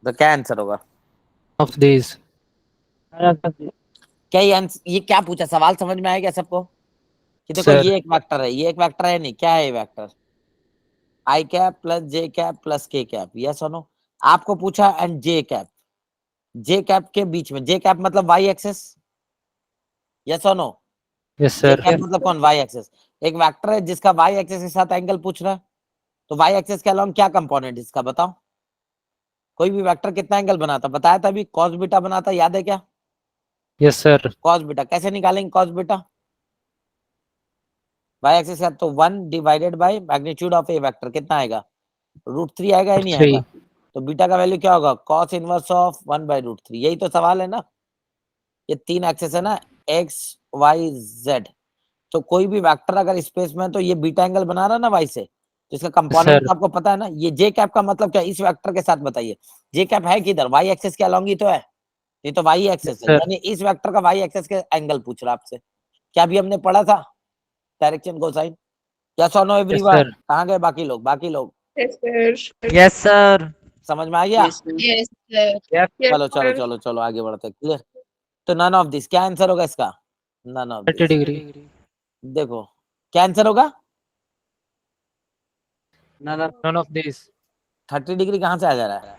A: तो क्या आंसर होगा?
F: Of this.
A: क्या ये ये क्या पूछा? सवाल समझ में आया क्या सबको? कि देखो
F: सर
A: ये एक वेक्टर है, ये एक वेक्टर है, नहीं क्या है ये वेक्टर? आई cap plus J cap plus K cap, yes और नो? आपको पूछा and J cap, j cap के बीच में, जे कैप मतलब वाई एक्सेस, यस और नो?
F: यस
A: जे
F: सर।
A: कैप मतलब कौन? Y access. एक वेक्टर है जिसका वाई एक्सेस के साथ एंगल पूछ रहा है, तो वाई एक्सेस के अलावा क्या कंपोनेंट इसका बताओ? कोई भी वेक्टर कितना एंगल बनाता? बताया था अभी, कॉस बीटा बनाता, याद है क्या?
F: Yes sir.
A: कॉस बीटा कैसे निकालेंगे? कॉस बीटा वाई एक्सिस का, तो 1 divided by magnitude of A vector कितना आएगा? √3 आएगा या नहीं
F: 3।
A: आएगा? तो बीटा का वैल्यू क्या होगा? cos inverse of 1/√3। यही तो सवाल है ना। ये 3 एक्सेस है ना, x y z। तो कोई भी वेक्टर अगर स्पेस में है तो ये बीटा एंगल बना रहा है ना वाई से, तो इसका कंपोनेंट
F: सर
A: आपको पता है ना। ये जे कैप का मतलब क्या? इस वेक्टर के साथ बताइए, जे कैप है किधर? वाई एक्सेस के अलोंग ही तो है, ये तो वाई एक्सेस है,
F: सर।
A: यानी इस वेक्टर का वाई एक्सेस के एंगल पूछ रहा आपसे। क्या भी हमने पढ़ा था डायरेक्शन कोसाइन? यस और नो
F: यस
A: एवरीवन?
F: सर।
A: कहाँ गए बाकी लोग? बाकी लोग
H: Yes, sir.
I: Yes sir.
A: समझ में आ गया?
E: Yes, sir.
H: Yes,
A: चलो चलो
H: sir.
A: चलो चलो आगे बढ़ते हैं। क्लियर? तो नन ऑफ दिस, क्या आंसर होगा इसका? None of
F: 30
A: this.
F: डिग्री।
A: देखो क्या आंसर होगा?
F: None of this.
A: 30 डिग्री कहाँ से आ जा रहा है?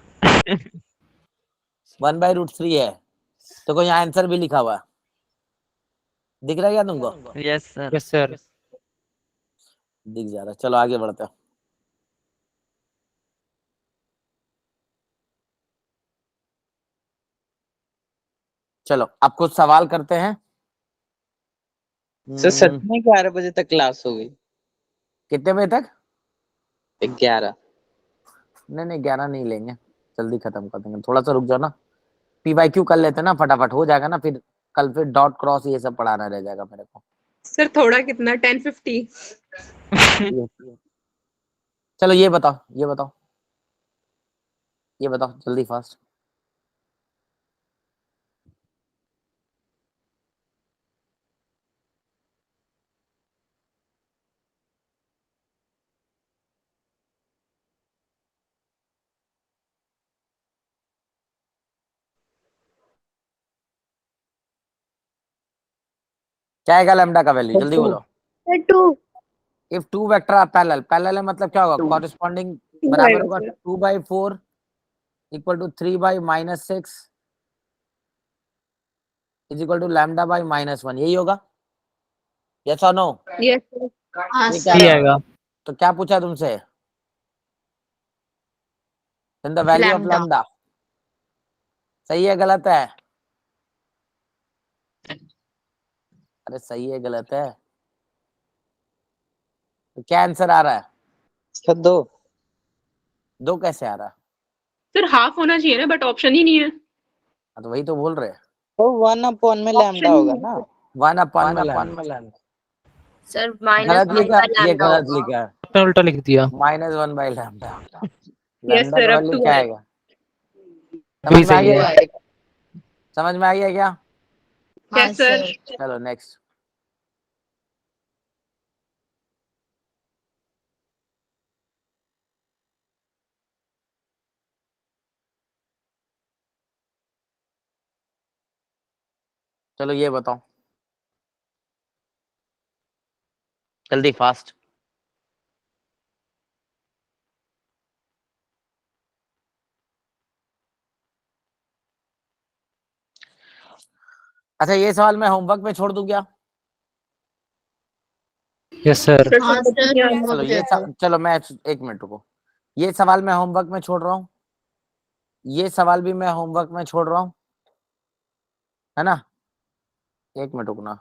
A: 1/√3 है, तो कोई यहाँ आंसर भी लिखा हुआ है, दिख रहा है क्या तुमको?
I: Yes sir.
F: Yes sir.
A: दिख जा रहा है। चलो आगे बढ़ते हैं। चलो अब कुछ सवाल करते हैं।
B: सर सच में 11 बजे तक क्लास हो गई?
A: कितने बजे तक?
B: 11।
A: नहीं नहीं 11 नहीं लेंगे, जल्दी खत्म कर देंगे, थोड़ा सा रुक जाओ ना। PYQ कर लेते हैं ना, फटाफट हो जाएगा ना, फिर कल फिर डॉट क्रॉस ये सब पढ़ाना रह जाएगा मेरे को।
H: Sir, थोड़ा कितना 10:50?
A: चलो ये बताओ, ये बताओ, ये बताओ जल्दी फास्ट। क्या आएगा लैम्डा का वैल्यू? जल्दी बोलो।
G: Sir 2।
A: If two vector are parallel, parallel है मतलब क्या होगा? कॉरेस्पॉन्डिंग बराबर होगा 2/4 equal to 3/-6 is equal to lambda by -1, यही होगा? यस और नो?
H: Yes, sir.
E: हाँ,
A: ये क्या
F: सी
E: sir.
F: आएगा।
A: तो क्या पूछा तुमसे? The value of
E: Lambda.
A: Lambda. सही है गलत है? अरे सही है गलत है? तो क्या आंसर आ रहा है?
B: सर 2।
A: 2 कैसे आ रहा है?
H: Sir, half होना चाहिए ना, but option ही नहीं है.
A: हाँ, तो वही तो बोल रहे हैं,
B: तो 1 में लैम्डा होगा ना?
A: 1/1 में लैम्डा।
E: Sir,
A: गलत
E: -1
A: लिखा,
E: by
A: ये
E: lambda
A: गलत
E: होगा.
A: लिखा है,
F: आपने उल्टा लिख दिया।
A: -1 by lambda.
H: Yes,
A: lambda
H: sir.
A: का
H: अब
A: वैल्यू
H: 2
A: क्या
H: है.
A: आएगा?
F: भी
A: समझ में आ
F: सही
A: गया?
F: है।
A: समझ में आ गया क्या?
E: हाँ,
H: Yes, sir.
E: sir.
A: चलो नेक्स्ट। चलो ये बताओ जल्दी फास्ट। अच्छा ये सवाल मैं होमवर्क में छोड़ दूं क्या?
F: Yes sir.
H: Sir,
E: हाँ,
H: समझ
E: sir.
H: नहीं आ रहा.
A: चलो ये चलो मैं एक मिनट रुको, ये सवाल मैं होमवर्क में छोड़ रहा हूँ, ये सवाल भी मैं होमवर्क में छोड़ रहा हूँ, है ना? एक मिनट रुकना,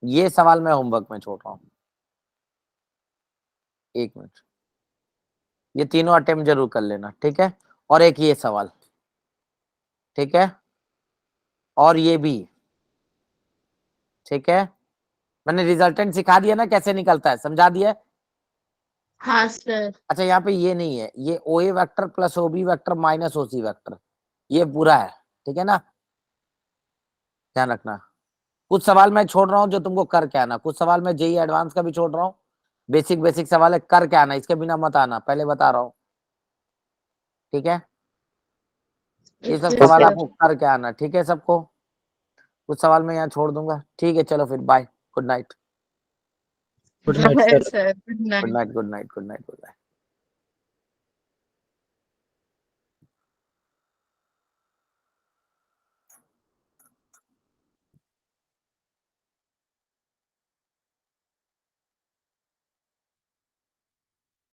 A: ये सवाल मैं होमवर्क में छोड़ रहा हूँ, एक मिनट। ये तीनों अटेम्प्ट जरूर कर लेना, ठीक है? और एक ये सवाल, ठीक है? और ये भी, ठीक है? मैंने रिजल्टेंट सिखा दिया ना कैसे निकलता है, समझा दिया?
E: हाँ, sir.
A: अच्छा यहाँ पे ये नहीं है, ये OA vector plus OB vector minus OC vector, ये पूरा है, ठीक है ना? ध्यान रखना। कुछ सवाल मैं छोड़ रहा हूँ जो तुमको करके आना, कुछ सवाल मैं जेई एडवांस का भी छोड़ रहा हूँ, बेसिक सवाल है, करके आना, इसके बिना मत आना, पहले बता रहा हूँ, ठीक है। ये सब
E: Okay,
A: सवाल
E: sir.
A: आपको करके आना, ठीक है सबको। कुछ सवाल मैं यहाँ छोड़ दूंगा, ठीक है, चलो फिर bye, good night,
F: good night sir.
E: Sir, good night.
A: Good night, good night, good night, good night.